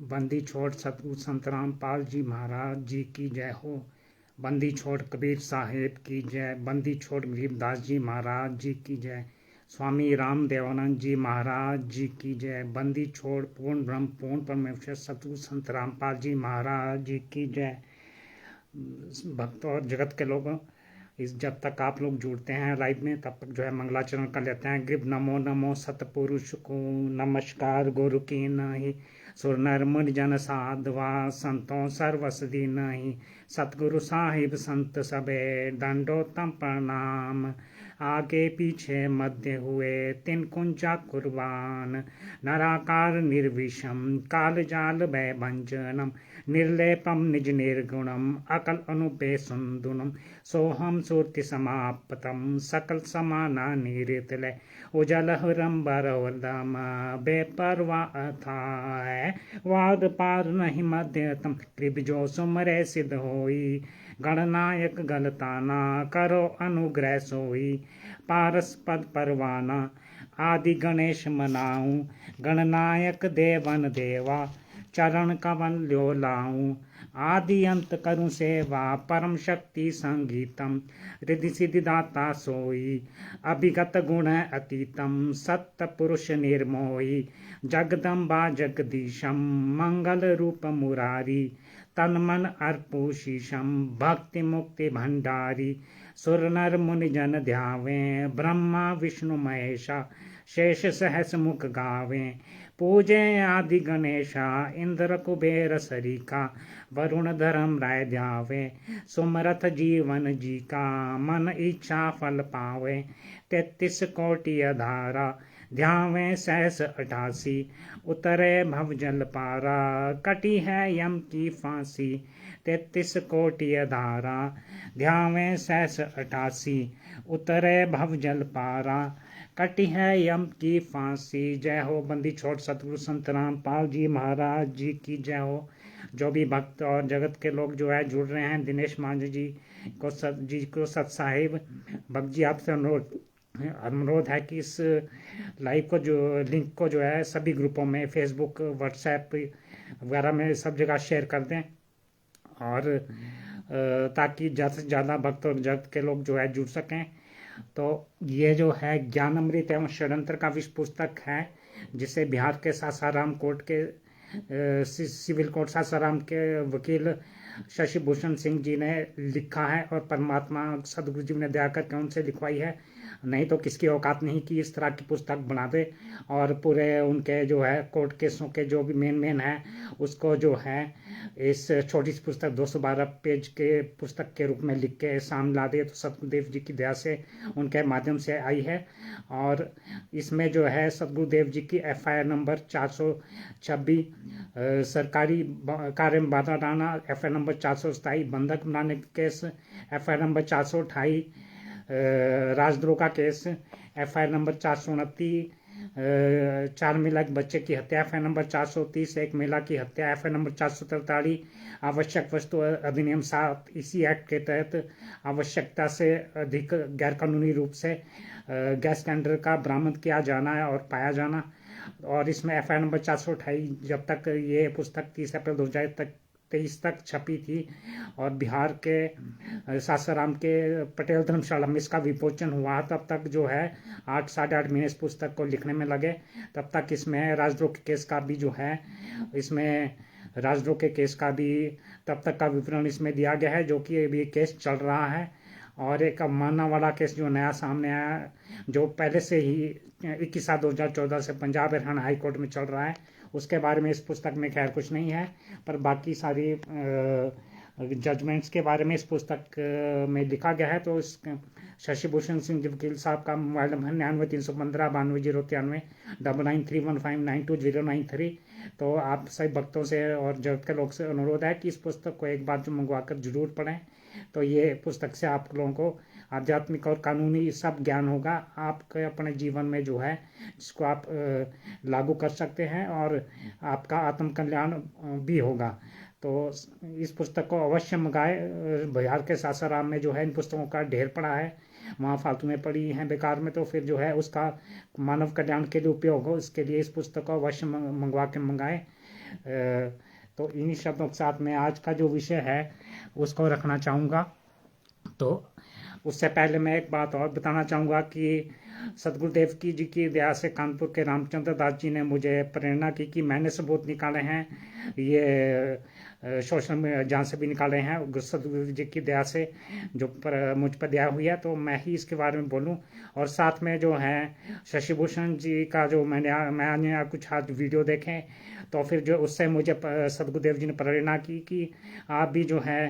बंदी छोड़ सतगुरु संत रामपाल जी महाराज जी की जय हो। बंदी छोड़ कबीर साहेब की जय। बंदी छोड़ गरीबदास जी महाराज जी की जय। स्वामी राम देवानंद जी महाराज जी की जय। बंदी छोड़ पूर्ण ब्रह्म पूर्ण परमेश्वर सतगुरु संत रामपाल जी महाराज जी की जय। भक्त और जगत के लोग इस जब तक आप लोग जुड़ते हैं लाइव में तब तक जो है मंगलाचरण कर लेते हैं। ग्रीब नमो नमो सतपुरुष को नमस्कार गुरु की नहीं। सुर नर मुनि जन साधवा संतों सर्वसदी नहीं। सतगुरु साहिब संत सबे दंडोतम प्रणाम। आगे पीछे मध्य हुए तिन कुंजा कुर्बान। नराकार निर्विषम काल जाल भय भंजनम। निर्लेपम निज निर्गुणम अकल अनुपे सुंदुनम। सोहम सूर्ति समाप्तम सकल समाना निरितले। उजल रंबरवदम बेपरवा अथाय। वाद पार नहीं मध्यतम कृपजो सुमरे सिद्ध होई। गणनायक गलताना करो अनुग्रह सोई। पारस पद परवाना आदि गणेश मनाऊं। गणनायक देवन देवा चरण कवन ल्यो लाऊं। आदि अंत करूं सेवा परम शक्ति संगीतम। रिद्धि सिद्धि दाता सोई अभिगत गुण अतीतम। सत्य पुरुष निर्मोही जगदम्बा जगदीशम। मंगल रूप मुरारी तन मन अर्पु शीशम। भक्ति मुक्ति भंडारी सुर नर मुनि जन ध्यावे। ब्रह्मा विष्णु महेशा शेष सहस मुख गावे। पूजे आदि गणेशा इंद्र कुबेर सरीका। वरुण धर्म राय ध्यावे सुमरथ जीवन जी का। मन इच्छा फल पावे 33 कोटि अधारा। ध्यावे सहस 88 उतरे भव जल पारा। कटी है यम की फांसी 33 कोटि अधारा। ध्यावे सहस 88 उतरे भव जल पारा। कटी है यम की फांसी। जय हो बंदी छोड़ सतगुरु संत रामपाल जी महाराज जी की जय हो। जो भी भक्त और जगत के लोग जो है जुड़ रहे हैं दिनेश मांझी जी को सत साहिब भक्त जी आपसे अनुरोध है कि इस लाइव को जो लिंक को जो है सभी ग्रुपों में फेसबुक व्हाट्सएप वगैरह में सब जगह शेयर कर दें और ताकि ज़्यादा से ज़्यादा भक्त और जगत के लोग जो है जुड़ सकें। तो ये जो है ज्ञान अमृत एवं षड्यंत्र का विश्व पुस्तक है जिसे बिहार के सासाराम कोर्ट के सिविल कोर्ट सासाराम के वकील शशि भूषण सिंह जी ने लिखा है और परमात्मा सदगुरु जी ने दया करके उनसे लिखवाई है। नहीं तो किसकी औकात नहीं कि इस तरह की पुस्तक बना दे और पूरे उनके जो है कोर्ट केसों के जो भी मेन है उसको जो है इस छोटी सी पुस्तक 212 पेज के पुस्तक के रूप में लिख के सामने ला दे। तो सतगुरुदेव जी की दया से उनके माध्यम से आई है और इसमें जो है सतगुरुदेव जी की FIR नंबर 426 सरकारी कार्य में बाधा डालना, FIR नंबर 427 बंधक बनाने का केस, FIR नंबर 428 राजद्रोह का केस, FIR नंबर 429 4 महिला के बच्चे की हत्या, FIR नंबर 430 एक महिला की हत्या, FIR नंबर 443 आवश्यक वस्तु अधिनियम 7 इसी एक्ट के तहत आवश्यकता से अधिक गैरकानूनी रूप से गैस सिलेंडर का बरामद किया जाना है और पाया जाना। और इसमें FIR नंबर 428 जब तक ये पुस्तक 30 अप्रैल 2023 तक छपी थी और बिहार के सासाराम के पटेल धर्मशाला में इसका विमोचन हुआ तब तक जो है 8-8.5 महीने इस पुस्तक को लिखने में लगे। तब तक इसमें राजद्रोह के केस का भी जो है इसमें राजद्रोह के केस का भी तब तक का विवरण इसमें दिया गया है जो कि अभी केस चल रहा है। और एक अवमानना वाला केस जो नया सामने आया जो पहले से ही 21/7/2014 से पंजाब हरियाणा हाई कोर्ट में चल रहा है उसके बारे में इस पुस्तक में खैर कुछ नहीं है, पर बाकी सारी जजमेंट्स के बारे में इस पुस्तक में लिखा गया है। तो इस शशि भूषण सिंह वकील साहब का मोबाइल नंबर 99 315 92 093 9931592093। तो आप सभी भक्तों से और जगत के लोग से अनुरोध है कि इस पुस्तक को एक बार जो मंगवा कर जरूर पढ़ें। तो ये पुस्तक से आप लोगों को आध्यात्मिक और कानूनी सब ज्ञान होगा आपके अपने जीवन में जो है जिसको आप लागू कर सकते हैं और आपका आत्म कल्याण भी होगा। तो इस पुस्तक को अवश्य मंगाए। बिहार के सासाराम में जो है इन पुस्तकों का ढेर पड़ा है, वहाँ फालतू में पड़ी हैं बेकार में, तो फिर जो है उसका मानव कल्याण के लिए उपयोग हो इसके लिए इस पुस्तक को अवश्य मंगवा के मंगाएं। तो इन्हीं शब्दों के साथ मैं आज का जो विषय है उसको रखना चाहूँगा। तो उससे पहले मैं एक बात और बताना चाहूँगा कि सदगुरुदेव की जी की दया से कानपुर के रामचंद्र दास जी ने मुझे प्रेरणा की कि मैंने सबूत निकाले हैं ये सोशल मीडिया जहाँ से भी निकाले हैं सदगुरु जी की दया से जो मुझ पर दया हुई है, तो मैं ही इसके बारे में बोलूँ। और साथ में जो है शशि भूषण जी का जो मैंने कुछ आज वीडियो देखे, तो फिर जो उससे मुझे सदगुरुदेव जी ने प्रेरणा की कि आप भी जो है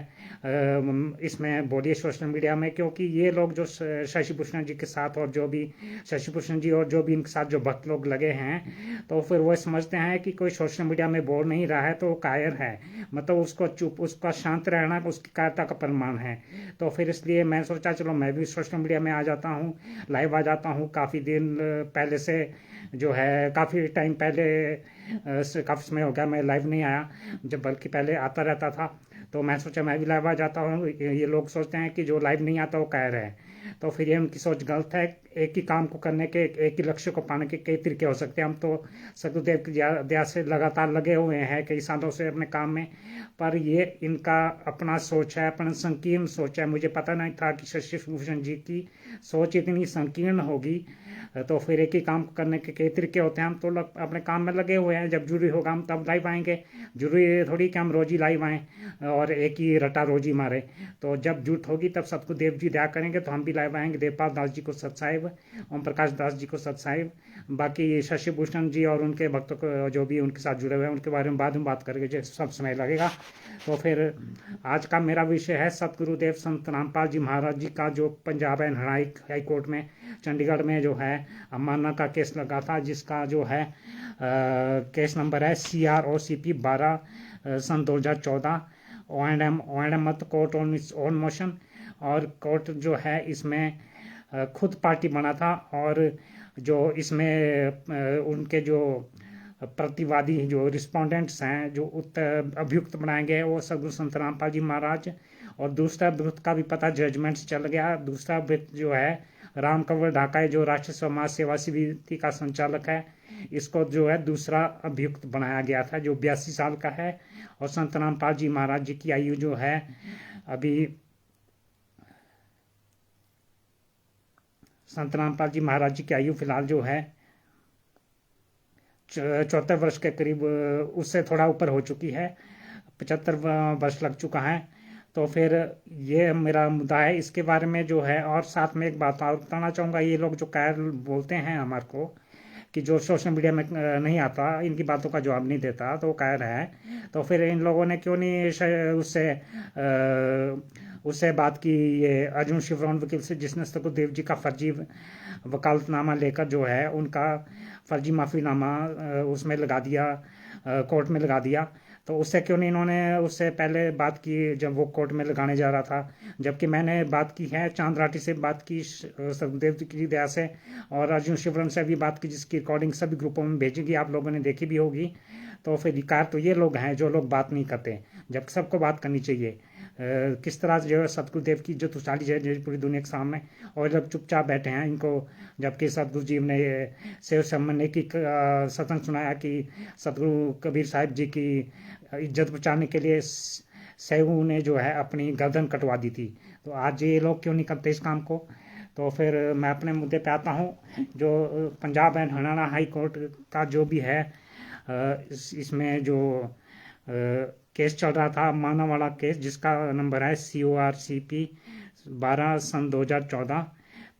इसमें बोलिए सोशल मीडिया में, क्योंकि ये लोग जो शशि भूषण जी के साथ और जो भी शशि भूषण जी और जो भी इनके साथ जो भक्त लोग लगे हैं, तो फिर वो समझते हैं कि कोई सोशल मीडिया में बोल नहीं रहा है तो वो कायर है, मतलब उसको चुप, उसका शांत रहना उसकी कायरता का प्रमाण है। तो फिर इसलिए मैं सोचा चलो मैं भी सोशल मीडिया में आ जाता हूँ, लाइव आ जाता हूँ। काफ़ी दिन पहले से जो है काफ़ी टाइम पहले काफ़ी समय हो गया मैं लाइव नहीं आया, जब बल्कि पहले आता रहता था। तो मैं सोचा मैं भी लाइव आ जाता हूँ। ये लोग सोचते हैं कि जो लाइव नहीं आता वो कह रहे हैं, तो फिर ये उनकी सोच गलत है। एक ही काम को करने के, एक ही लक्ष्य को पाने के कई तरीके हो सकते हैं। हम तो सदगुरुदेव की दया से लगातार लगे हुए हैं कई सालों से अपने काम में, पर ये इनका अपना सोच है, अपना संकीर्ण सोच है। मुझे पता नहीं था कि शशि भूषण जी की सोच इतनी संकीर्ण होगी। तो फिर एक ही काम करने के कई तरीके होते हैं। हम तो अपने काम में लगे हुए हैं, जब जरूरी होगा हम तब लाइव आएंगे। जरूरी थोड़ी कि हम रोज ही लाइव आएँ और एक ही रटा रोज ही मारे। तो जब जरूरत होगी तब सतगुरुदेव जी दया करेंगे तो हम भी लाइव आएंगे। देवपाल दास जी को सतसाहिब, ओम प्रकाश दास जी को सतसाहिब, बाकी शशि भूषण जी और उनके भक्तों को जो भी उनके साथ जुड़े हुए हैं उनके बारे में बाद में बात करेंगे, जैसे सब समय लगेगा। तो फिर आज का मेरा विषय है सतगुरुदेव संत रामपाल जी महाराज जी का जो पंजाब एंड हाई कोर्ट में चंडीगढ़ में जो है अवमानना का केस लगा था, जिसका जो है केस नंबर है CROCP 12 सन 2014। O&M मत court on its own motion. और कोर्ट जो है इसमें खुद पार्टी बना था, और जो इसमें उनके जो प्रतिवादी जो रिस्पोंडेंट्स हैं, जो उत्तर अभियुक्त बनाए गए वो सदगुरु संत रामपाल जी महाराज। और दूसरा अभियुक्त का भी पता जजमेंट चल गया। दूसरा अभियुक्त जो है राम कंवर ढाका, जो राष्ट्रीय समाज सेवा समिति का संचालक है, इसको जो है दूसरा अभियुक्त बनाया गया था, जो 82 साल का है। और संत रामपाल जी महाराज जी की आयु जो है अभी, संत रामपाल जी महाराज जी की आयु फिलहाल जो है 74 वर्ष के करीब, उससे थोड़ा ऊपर हो चुकी है, 75 वर्ष लग चुका है। तो फिर ये मेरा मुद्दा है इसके बारे में जो है। और साथ में एक बात और बताना चाहूँगा, ये लोग जो कायर बोलते हैं हमारे को कि जो सोशल मीडिया में नहीं आता, इनकी बातों का जवाब नहीं देता, तो वो कायर है। तो फिर इन लोगों ने क्यों नहीं उससे बात की, ये अर्जुन शिवरोन वकील से, जिसने सतगुरुदेव जी का फर्जी वकालतनामा लेकर जो है उनका फर्जी माफ़ीनामा उसमें लगा दिया, कोर्ट में लगा दिया। तो उससे क्यों नहीं इन्होंने उससे पहले बात की जब वो कोर्ट में लगाने जा रहा था। जबकि मैंने बात की है, चांद राठी से बात की सतगुरुदेव जी की दया से, और अर्जुन शिवरन से भी बात की, जिसकी रिकॉर्डिंग सभी ग्रुपों में भेजेगी, आप लोगों ने देखी भी होगी। तो फिर कार तो ये लोग हैं जो लोग बात नहीं करते, जबकि सबको बात करनी चाहिए। किस तरह से जो है सतगुरुदेव की जो तुषारी है पूरी दुनिया के सामने, और लोग चुपचाप बैठे हैं इनको, जबकि सतगुरु जी ने सेव सम्मान की सत्संग सुनाया कि सतगुरु कबीर साहिब जी की इज्जत बचाने के लिए सेवू ने जो है अपनी गर्दन कटवा दी थी। तो आज ये लोग क्यों नहीं करते इस काम को। तो फिर मैं अपने मुद्दे पे आता हूँ। जो Punjab and Haryana high court का जो भी है, इसमें जो केस चल रहा था, माना वाला केस, जिसका नंबर है CORCP 12 सन 2014।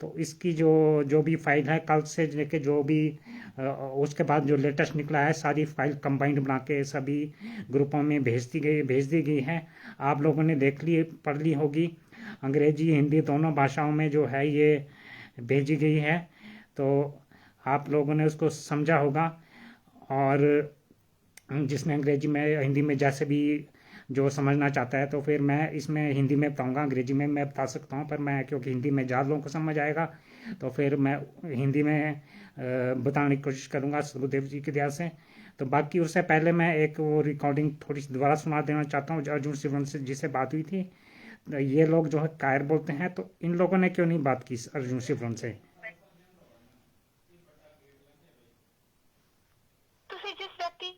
तो इसकी जो जो भी फाइल है, कल से लेके जो भी उसके बाद जो लेटेस्ट निकला है, सारी फाइल कंबाइंड बना के सभी ग्रुपों में भेज दी गई है। आप लोगों ने देख ली, पढ़ ली होगी। अंग्रेजी हिंदी दोनों भाषाओं में जो है ये भेजी गई है, तो आप लोगों ने उसको समझा होगा। और जिसने अंग्रेजी में हिंदी में जैसे भी जो समझना चाहता है, तो फिर मैं इसमें हिंदी में बताऊंगा, अंग्रेजी में मैं बता सकता हूँ, पर मैं क्योंकि हिंदी में ज़्यादा लोगों को समझ आएगा, तो फिर मैं हिंदी में बताने की कोशिश करूँगा सतगुरुदेव जी की दया से। तो बाकी उससे पहले मैं एक वो रिकॉर्डिंग थोड़ी सी दोबारा सुना देना चाहता हूँ, अर्जुन शिवम से जिससे बात हुई थी। तो ये लोग जो है कायर बोलते हैं, तो इन लोगों ने क्यों नहीं बात की अर्जुन शिवम से। ਤੁਸੀਂ ਜਿਸ ਵਿਅਕਤੀ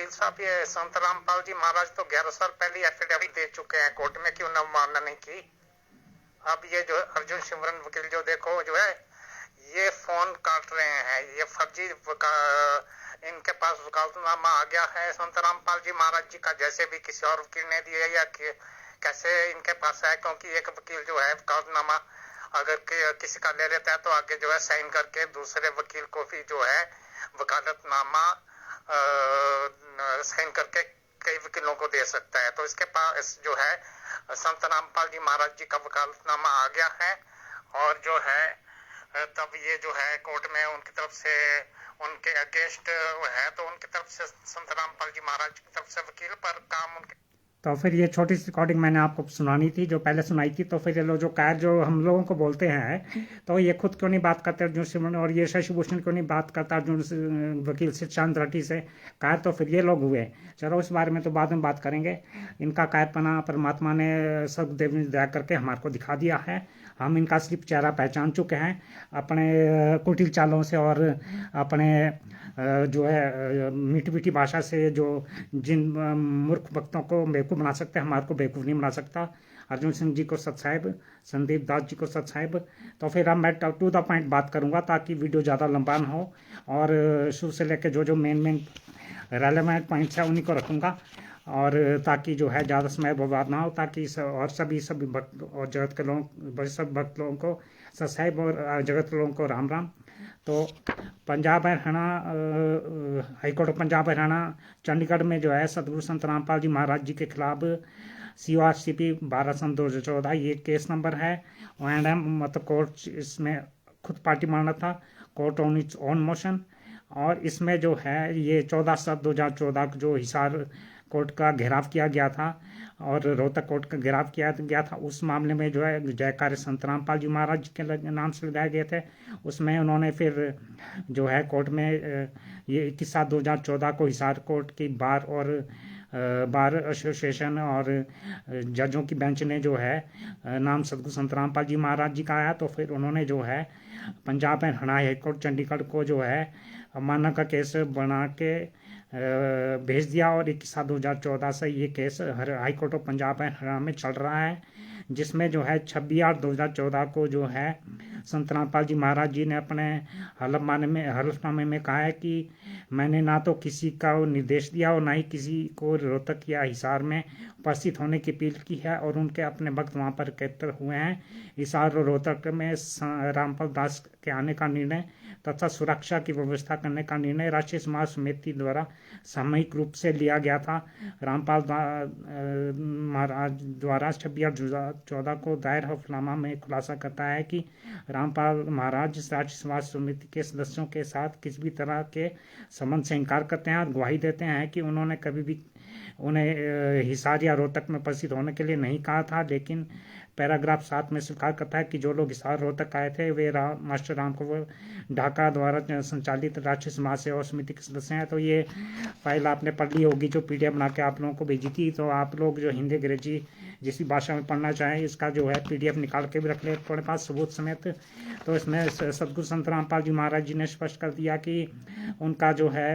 वकील साहब, ये संत रामपाल जी महाराज तो 11 साल पहले एफिडेविट दे चुके हैं कोर्ट में कि उन्होंने मानना नहीं की। अब ये जो अर्जुन सिमरन वकील जो देखो जो है ये फोन काट रहे हैं, ये फर्जी इनके पास वकालतनामा आ गया है संत रामपाल जी महाराज जी का, जैसे भी किसी और वकील ने दिया या कैसे इनके पास है, क्योंकि एक वकील जो है वकालतनामा अगर किसी का ले लेता है तो आगे जो है साइन करके दूसरे वकील को भी जो है वकालतनामा साइन करके कई वकीलों को दे सकता है। तो इसके पास जो है संत रामपाल जी महाराज जी का वकालतनामा आ गया है, और जो है तब ये जो है कोर्ट में उनकी तरफ से उनके अगेंस्ट है, तो उनकी तरफ से संत रामपाल जी महाराज की तरफ से वकील पर काम उनके। तो फिर ये छोटी सी रिकॉर्डिंग मैंने आपको सुनानी थी, जो पहले सुनाई थी। तो फिर ये लोग जो कैद जो हम लोगों को बोलते हैं, तो ये खुद क्यों नहीं बात करते अर्जुन सिमरन, और ये शशि भूषण क्यों नहीं बात करता अर्जुन वकील से, चांद राठी से। कैद तो फिर ये लोग हुए। चलो इस बारे में तो बाद में बात करेंगे। इनका कैदपना परमात्मा ने सदगुरुदेव ने दया करके हमारे को दिखा दिया है। हम इनका सिर्फ चेहरा पहचान चुके हैं अपने कुटिल चालों से और अपने जो है मीठी मीठी भाषा से, जो जिन मूर्ख भक्तों को बेवकूफ़ बना सकते हैं, हमारे को बेवकूफ़ नहीं बना सकता। अर्जुन सिंह जी को सत साहिब, संदीप दास जी को सत साहिब। तो फिर अब मैं टू द पॉइंट बात करूंगा ताकि वीडियो ज़्यादा लंबा ना हो, और शुरू से लेकर जो जो मेन रेलेवेंट पॉइंट्स हैं उन्हीं को रखूँगा, और ताकि जो है ज़्यादा समय बर्बाद ना हो, ताकि और सभी भक्त और जगत के लोगों, सब भक्त लोगों को सत साहिब और जगत के लोगों को राम राम। तो पंजाब हरियाणा हाईकोर्ट ऑफ पंजाब हरियाणा चंडीगढ़ में जो है सतगुरु संत रामपाल जी महाराज जी के खिलाफ CORCP 12/2014 ये केस नंबर है। एंड मतलब कोर्ट इसमें खुद पार्टी माना था, court on its own motion. और इसमें जो है ये 14/7/2014 जो हिसार कोर्ट का घेराव किया गया था और रोहतक कोर्ट का घेराव किया गया था, उस मामले में जो है जयकार संत रामपाल जी महाराज जी के नाम से लगाए गए थे। उसमें उन्होंने फिर जो है कोर्ट में ये 21/7/2014 को हिसार कोर्ट की बार एसोसिएशन और जजों की बेंच ने जो है नाम सतगुरु संत रामपाल जी महाराज जी का आया। तो फिर उन्होंने जो है पंजाब एंड हरियाणा हाईकोर्ट चंडीगढ़ को जो है अवमानना का केस बना के भेज दिया, और 21/7/2014 से ये case high court of Punjab and Haryana में चल रहा है, जिसमें जो है 26/8/2014 को जो है संत रामपाल जी महाराज जी ने अपने हलफनामे में कहा है कि मैंने ना तो किसी का निर्देश दिया और ना ही किसी को रोहतक या हिसार में उपस्थित होने की अपील की है, और उनके अपने भक्त वहाँ पर एकत्र हुए हैं। हिसार और रोहतक में रामपाल दास के आने का निर्णय तथा सुरक्षा की व्यवस्था करने का निर्णय राष्ट्रीय समाज समिति द्वारा सामूहिक रूप से लिया गया था। रामपाल महाराज द्वारा 26/8/2014 को दायर हलफनामा में खुलासा करता है कि रामपाल महाराज राष्ट्रीय समाज समिति के सदस्यों के साथ किसी भी तरह के संबंध से इनकार करते हैं और गवाही देते हैं कि उन्होंने कभी भी उन्हें हिसार या रोहतक में उपस्थित होने के लिए नहीं कहा था। लेकिन पैराग्राफ 7 में स्वीकार करता है कि जो लोग हिसार रोहतक आए थे वे मास्टर राम कुंवर ढाका द्वारा संचालित राष्ट्रीय समाज सेवा समिति के सदस्य हैं। तो ये फाइल आपने पढ़ ली होगी जो PDF बना के आप लोगों को भेजी थी। तो आप लोग जो हिंदी अंग्रेजी जिस भी भाषा में पढ़ना चाहें इसका जो है PDF निकाल के भी रख ले अपने पास सबूत समेत। तो इसमें सतगुरु संत रामपाल जी महाराज जी ने स्पष्ट कर दिया कि उनका जो है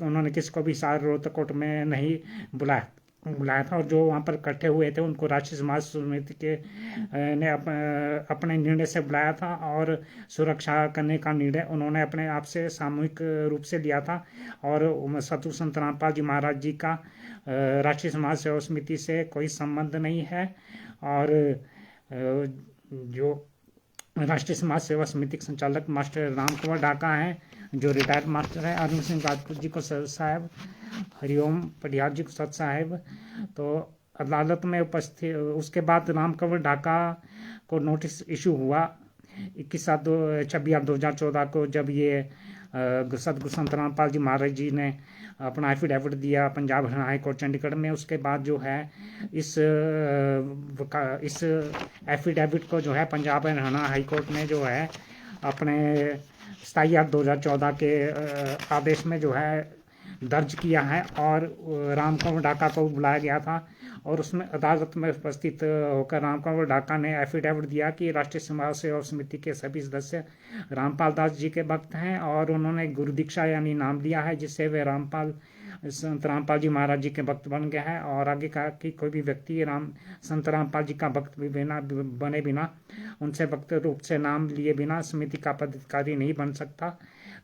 उन्होंने किसको भी हिसार रोहतक कोर्ट में नहीं बुलाया था, और जो वहाँ पर इकट्ठे हुए थे उनको राष्ट्रीय समाज समिति के ने अपने निर्णय से बुलाया था, और सुरक्षा करने का निर्णय उन्होंने अपने आप से सामूहिक रूप से लिया था। और सतगुरु संत रामपाल जी महाराज जी का राष्ट्रीय समाज सेवा समिति से कोई संबंध नहीं है। और जो राष्ट्रीय समाज सेवा समिति के संचालक मास्टर राम कुंवर ढाका हैं, जो रिटायर्ड मास्टर है, अरुण सिंह राजपूत जी को सत साहब, हरिओम पटियार जी को सत साहब। तो अदालत में उपस्थित उसके बाद राम कुंवर ढाका को नोटिस इशू हुआ 26/8/2014 को, जब ये सतगुरु संत रामपाल जी महाराज जी ने अपना एफिडेविट दिया पंजाब हरियाणा हाई कोर्ट चंडीगढ़ में। उसके बाद जो है इस एफिडेविट को जो है पंजाब हरियाणा हाई कोर्ट ने जो है अपने 27/8/2014 के आदेश में जो है दर्ज किया है, और राम कुंवर ढाका को बुलाया गया था। और उसमें अदालत में उपस्थित होकर राम कुंवर ढाका ने एफिडेविट दिया कि राष्ट्रीय समाज सेवा समिति के सभी सदस्य रामपाल दास जी के भक्त हैं, और उन्होंने गुरु दीक्षा यानी नाम लिया है, जिससे वे रामपाल संत रामपाल जी महाराज जी के भक्त बन गया है। और आगे कहा कि कोई भी व्यक्ति संत रामपाल जी का भक्त भी बने बिना, उनसे भक्त रूप से नाम लिए बिना समिति का पदाधिकारी नहीं बन सकता।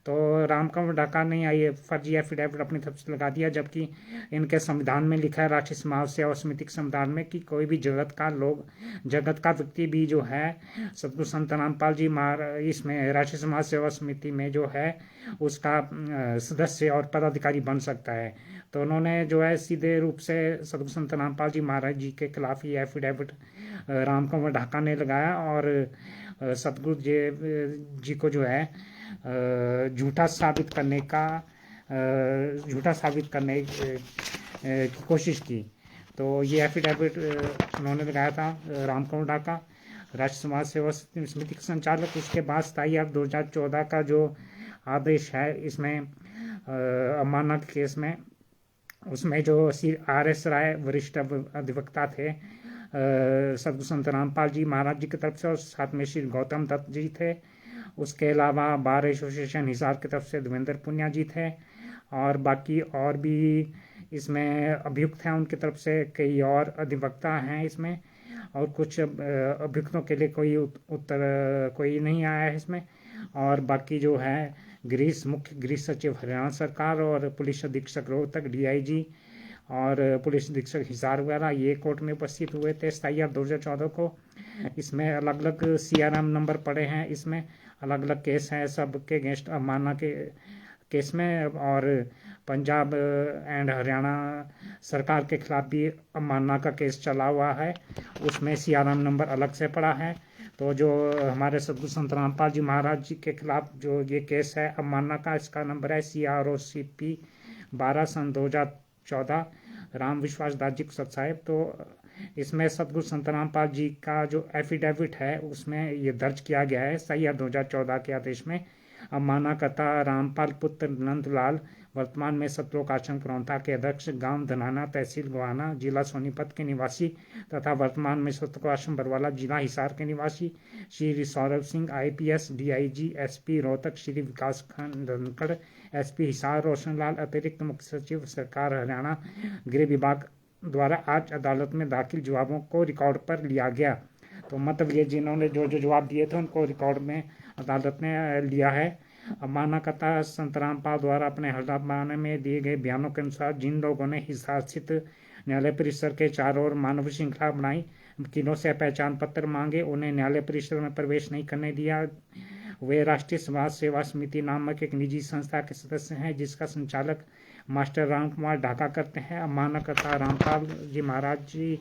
तो रामकुमार ढाका ने ये फर्जी एफिडेविट अपनी तरफ से लगा दिया, जबकि इनके संविधान में लिखा है, राष्ट्रीय समाज सेवा समिति के संविधान में, कि कोई भी जगत का व्यक्ति भी जो है सतगुरु संत रामपाल जी महाराज इसमें राष्ट्रीय समाज सेवा समिति में जो है उसका सदस्य और पदाधिकारी बन सकता है। तो उन्होंने जो है सीधे रूप से सतगुरु संत रामपाल जी महाराज जी के खिलाफ ये एफिडेविट रामकुमार ढाका ने लगाया और सतगुरु जी को जो है झूठा साबित करने की कोशिश की। तो ये एफिडेविट उन्होंने लगाया था रामकुमार ढाका, राष्ट्रीय समाज सेवा समिति के संचालक। उसके बाद 27/8/2014 का जो आदेश है इसमें अमानत केस में, उसमें जो RS राय वरिष्ठ अधिवक्ता थे सतगुरु संत रामपाल जी महाराज जी की तरफ से, और साथ में श्री गौतम दत्त जी थे। उसके अलावा बार एसोसिएशन हिसार की तरफ से देवेंद्र पुनिया जी थे, और बाकी और भी इसमें अभियुक्त हैं उनकी तरफ से कई और अधिवक्ता हैं इसमें, और कुछ अभियुक्तों के लिए कोई उत्तर कोई नहीं आया है इसमें। और बाकी जो है मुख्य गृह सचिव हरियाणा सरकार और पुलिस अधीक्षक रोहतक DIG और पुलिस अधीक्षक हिसार वगैरह ये कोर्ट में उपस्थित हुए थे 27/8/2014 को। इसमें अलग अलग CRM नंबर पड़े हैं, इसमें अलग अलग केस हैं सबके अगेंस्ट अवमानना के केस में, और पंजाब एंड हरियाणा सरकार के खिलाफ भी अवमानना का केस चला हुआ है, उसमें CRM नंबर अलग से पड़ा है। तो जो हमारे सतगुरु संत रामपाल जी महाराज जी के खिलाफ जो ये केस है अवमानना का, इसका नंबर है CROCP 12/2014 राम विश्वास दास जी सत साहेब। तो इसमें सतगुरु संत रामपाल जी का जो एफिडेविट है उसमें ये दर्ज किया गया है 27/2014 के आदेश में। अवमाननाकर्ता रामपाल पुत्र नंदलाल वर्तमान में सतलोक आश्रम करौंथा के अध्यक्ष, गांव धनाना, तहसील गोहाना, जिला सोनीपत के निवासी तथा वर्तमान में सतलोक आश्रम बरवाला, जिला हिसार के निवासी Shri Saurabh Singh IPS DIG SP Rohtak, Shri विकास धनखड़ SP हिसार, रोशनलाल अतिरिक्त मुख्य सचिव सरकार हरियाणा गृह विभाग द्वारा आज अदालत में दाखिल जवाबों को रिकॉर्ड पर लिया गया। तो मतलब ये जिन्होंने जो जवाब दिए थे उनको रिकॉर्ड में अदालत ने लिया है। अवमाननाकर्ता संत रामपाल द्वारा अपने हलफनामे में दिए गए बयानों के अनुसार जिन लोगों ने हिसार स्थित न्यायालय परिसर के चारों ओर मानव श्रृंखला बनाई, वकीलों से पहचान पत्र मांगे, उन्हें न्यायालय परिसर में प्रवेश नहीं करने दिया, वे राष्ट्रीय समाज सेवा समिति नामक एक निजी संस्था के सदस्य हैं जिसका संचालक मास्टर रामकुमार ढाका करते हैं। अवमाननाकर्ता रामपाल जी महाराज जी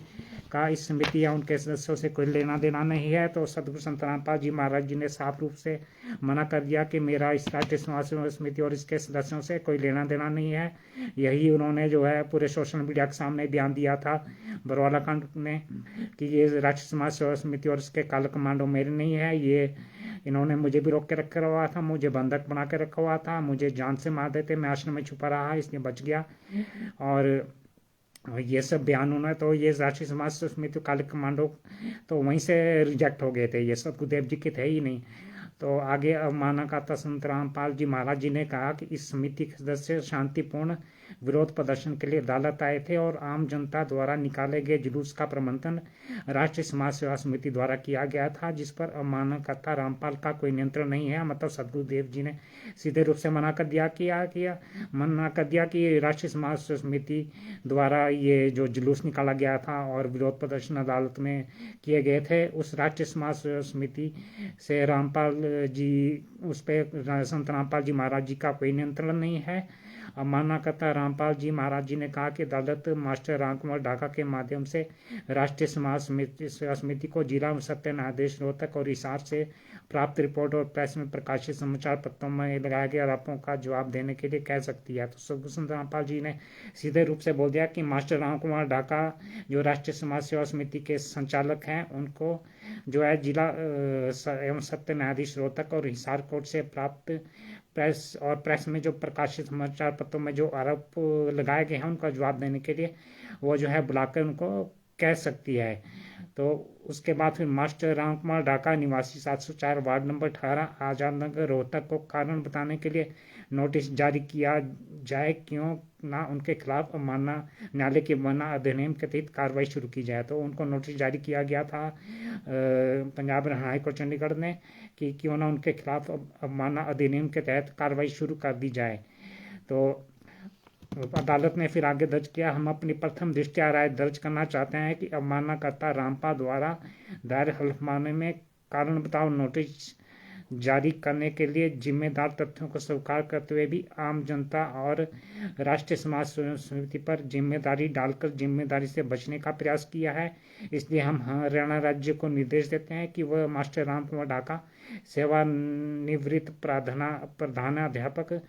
का इस समिति या उनके सदस्यों से कोई लेना देना नहीं है। तो सतगुरु संत रामपाल जी महाराज जी ने साफ रूप से मना कर दिया कि मेरा इस राष्ट्रीय समाज सेवा समिति और इसके सदस्यों से कोई लेना देना नहीं है। यही उन्होंने जो है पूरे सोशल मीडिया के सामने बयान दिया था बरवाला कांड में कि ये राष्ट्रीय समाज सेवा समिति और इसके काला कमांडो मेरे नहीं है, ये इन्होंने मुझे भी रोक के रखा हुआ था, मुझे बंधक बना के रखा हुआ था, मुझे जान से मार देते, मैं आश्रम में छुपा रहा इसलिए बच गया। और ये सब बयान उन्होंने, तो ये राष्ट्रीय समाज समिति काले कमांडो तो वहीं से रिजेक्ट हो गए थे, ये सब गुरुदेव जी के थे ही नहीं। तो आगे अवमाननाकर्ता संत रामपाल जी महाराज जी ने कहा कि इस समिति के सदस्य शांतिपूर्ण विरोध प्रदर्शन के लिए अदालत आए थे और आम जनता द्वारा निकाले गए जुलूस का प्रबंधन राष्ट्रीय समाज सेवा समिति द्वारा किया गया था, जिस पर अवमाननाकर्ता रामपाल का कोई नियंत्रण नहीं है। मतलब सदगुरुदेव जी ने सीधे रूप से मना कर दिया कि राष्ट्रीय समाज समिति द्वारा ये जो जुलूस निकाला गया था और विरोध प्रदर्शन अदालत में किए गए थे, उस राष्ट्रीय समाज समिति से रामपाल जी उस पर संत रामपाल जी महाराज जी का कोई नियंत्रण नहीं है। अवमाननाकर्ता रामपाल जी महाराज जी ने कहा कि अदालत मास्टर रामकुमार ढाका के माध्यम से राष्ट्रीय समाज समिति को जिला सत्य न्यायाधीश रोहतक और हिसार से प्राप्त रिपोर्ट और प्रेस में प्रकाशित समाचार पत्रों में लगाए गए आरोपों का जवाब देने के लिए कह सकती है। तो सतगुरु संत रामपाल जी ने सीधे रूप से बोल दिया कि मास्टर रामकुमार ढाका जो राष्ट्रीय समाज सेवा समिति के संचालक हैं, उनको जो है जिला एवं सत्य न्यायाधीश रोहतक और हिसार कोर्ट से प्राप्त प्रेस में जो प्रकाशित समाचार पत्रों में जो आरोप लगाए गए हैं उनका जवाब देने के लिए वो जो है बुलाकर उनको कह सकती है। तो उसके बाद फिर मास्टर राम कुमार ढाका निवासी 704 वार्ड नंबर 18 आजाद नगर रोहतक को कारण बताने के लिए नोटिस जारी किया जाए, क्यों ना उनके खिलाफ अवमानना न्यायालय के अवमानना अधिनियम के तहत कार्रवाई शुरू की जाए। तो उनको नोटिस जारी किया गया था पंजाब हाई कोर्ट चंडीगढ़ ने कि क्यों ना उनके खिलाफ अवमानना अधिनियम के तहत कार्रवाई शुरू कर दी जाए। तो अदालत ने फिर आगे दर्ज किया, हम अपनी प्रथम दृष्टया राय दर्ज करना चाहते हैं कि अवमाननाकर्ता रामपाल द्वारा दायर हलफनामे में कारण बताओ नोटिस जारी करने के लिए जिम्मेदार तथ्यों को स्वीकार करते हुए भी आम जनता और राष्ट्रीय समाज समिति पर जिम्मेदारी डालकर जिम्मेदारी से बचने का प्रयास किया है। इसलिए हम हरियाणा राज्य को निर्देश देते हैं कि वह मास्टर राम कुमार ढाका सेवानिवृत्त प्रधानाध्यापक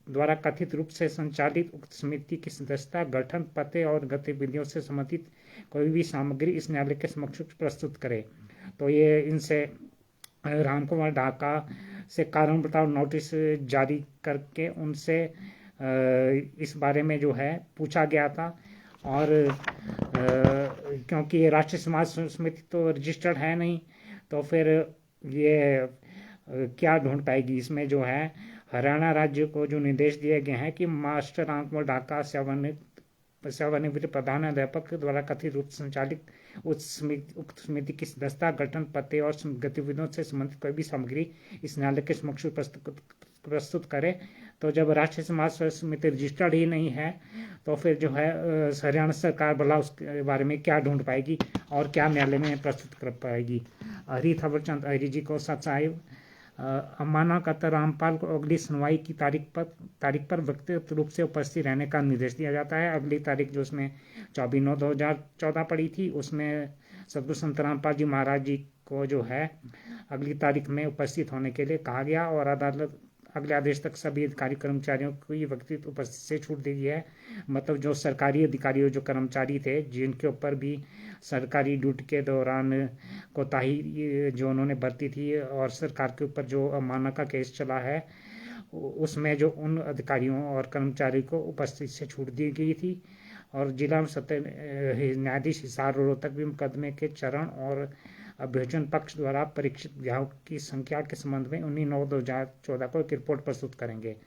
द्वारा कथित रूप से संचालित उक्त समिति की सदस्यता, गठन, पते और गतिविधियों से संबंधित कोई भी सामग्री इस न्यायालय के समक्ष प्रस्तुत करे। तो ये इनसे राम कुमार ढाका से कारण बताओ नोटिस जारी करके उनसे इस बारे में जो है पूछा गया था। और क्योंकि ये राष्ट्रीय समाज समिति तो रजिस्टर्ड है नहीं, तो फिर ये क्या ढूंढ पाएगी। इसमें जो है हरियाणा राज्य को जो निर्देश दिए गए हैं कि मास्टर राम कुमार ढाका सेवानिवृत्त प्रधानाध्यापक द्वारा कथित रूप से संचालित उक्त समिति की सदस्यता, गठन, पते और गतिविधियों से संबंधित कोई भी सामग्री इस न्यायालय के समक्ष प्रस्तुत करे। तो जब राष्ट्रीय समाज समिति रजिस्टर्ड ही नहीं है, तो फिर जो है हरियाणा सरकार भला उसके बारे में क्या ढूंढ पाएगी और क्या न्यायालय में प्रस्तुत कर पाएगी। हरी थवर चंद हरी जी को सचाई अवमाननाकर्ता रामपाल को अगली सुनवाई की तारीख पर व्यक्तिगत रूप से उपस्थित रहने का निर्देश दिया जाता है। अगली तारीख जो उसने 24/9/2014 पड़ी थी, उसमें सदगुरु संत रामपाल जी महाराज जी को जो है अगली तारीख में उपस्थित होने के लिए कहा गया और अदालत अगले आदेश तक सभी अधिकारी कर्मचारियों को ये व्यक्तिगत उपस्थिति से छूट दी है। मतलब जो सरकारी अधिकारी जो कर्मचारी थे जिनके ऊपर भी सरकारी ड्यूटी के दौरान कोताही जो उन्होंने बरती थी और सरकार के ऊपर जो अवमानना का केस चला है, उसमें जो उन अधिकारियों और कर्मचारी को उपस्थिति से छूट दी गई थी। और जिला सत्य न्यायाधीश हिसार रोहतक भी मुकदमे के चरण और अभियोजन पक्ष द्वारा परीक्षित ग्राहक की संख्या के संबंध में 19/9/2014 को एक रिपोर्ट प्रस्तुत करेंगे।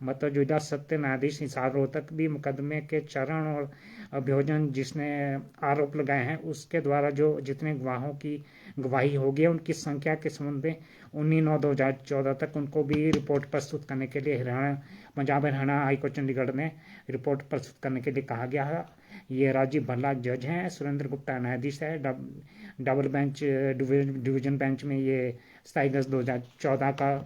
मतलब जिला सत्य न्यायाधीश हिसार रोहतक भी मुकदमे के चरण और अभियोजन जिसने आरोप लगाए हैं उसके द्वारा जो जितने गवाहों की गवाही होगी उनकी संख्या के संबंध में 19/9/2014 तक उनको भी रिपोर्ट प्रस्तुत करने के लिए पंजाब हरियाणा हाईकोर्ट चंडीगढ़ में रिपोर्ट प्रस्तुत करने के लिए कहा गया है। ये राजीव भल्ला जज हैं, सुरेंद्र गुप्ता न्यायाधीश है, डबल बेंच डिवीजन बेंच में ये 27 अगस्त 2014 का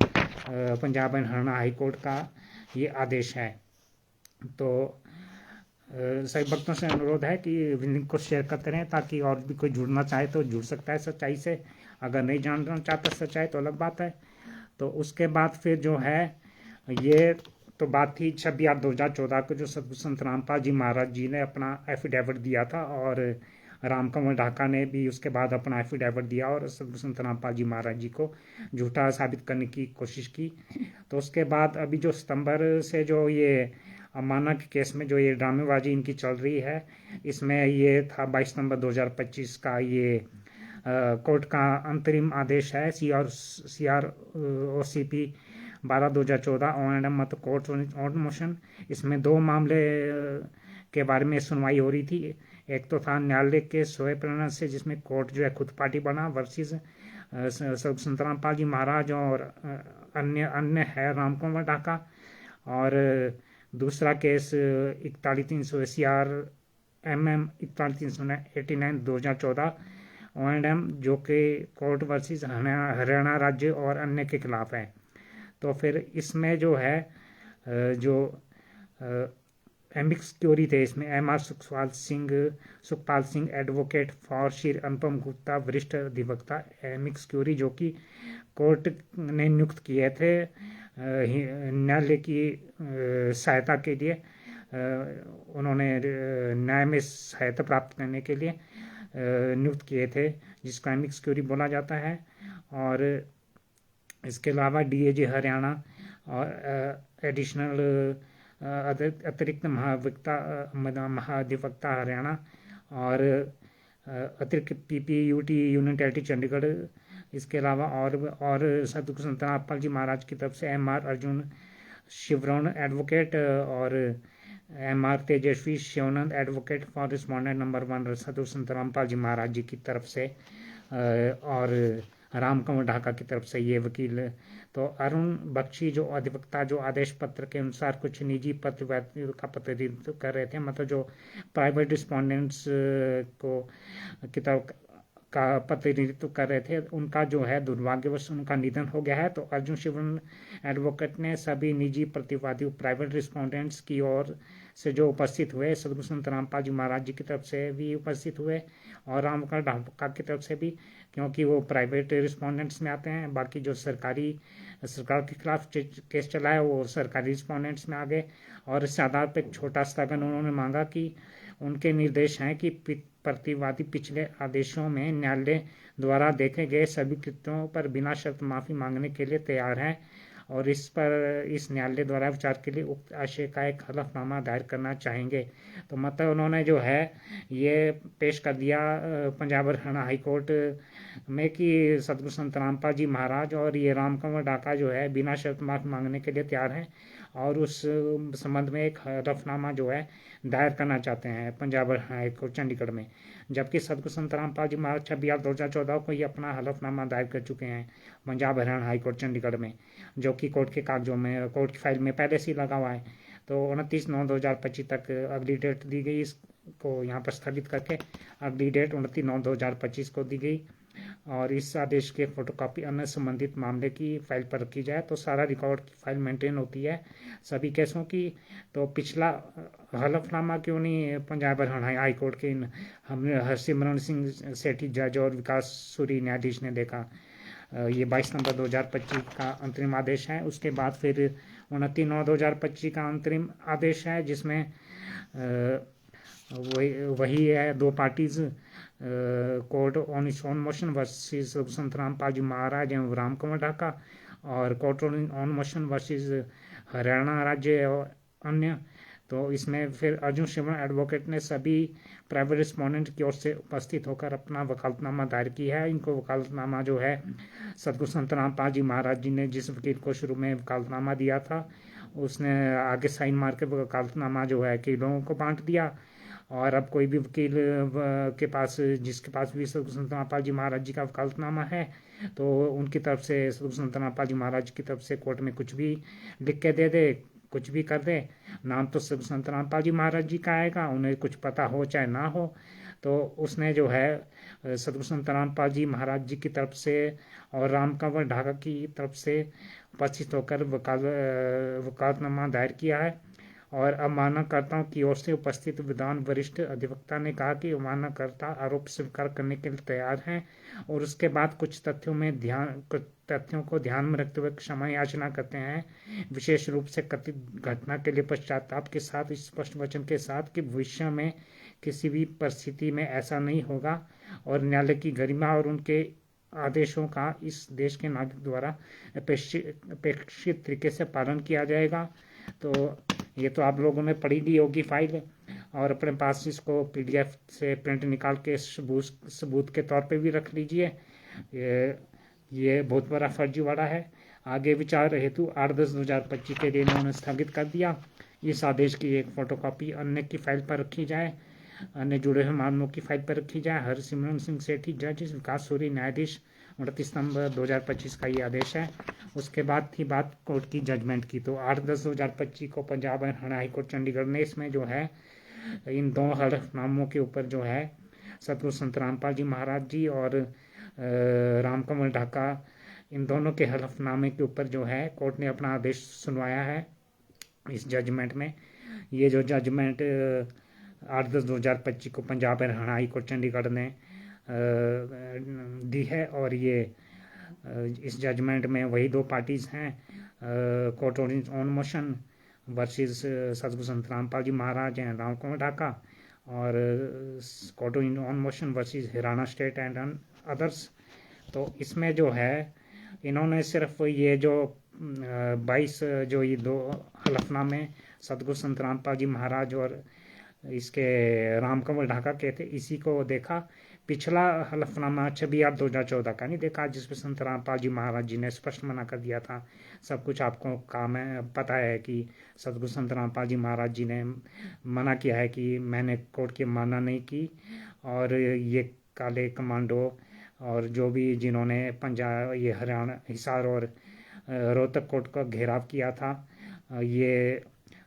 Punjab and Haryana high court का ये आदेश है। तो सभी भक्तों से अनुरोध है कि लिंक को शेयर करते रहें ताकि और भी कोई जुड़ना चाहे तो जुड़ सकता है सच्चाई से। अगर नहीं जानना चाहता सच्चाई तो अलग बात है। तो उसके बाद फिर जो है ये तो बात थी 26/8/2014 को जो सदगुरु संत रामपाल जी महाराज जी ने अपना एफिडेविट दिया था और राम कुमार ढाका ने भी उसके बाद अपना एफिडेविट दिया और सदगुरु संत रामपाल जी महाराज जी को झूठा साबित करने की कोशिश की। तो उसके बाद अभी जो सितंबर से जो ये अवमानना के केस में जो ये ड्रामेबाजी इनकी चल रही है, इसमें ये था 22 सितंबर 2025 का ये कोर्ट का अंतरिम आदेश है CROCP 12/2014 O&M मत कोर्ट ऑन मोशन। इसमें 2 मामले के बारे में सुनवाई हो रही थी। एक तो था न्यायालय के सोए प्रणय से जिसमें कोर्ट जो है खुद पार्टी बना वर्सेस संत रामपाल जी महाराज और अन्य है राम कुमार ढाका। और दूसरा केस 41/300 CRMM 41/389 2014 O&M जो कि कोर्ट वर्सेस हरियाणा राज्य और अन्य के खिलाफ है। तो फिर इसमें जो है जो एमिक्स क्यूरी थे इसमें MR Sukhpal Singh advocate for Shri Anupam Gupta वरिष्ठ अधिवक्ता एमिक्स क्यूरी जो कि कोर्ट ने नियुक्त किए थे न्यायालय की सहायता के लिए। उन्होंने न्याय में सहायता प्राप्त करने के लिए नियुक्त किए थे जिसको एमिक्स क्यूरी बोला जाता है। और इसके अलावा DAG हरियाणा और एडिशनल अतिरिक्त महाधिवक्ता हरियाणा और अतिरिक्त PPUT यूनियन टेरिटरी चंडीगढ़, इसके अलावा और सतगुरु संत रामपाल जी महाराज की तरफ से MR अर्जुन शिवरण एडवोकेट और MR Tejashwi Shivanand advocate for respondent number 1 सतगुरु संत रामपाल जी महाराज जी की तरफ से, और राम कंवर ढाका की तरफ से ये वकील। तो अरुण बख्शी जो अधिवक्ता जो आदेश पत्र के अनुसार कुछ निजी प्रतिवादियों का प्रतिनिधित्व कर रहे थे, मतलब जो प्राइवेट रिस्पोंडेंट्स को किताब का प्रतिनिधित्व कर रहे थे, उनका जो है दुर्भाग्यवश उनका निधन हो गया है। तो अर्जुन शिवन एडवोकेट ने सभी निजी प्रतिवादियों प्राइवेट रिस्पोंडेंट्स की ओर से जो उपस्थित हुए, सदगुरु संत रामपाल जी महाराज जी की तरफ से भी उपस्थित हुए और रामकंवर ढाका की तरफ से भी, क्योंकि वो प्राइवेट रिस्पोंडेंट्स में आते हैं। बाकी जो सरकार के खिलाफ केस चला है वो सरकारी रिस्पोंडेंट्स में आ गए। और इस आधार पर एक छोटा स्थगन उन्होंने मांगा कि उनके निर्देश हैं कि प्रतिवादी पिछले आदेशों में न्यायालय द्वारा देखे गए सभी कृत्यों पर बिना शर्त माफी मांगने के लिए तैयार हैं और इस न्यायालय द्वारा विचार के लिए उक्त आशय का एक हलफनामा दायर करना चाहेंगे। तो मतलब उन्होंने जो है ये पेश कर दिया पंजाब हरियाणा हाई कोर्ट में कि सतगुरु संत रामपाल जी महाराज और ये राम कंवर ढाका जो है बिना शर्त माफी मांगने के लिए तैयार हैं और उस संबंध में एक हलफनामा जो है दायर करना चाहते हैं पंजाब हाई कोर्ट चंडीगढ़ में। जबकि सतगुरु संत रामपाल जी महाराज 26/8/2014 को ये अपना हलफनामा दायर कर चुके हैं पंजाब हरियाणा हाई कोर्ट चंडीगढ़ में, जो कि कोर्ट के कागजों में, कोर्ट की फाइल में पहले से ही लगा हुआ है। तो 29/9/2025 तक अगली डेट दी गई, इसको यहाँ पर स्थगित करके अगली डेट 29/9/2025 को दी गई और इस आदेश के फोटोकॉपी अन्य संबंधित मामले की फाइल पर रखी जाए। तो सारा रिकॉर्ड की फाइल मेंटेन होती है सभी केसों की। तो पिछला हलफनामा क्यों नहीं पंजाब हरियाणा हाई कोर्ट के हमने हरसिमरन सिंह सेठी जज और विकास सूरी न्यायाधीश ने देखा। ये 22 नवंबर 2025 का अंतरिम आदेश है। उसके बाद फिर 29/9/2025 का अंतरिम आदेश है, जिसमें वही है दो parties court on its own motion versus संत रामपाल जी महाराज एवं राम कंवर ढाका और court on motion versus Haryana राज्य और अन्य। तो इसमें फिर अर्जुन शिवन एडवोकेट ने सभी प्राइवेट रिस्पोंडेंट की ओर से उपस्थित होकर अपना वकालतनामा दायर किया है। इनको वकालतनामा जो है सतगुरु संत रामपाल जी महाराज जी ने जिस वकील को शुरू में वकालतनामा दिया था, उसने आगे साइन मार के वकालतनामा जो है कि लोगों को बांट दिया। और अब कोई भी वकील के पास जिसके पास भी सतगुरु संत रामपाल जी महाराज जी का वकालतनामा है, तो उनकी तरफ से सतगुरु संत रामपाल जी महाराज की तरफ से कोर्ट में कुछ भी लिख के दे दे, कुछ भी कर दे, नाम तो सतगुरु संत रामपाल जी महाराज जी का आएगा, उन्हें कुछ पता हो चाहे ना हो। तो उसने जो है सतगुरु संत रामपाल जी महाराज जी की तरफ से और राम कंवर ढाका की तरफ से उपस्थित होकर वकालतनामा दायर किया है। और अवमाननाकर्ताओं की ओर से उपस्थित विद्वान वरिष्ठ अधिवक्ता ने कहा कि अवमाननाकर्ता आरोप स्वीकार करने के लिए तैयार हैं और उसके बाद कुछ तथ्यों को ध्यान में रखते हुए क्षमा याचना करते हैं, विशेष रूप से कथित घटना के लिए पश्चाताप के साथ स्पष्ट वचन के साथ कि भविष्य में किसी भी परिस्थिति में ऐसा नहीं होगा और न्यायालय की गरिमा और उनके आदेशों का इस देश के नागरिक द्वारा अपेक्षित तरीके से पालन किया जाएगा। तो ये तो आप लोगों ने पढ़ी ली होगी फाइल और अपने पास इसको PDF से प्रिंट निकाल के सबूत के तौर पे भी रख लीजिए। ये बहुत बड़ा फर्जीवाड़ा है। आगे विचार हेतु 8/10/2025 के दिन उन्होंने स्थगित कर दिया। इस आदेश की एक फोटोकॉपी अन्य की फाइल पर रखी जाए, अन्य जुड़े हुए मामलों की फाइल पर रखी जाए। हरसिमरन सिंह सेठी जज, विकास सूरी न्यायाधीश, 29 नवंबर 2025 का ये आदेश है। उसके बाद थी बात कोर्ट की जजमेंट की। तो 8/10/2025 को पंजाब हरियाणा हाई कोर्ट चंडीगढ़ ने इसमें जो है इन दो हलफनामों के ऊपर जो है सतगुरु संत रामपाल जी महाराज जी और राम कंवर ढाका, इन दोनों के हलफनामे के ऊपर जो है कोर्ट ने अपना आदेश सुनवाया है इस जजमेंट में। ये जो जजमेंट 8/10/2025 को पंजाब हरियाणा हाई कोर्ट चंडीगढ़ ने दी है और ये इस जजमेंट में वही दो पार्टीज हैं, court on motion versus Satguru Sant Rampal ji Maharaj and Ram Kanwar Dhaka और court on motion versus Haryana state and others. तो इसमें जो है इन्होंने सिर्फ ये जो 22 जो ये दो हलफनामे सतगुरु संत रामपाल जी महाराज और इसके राम कंवर ढाका के थे, इसी को देखा पिछला हलफनामा 6/8/2014 का नहीं देखा, जिसमें संत रामपाल जी महाराज जी ने स्पष्ट मना कर दिया था। सब कुछ आपको काम है, पता है कि सतगुरु संत रामपाल जी महाराज जी ने मना किया है कि मैंने कोर्ट की माना नहीं की, और ये काले कमांडो और जो भी जिन्होंने पंजाब, ये हरियाणा, हिसार और रोहतक कोर्ट का घेराव किया था, ये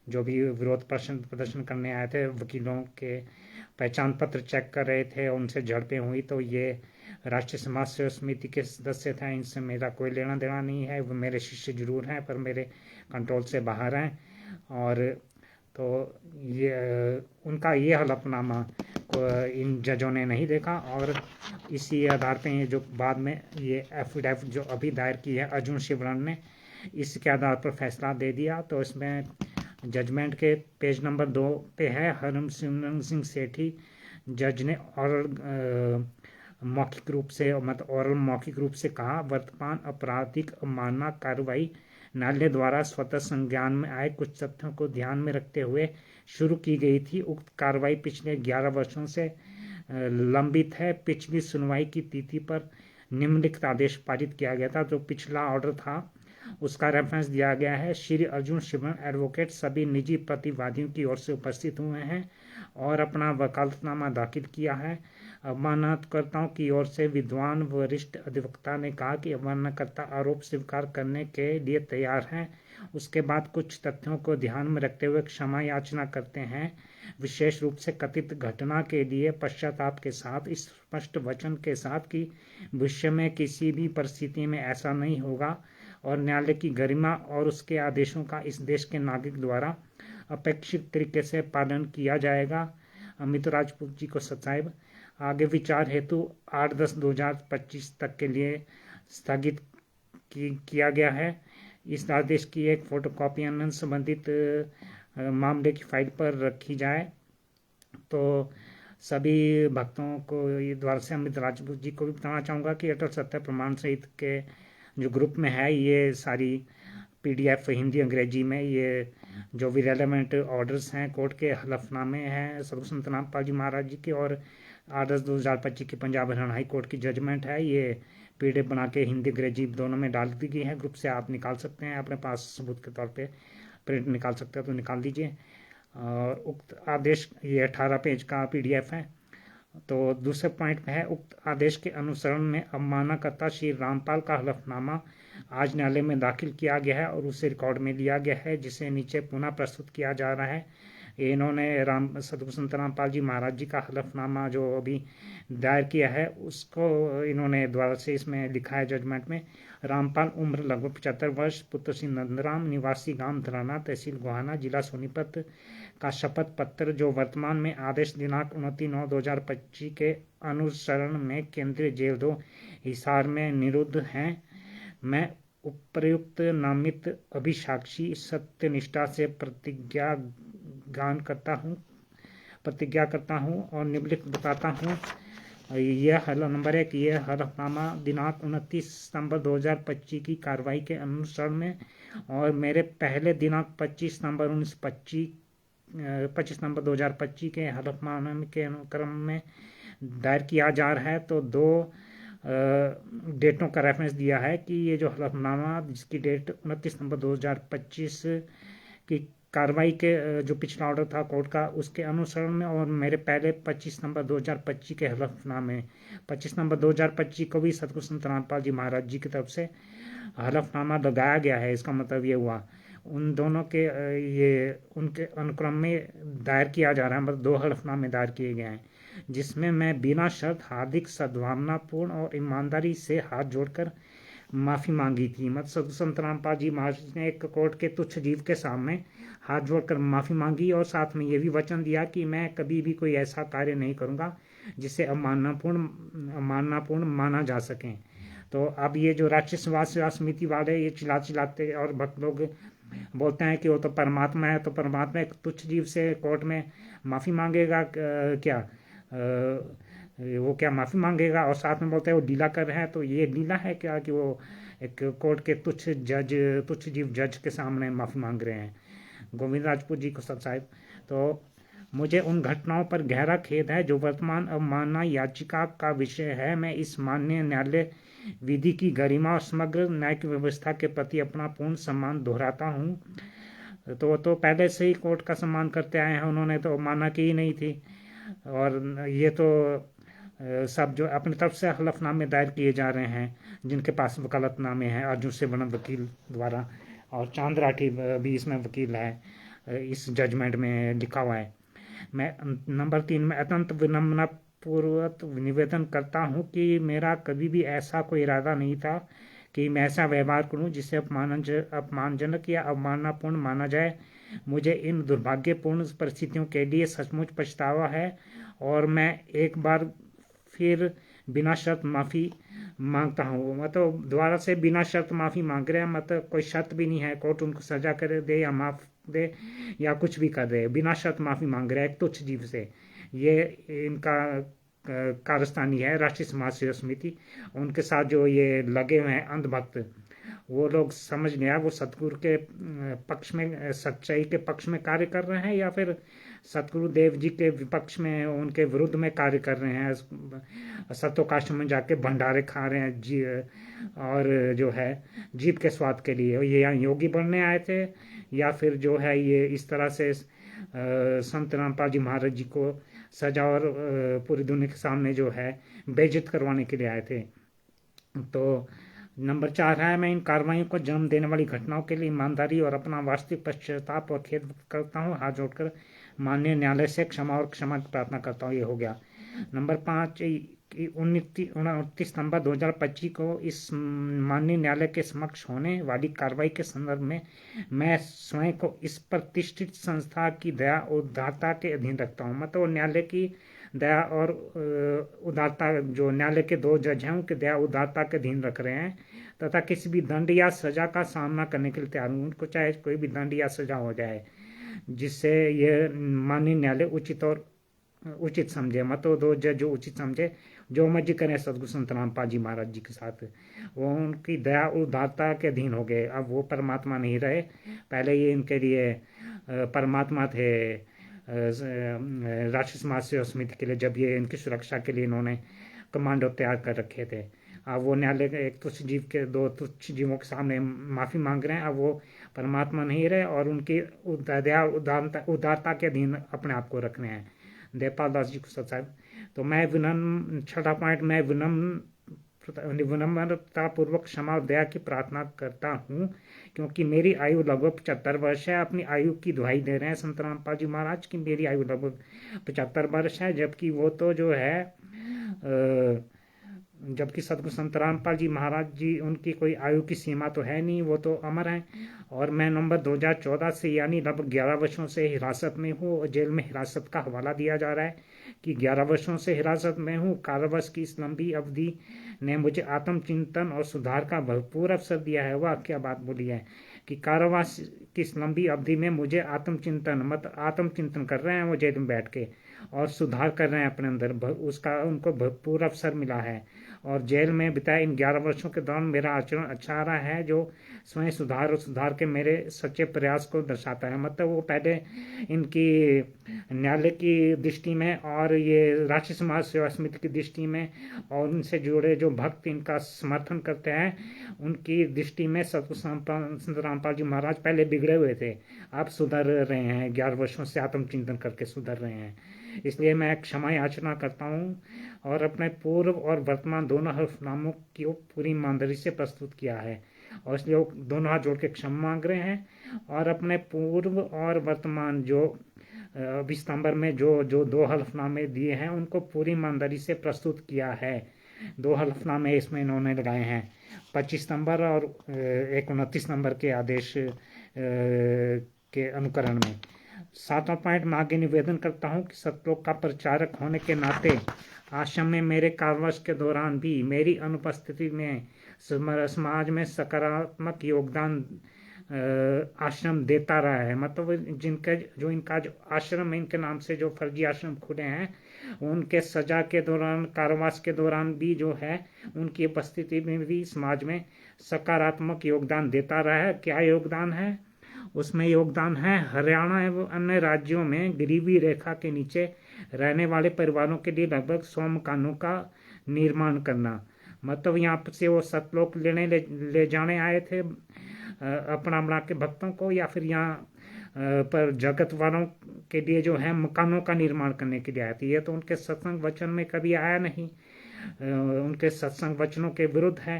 जो भी विरोध प्रदर्शन करने आए थे, वकीलों के पहचान पत्र चेक कर रहे थे, उनसे झड़पें हुई, तो ये राष्ट्रीय समाज सेवा समिति के सदस्य थे, इनसे मेरा कोई लेना देना नहीं है। वो मेरे शिष्य जरूर हैं पर मेरे कंट्रोल से बाहर हैं। और तो ये उनका ये हलफनामा को इन जजों ने नहीं देखा, और इसी आधार पे ये जो बाद में ये एफिडेविट जो अभी दायर की है अर्जुन शिवरण ने, इसके आधार पर फैसला दे दिया। तो इसमें जजमेंट के पेज नंबर 2 पे है, हरसिमरन सिंह सेठी जज ने ऑरल मौखिक रूप से, मतलब ऑरल मौखिक रूप से कहा, वर्तमान आपराधिक अवमानना कार्रवाई न्यायालय द्वारा स्वतः संज्ञान में आए कुछ तथ्यों को ध्यान में रखते हुए शुरू की गई थी। उक्त कार्रवाई पिछले 11 वर्षों से लंबित है। पिछली सुनवाई की तिथि पर निम्नलिखित आदेश पारित किया गया था। जो पिछला ऑर्डर था उसका रेफरेंस दिया गया है। श्री अर्जुन शिवरण एडवोकेट सभी निजी प्रतिवादियों की ओर से उपस्थित हुए हैं और अपना वकालतनामा दाखिल किया है। अवमाननाकर्ताओं की ओर से विद्वान वरिष्ठ अधिवक्ता ने कहा कि अवमाननाकर्ता आरोप स्वीकार करने के लिए तैयार हैं। उसके बाद कुछ तथ्यों को ध्यान में रखते हुए क्षमा याचना करते हैं, विशेष रूप से कथित घटना के लिए पश्चाताप के साथ, इस स्पष्ट वचन के साथ कि भविष्य में किसी भी परिस्थिति में ऐसा नहीं होगा और न्यायालय की गरिमा और उसके आदेशों का इस देश के नागरिक द्वारा अपेक्षित तरीके से पालन किया जाएगा। अमित राजपूत जी को सचाइब आगे विचार हेतु 8/10/2025 तक के लिए स्थगित किया गया है। इस आदेश की एक फोटोकॉपी अन्य संबंधित मामले की फाइल पर रखी जाए। तो सभी भक्तों को ये द्वारा से अमित राजपूत जी को भी बताना चाहूँगा कि अटल सत्य प्रमाण सहित के जो ग्रुप में है, ये सारी PDF हिंदी अंग्रेजी में ये जो भी रेलेवेंट ऑर्डर्स हैं, कोर्ट के हलफनामे हैं सतगुरु संत रामपाल जी महाराज जी के, और 8/10/2025 की पंजाब हरियाणा हाई कोर्ट की जजमेंट है, ये PDF बना के हिंदी अंग्रेजी दोनों में डाल दी गई है। ग्रुप से आप निकाल सकते हैं, अपने पास सबूत के तौर पे प्रिंट निकाल सकते हैं तो निकाल दीजिए। और उक्त आदेश ये 18 पेज का PDF है। तो दूसरे पॉइंट में है, उक्त आदेश के अनुसरण में अवमाननाकर्ता श्री रामपाल का हलफनामा आज न्यायालय में दाखिल किया गया है और उसे रिकॉर्ड में लिया गया है, जिसे नीचे पुनः प्रस्तुत किया जा रहा है। इन्होंने सतगुरु संत रामपाल जी महाराज जी का हलफनामा जो अभी दायर किया है उसको इन्होंने द्वारा से इसमें लिखा है जजमेंट में। रामपाल उम्र लगभग 75 वर्ष, पुत्र श्री नंदराम, निवासी गांव धराना, तहसील गोहाना, जिला सोनीपत का शपथ पत्र जो वर्तमान में आदेश दिनांक 29/9/2025 के अनुसरण में केंद्रीय जेल 2 हिसार में निरुद्ध हैं। मैं उपर्युक्त नामित अभिसाक्षी सत्यनिष्ठा से प्रतिज्ञा करता हूँ और निम्नलिखित बताता हूँ। यह नंबर 1, यह हलफनामा दिनांक 29 सितंबर 2025 की कार्रवाई के अनुसरण में और मेरे पहले दिनांक 25 नवंबर 2025 के हलफनामे के अनुक्रम में दायर किया जा रहा है। तो 2 डेटों का रेफरेंस दिया है कि ये जो हलफनामा जिसकी डेट 29 नवंबर 2025 की कार्रवाई के जो पिछला ऑर्डर था कोर्ट का उसके अनुसरण में, और मेरे पहले 25 नवंबर 2025 के हलफनामे 25 नवंबर 2025 को भी सतगुरु संत रामपाल जी महाराज जी की तरफ से हलफनामा लगाया गया है। इसका मतलब ये हुआ उन दोनों के ये उनके अनुक्रम में दायर किया जा रहा है, मतलब 2 हलफनामे दायर किए गए हैं, जिसमें मैं बिना शर्त हार्दिक सद्भावनापूर्ण और ईमानदारी से हाथ जोड़कर माफ़ी मांगी थी। मतलब सतगुरु संत रामपाल जी महाराज ने एक कोर्ट के तुच्छ जीव के सामने हाथ जोड़कर माफ़ी मांगी और साथ में ये भी वचन दिया कि मैं कभी भी कोई ऐसा कार्य नहीं करूँगा जिसे अवमाननापूर्ण माना जा सके। तो अब ये जो राष्ट्रीय समाज सेवा समिति वाले ये चिल्लाते और भक्त लोग बोलते हैं कि वो तो परमात्मा है, तो परमात्मा एक तुच्छ जीव से कोर्ट में माफ़ी मांगेगा क्या? वो क्या माफ़ी मांगेगा? और साथ में बोलते हैं वो लीला कर रहे हैं, तो ये लीला है क्या कि वो एक कोर्ट के तुच्छ जीव जज के सामने माफ़ी मांग रहे हैं? गोविंद राजपूत जी को सब साहिब। तो मुझे उन घटनाओं पर गहरा खेद है जो वर्तमान अवमानना याचिका का विषय है। मैं इस माननीय न्यायालय विधि की गरिमा और समग्र न्यायिक व्यवस्था के प्रति अपना पूर्ण सम्मान दोहराता हूँ। तो पहले से ही कोर्ट का सम्मान करते आए हैं, उन्होंने तो अवमानना की ही नहीं थी। और ये तो सब जो अपनी तरफ से हलफनामे दायर किए जा रहे हैं, जिनके पास वकालतनामे हैं अर्जुन सिमरन वकील द्वारा, और चांद राठी भी इसमें वकील है, इस जजमेंट में लिखा हुआ है। मैं नंबर 3 में अत्यंत विनम्रता पूर्वक निवेदन करता हूं कि मेरा कभी भी ऐसा कोई इरादा नहीं था कि मैं ऐसा व्यवहार करूं जिसे अपमानजनक या अवमाननापूर्ण माना जाए। मुझे इन दुर्भाग्यपूर्ण परिस्थितियों के लिए सचमुच पछतावा है और मैं एक बार फिर बिना शर्त माफ़ी मांगता हूँ। मतलब दोबारा से बिना शर्त माफ़ी मांग रहे हैं, मतलब कोई शर्त भी नहीं है, कोर्ट उनको सजा कर दे या माफ़ दे या कुछ भी कर दे, बिना शर्त माफ़ी मांग रहे हैं एक तुच्छ जीव से। ये इनका कारस्तानी है राष्ट्रीय समाज सेवा समिति। उनके साथ जो ये लगे हुए हैं अंधभक्त, वो लोग समझ नहीं आया वो सतगुरु के पक्ष में, सच्चाई के पक्ष में कार्य कर रहे हैं या फिर सतगुरु देव जी के विपक्ष में, उनके विरुद्ध में कार्य कर रहे हैं। सत्योकाश में जाके भंडारे खा रहे हैं जी, और जो है जीभ के स्वाद के लिए ये यहाँ योगी बनने आए थे, या फिर जो है ये इस तरह से संत रामपाल जी महाराज जी को सजा और पूरी दुनिया के सामने जो है बेइज्जत करवाने के लिए आए थे। तो नंबर 4 है, मैं इन कार्रवाइयों को जन्म देने वाली घटनाओं के लिए ईमानदारी और अपना वास्तविक पश्चाताप और खेद करता हूँ। हाथ जोड़कर माननीय न्यायालय से क्षमा और क्षमा की प्रार्थना करता हूँ। ये हो गया। नंबर 5, 29 सितंबर 2025 को इस माननीय न्यायालय के समक्ष होने वाली कार्रवाई के संदर्भ में मैं स्वयं को इस प्रतिष्ठित संस्था की दया और उदारता के अधीन रखता हूँ। मतलब न्यायालय की दया और उदारता, जो न्यायालय के 2 जज हैं उनके दया उदारता के अधीन रख रहे हैं, तथा किसी भी दंड या सजा का सामना करने के लिए तैयार हूँ। उनको चाहे कोई भी दंड या सजा हो जाए जिससे ये माननीय न्यायालय उचित समझे, मतलब 2 जज जो उचित समझे, जो मर्जी करें सदगुरु संत रामपाल जी महाराज जी के साथ, वो उनकी दया उदारता के अधीन हो गए। अब वो परमात्मा नहीं रहे, पहले ये इनके लिए परमात्मा थे राष्ट्रीय समाज सेवा समिति के लिए, जब ये इनकी सुरक्षा के लिए इन्होंने कमांडो तैयार कर रखे थे। अब वो न्यायालय के एक तुच्छ जीव के 2 तुच्छ जीवों के सामने माफ़ी मांग रहे हैं। अब वो परमात्मा नहीं रहे और उनकी दया उदारता के अधीन अपने आप को रख रहे हैं। देवपाल दास जी को सत्साहिब। तो मैं विनम्र 6 पॉइंट, मैं विनम्रता पूर्वक क्षमा और दया की प्रार्थना करता हूँ क्योंकि मेरी आयु लगभग 75 वर्ष है। अपनी आयु की दुहाई दे रहे हैं संत रामपाल जी महाराज की, मेरी आयु लगभग 75 वर्ष है, जबकि वो तो जो है जबकि सतगुरु संत रामपाल जी महाराज जी, उनकी कोई आयु की सीमा तो है नहीं, वो तो अमर हैं। और मैं नंबर 2014 से यानी लगभग 11 वर्षों से हिरासत में हूँ और जेल में हिरासत का हवाला दिया जा रहा है कि 11 वर्षों से हिरासत में हूँ। कारावास की इस लंबी अवधि ने मुझे आत्मचिंतन और सुधार का भरपूर अवसर दिया है। वह क्या बात बोली है कि कारावास की इस लंबी अवधि में मुझे आत्मचिंतन कर रहे हैं वो जेल में बैठ के, और सुधार कर रहे हैं अपने अंदर, उसका उनको भरपूर अवसर मिला है। और जेल में बिताए इन 11 वर्षों के दौरान मेरा आचरण अच्छा रहा है, जो स्वयं सुधार और सुधार के मेरे सच्चे प्रयास को दर्शाता है। मतलब वो पहले इनकी न्यायालय की दृष्टि में और ये राष्ट्रीय समाज सेवा समिति की दृष्टि में और उनसे जुड़े जो भक्त इनका समर्थन करते हैं, उनकी दृष्टि में सतगुरु संत रामपाल जी महाराज पहले बिगड़े हुए थे, अब सुधर रहे हैं, 11 वर्षों से आत्मचिंतन करके सुधर रहे हैं। इसलिए मैं क्षमा याचना करता हूँ और अपने पूर्व और वर्तमान दोनों हल्फनामों की पूरी ईमानदारी से प्रस्तुत किया है, और इसलिए वो दोनों हाथ जोड़ के क्षमा मांग रहे हैं। और अपने पूर्व और वर्तमान जो अभी सितंबर में जो 2 हल्फनामे दिए हैं उनको पूरी ईमानदारी से प्रस्तुत किया है। 2 हल्फनामे इसमें इन्होंने लगाए हैं, 25 सितंबर और 29 नंबर के आदेश के अनुकरण में। 7वां पॉइंट, मैं आगे निवेदन करता हूँ कि सतलोक का प्रचारक होने के नाते आश्रम में मेरे कारावास के दौरान भी मेरी अनुपस्थिति में समाज में सकारात्मक योगदान आश्रम देता रहा है। मतलब इनका जो आश्रम है, इनके नाम से जो फर्जी आश्रम खुले हैं, उनके सजा के दौरान, कारावास के दौरान भी जो है उनकी उपस्थिति में भी समाज में सकारात्मक योगदान देता रहा है। क्या योगदान है? उसमें योगदान है। हरियाणा एवं अन्य राज्यों में गरीबी रेखा के नीचे रहने वाले परिवारों के लिए लगभग 100 मकानों का निर्माण करना। मतलब यहाँ से वो सतलोक ले जाने आए थे अपना बना के भक्तों को, या फिर यहाँ पर जगत वालों के लिए जो है मकानों का निर्माण करने के लिए आए थे। ये तो उनके सत्संग वचन में कभी आया नहीं, उनके सत्संग वचनों के विरुद्ध है।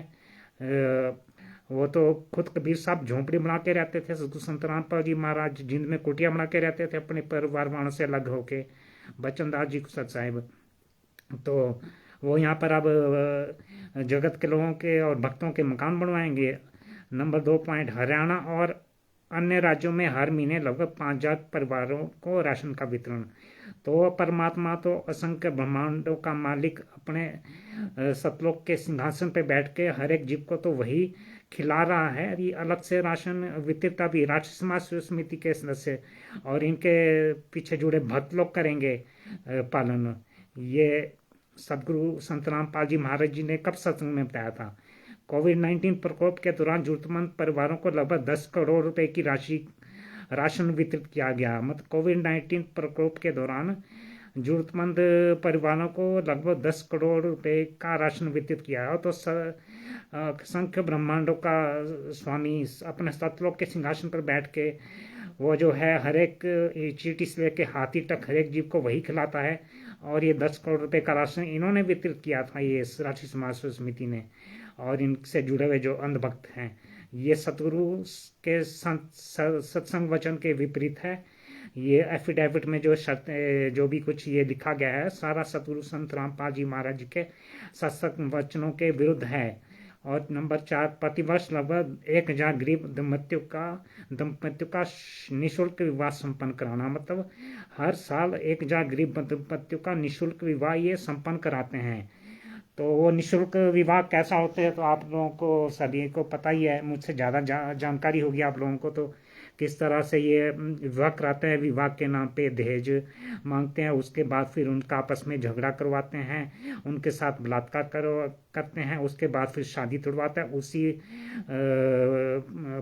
वो तो खुद कबीर साहब झोंपड़ी बना के रहते थे, सतगुरु संत रामपाल जी महाराज जिंद में कुटिया बना के रहते थे अपने परिवार वालों से अलग होके, बचनदास जी सत साहिब। तो वो यहाँ पर अब जगत के लोगों के और भक्तों के मकान बनवाएंगे। नंबर 2 पॉइंट, हरियाणा और अन्य राज्यों में हर महीने लगभग 5,000 परिवारों को राशन का वितरण। तो परमात्मा तो असंख्य ब्रह्मांडों का मालिक अपने सतलोक के सिंहासन पर बैठ के हर एक जीव को तो वही खिला रहा है। अभी अलग से राशन वितरित अभी राष्ट्रीय समाज सेवा समिति के सदस्य और इनके पीछे जुड़े भक्त लोग करेंगे पालन। ये सदगुरु संत रामपाल जी महाराज जी ने कब सत्संग में बताया था? कोविड-19 प्रकोप के दौरान जरूरतमंद परिवारों को लगभग 10 करोड़ रुपए की राशन वितरित किया गया। मतलब कोविड-19 प्रकोप के दौरान जरूरतमंद परिवारों को लगभग 10 करोड़ रुपए का राशन वितरित किया है। तो संख्य ब्रह्मांडों का स्वामी अपने सतलोक के सिंहासन पर बैठ के वो जो है हर एक चींटी से लेके हाथी तक हर एक जीव को वही खिलाता है। और ये 10 करोड़ रुपए का राशन इन्होंने वितरित किया था, ये राष्ट्रीय समाज सेवा समिति ने। और इनसे जुड़े हुए जो अंधभक्त हैं, ये सतगुरु के सत्संग वचन के विपरीत है। ये एफिडेविट में जो भी कुछ ये लिखा गया है सारा सतगुरु संत रामपाल जी महाराज जी के सत्संग वचनों के विरुद्ध है। और नंबर 4, प्रतिवर्ष लगभग 1,000 गरीब दंपतियों का निःशुल्क विवाह संपन्न कराना। मतलब हर साल 1,000 गरीब दंपतियों का निःशुल्क विवाह ये संपन्न कराते हैं। तो वो निःशुल्क विवाह कैसा होते हैं तो आप लोगों को सभी को पता ही है, मुझसे ज़्यादा जानकारी होगी आप लोगों को। तो किस तरह से ये विवाह कराते हैं, विवाह के नाम पे दहेज मांगते हैं, उसके बाद फिर उनका आपस में झगड़ा करवाते हैं, उनके साथ बलात्कार करते हैं, उसके बाद फिर शादी तोड़वाते हैं, उसी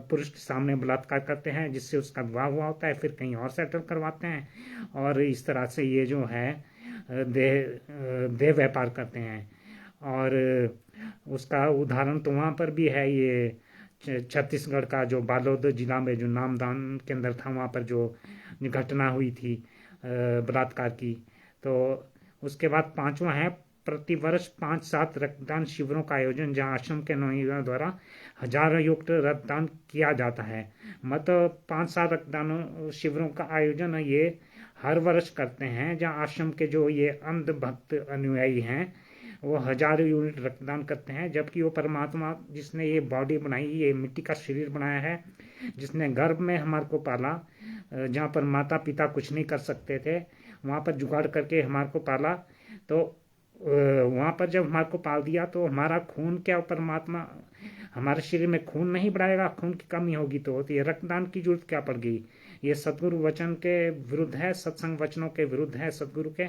पुरुष के सामने बलात्कार करते हैं जिससे उसका विवाह हुआ होता है, फिर कहीं और सेटल करवाते हैं। और इस तरह से ये जो है देह व्यापार करते हैं। और उसका उदाहरण तो वहाँ पर भी है, ये छत्तीसगढ़ का जो बालोद जिला में जो नामदान केंद्र था, वहाँ पर जो घटना हुई थी बलात्कार की। तो उसके बाद 5वां है, प्रतिवर्ष 5-7 रक्तदान शिविरों का आयोजन, जहाँ आश्रम के नौजवानों द्वारा हजारों युक्त रक्तदान किया जाता है। मतलब 5-7 रक्तदान शिविरों का आयोजन ये हर वर्ष करते हैं, जहाँ आश्रम के जो ये अंध भक्त अनुयायी हैं वो हजारों यूनिट रक्तदान करते हैं। जबकि वो परमात्मा जिसने ये बॉडी बनाई, ये मिट्टी का शरीर बनाया है, जिसने गर्भ में हमारे को पाला, जहाँ पर माता पिता कुछ नहीं कर सकते थे, वहाँ पर जुगाड़ करके हमारे को पाला। तो वहाँ पर जब हमारे को पाल दिया तो हमारा खून क्या, परमात्मा हमारे शरीर में खून नहीं बढ़ाएगा, खून की कमी होगी तो ये रक्तदान की जरूरत क्या पड़ गई? ये सतगुरु वचन के विरुद्ध है, सत्संग वचनों के विरुद्ध है सतगुरु के।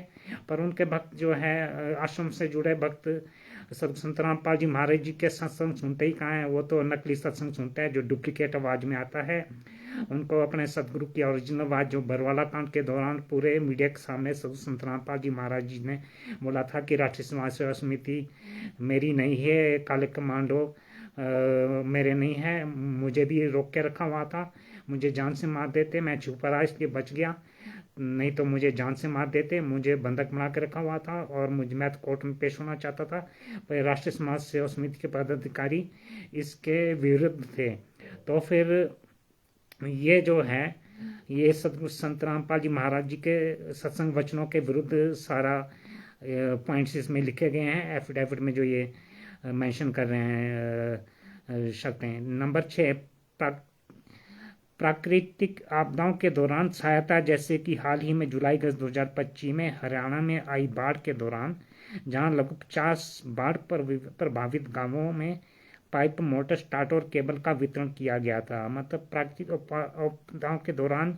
पर उनके भक्त जो है आश्रम से जुड़े भक्त संत रामपाल जी महाराज जी के सत्संग सुनते ही कहाँ हैं, वो तो नकली सत्संग सुनते हैं जो डुप्लीकेट आवाज में आता है। उनको अपने सतगुरु की ओरिजिनल आवाज जो बरवाला कांड के दौरान पूरे मीडिया के सामने संत रामपाल जी महाराज जी ने बोला था कि राष्ट्रीय समाज सेवा समिति मेरी नहीं है, काले कमांडो मेरे नहीं है, मुझे भी रोक के रखा हुआ था, मुझे जान से मार देते, मैं छुपा रहा इसलिए बच गया, नहीं तो मुझे जान से मार देते, मुझे बंधक बना के रखा हुआ था और मैं तो कोर्ट में पेश होना चाहता था। पर राष्ट्रीय समाज सेवा समिति के पदाधिकारी इसके विरुद्ध थे। तो फिर ये जो है ये सतगुरु संत रामपाल जी महाराज जी के सत्संग वचनों के विरुद्ध सारा पॉइंट्स इसमें लिखे गए हैं एफिडेविट में, जो ये मेंशन कर रहे हैं शर्तें। नंबर 6, प्राकृतिक आपदाओं के दौरान सहायता, जैसे कि हाल ही में जुलाई अगस्त 2025 में हरियाणा में आई बाढ़ के दौरान, जहां लगभग 50 बाढ़ प्रभावित गांवों में पाइप, मोटर, स्टार्टर और केबल का वितरण किया गया था। मतलब प्राकृतिक आपदाओं के दौरान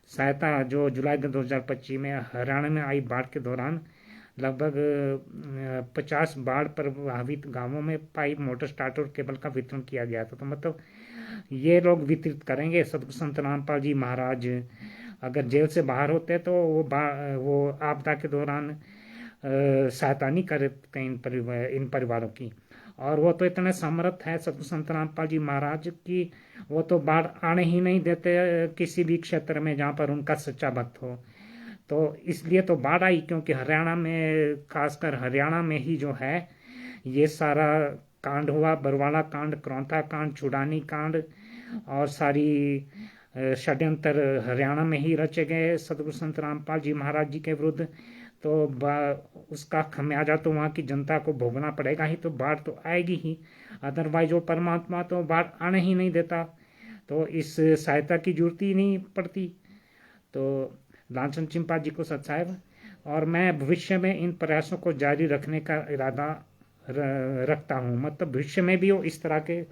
सहायता जो जुलाई 2025 में हरियाणा में आई बाढ़ के दौरान लगभग 50 बाढ़ प्रभावित गांवों में पाइप, मोटर, स्टार्टर और केबल का वितरण किया गया था। तो मतलब ये लोग वितरित करेंगे। सतगुरु संत रामपाल जी महाराज अगर जेल से बाहर होते तो वो आपदा के दौरान सहायता नहीं करते इन परिवारों की। और वो तो इतने समर्थ है सतगुरु संत रामपाल जी महाराज की, वो तो बाढ़ आने ही नहीं देते किसी भी क्षेत्र में जहाँ पर उनका सच्चा भक्त हो। तो इसलिए तो बाढ़ आई, क्योंकि हरियाणा में, खासकर हरियाणा में ही जो है ये सारा कांड हुआ। बरवाला कांड, क्रौंता कांड, चुड़ानी कांड और सारी षड्यंत्र हरियाणा में ही रचे गए सतगुरु संत रामपाल जी महाराज जी के विरुद्ध। तो उसका खमियाजा तो वहाँ की जनता को भोगना पड़ेगा ही। तो बाढ़ तो आएगी ही, अदरवाइज वो परमात्मा तो बाढ़ आने ही नहीं देता, तो इस सहायता की जरूरत ही नहीं पड़ती। तो लालचंद चिंपा जी को सत साहेब, और मैं भविष्य में इन प्रयासों को जारी रखने का इरादा रखता हूँ। मतलब भविष्य में भी वो इस तरह के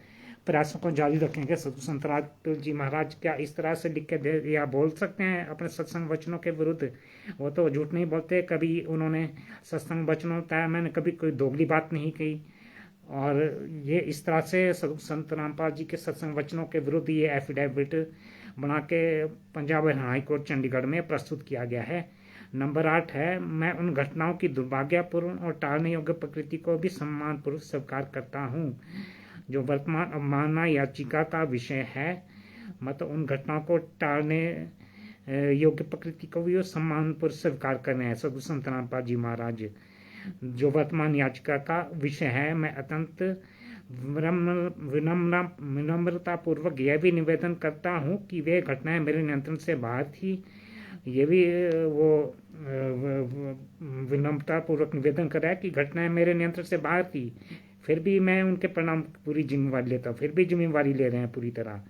प्रयासों को जारी रखेंगे। सतगुरु संत रामपाल जी महाराज क्या इस तरह से लिख के दे या बोल सकते हैं अपने सत्संग वचनों के विरुद्ध? वो तो झूठ नहीं बोलते। कभी उन्होंने सत्संग वचनों बताया, मैंने कभी कोई दोगली बात नहीं कही। और ये इस तरह से सतगुरु संत रामपाल जी के सत्संग वचनों के विरुद्ध ये एफिडेविट बना के पंजाब हाई कोर्ट चंडीगढ़ में प्रस्तुत किया गया है। नंबर 8 है, मैं उन घटनाओं की दुर्भाग्यपूर्ण और टालने योग्य प्रकृति को भी सम्मानपूर्वक स्वीकार करता हूँ जो वर्तमान अवमानना याचिका का विषय है। मतलब उन घटनाओं को टालने योग्य प्रकृति को भी सम्मानपूर्वक स्वीकार करने हैं सतगुरु संत रामपाल जी महाराज जो वर्तमान याचिका का विषय है। मैं अत्यंत विनम्रता पूर्वक यह भी निवेदन करता हूँ कि वे घटनाएं मेरे नियंत्रण से बाहर थी। ये भी वो विनम्रता पूर्वक निवेदन कर रहा है कि घटनाएं मेरे नियंत्रण से बाहर थी, फिर भी मैं उनके परिणाम पूरी जिम्मेवारी लेता हूँ। फिर भी जिम्मेवारी ले रहे हैं पूरी तरह।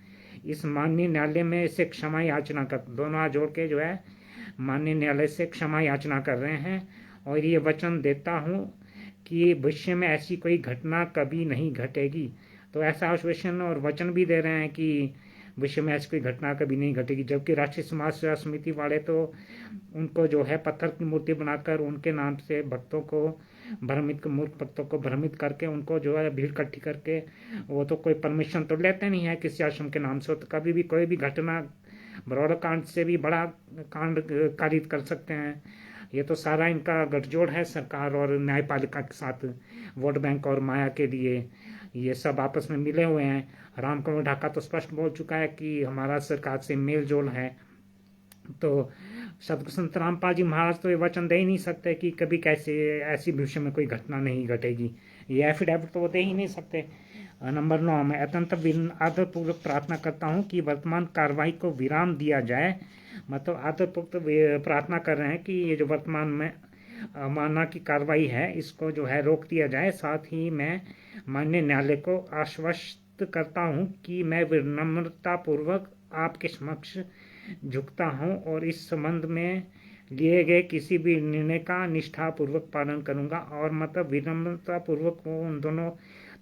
इस माननीय न्यायालय में इसे क्षमा याचना कर, दोनों हाथ जोड़ के जो है माननीय न्यायालय से क्षमा याचना कर रहे हैं। और ये वचन देता हूँ कि भविष्य में ऐसी कोई घटना कभी नहीं घटेगी। तो ऐसा आश्वासन और वचन भी दे रहे हैं कि भविष्य में ऐसी कोई घटना कभी नहीं घटेगी। जबकि राष्ट्रीय समाज सेवा समिति वाले तो उनको जो है पत्थर की मूर्ति बनाकर उनके नाम से भक्तों को भ्रमित, मूर्ख भक्तों को भ्रमित करके उनको जो है भीड़ इकट्ठी करके, वो तो कोई परमिशन तो लेते नहीं है किसी आश्रम के नाम से। तो कभी भी कोई भी घटना बरौदा कांड से भी बड़ा कांड कारित कर सकते हैं। ये तो सारा इनका गठजोड़ है सरकार और न्यायपालिका के साथ, वोट बैंक और माया के लिए। ये सब आपस में मिले हुए हैं। रामकुमार ढाका तो स्पष्ट बोल चुका है कि हमारा सरकार से मेल जोल है। तो सतगुरु संत रामपाल जी महाराज तो ये वचन दे ही नहीं सकते कि कभी कैसे ऐसी भविष्य में कोई घटना नहीं घटेगी। ये एफिडेविट तो वो दे ही नहीं सकते। नंबर 9, मैं अत्यंत आदरपूर्वक प्रार्थना करता हूँ कि वर्तमान कार्रवाई को विराम दिया जाए। मतलब आदरपूर्वक प्रार्थना कर रहे हैं कि ये जो वर्तमान में मानना की कार्रवाई है इसको जो है रोक दिया जाए। साथ ही मैं माननीय न्यायालय को आश्वस्त करता हूँ कि मैं विनम्रतापूर्वक आपके समक्ष झुकता हूँ और इस संबंध में लिए गए किसी भी निर्णय का निष्ठापूर्वक पालन करूँगा। और मतलब विनम्रतापूर्वक वो उन दोनों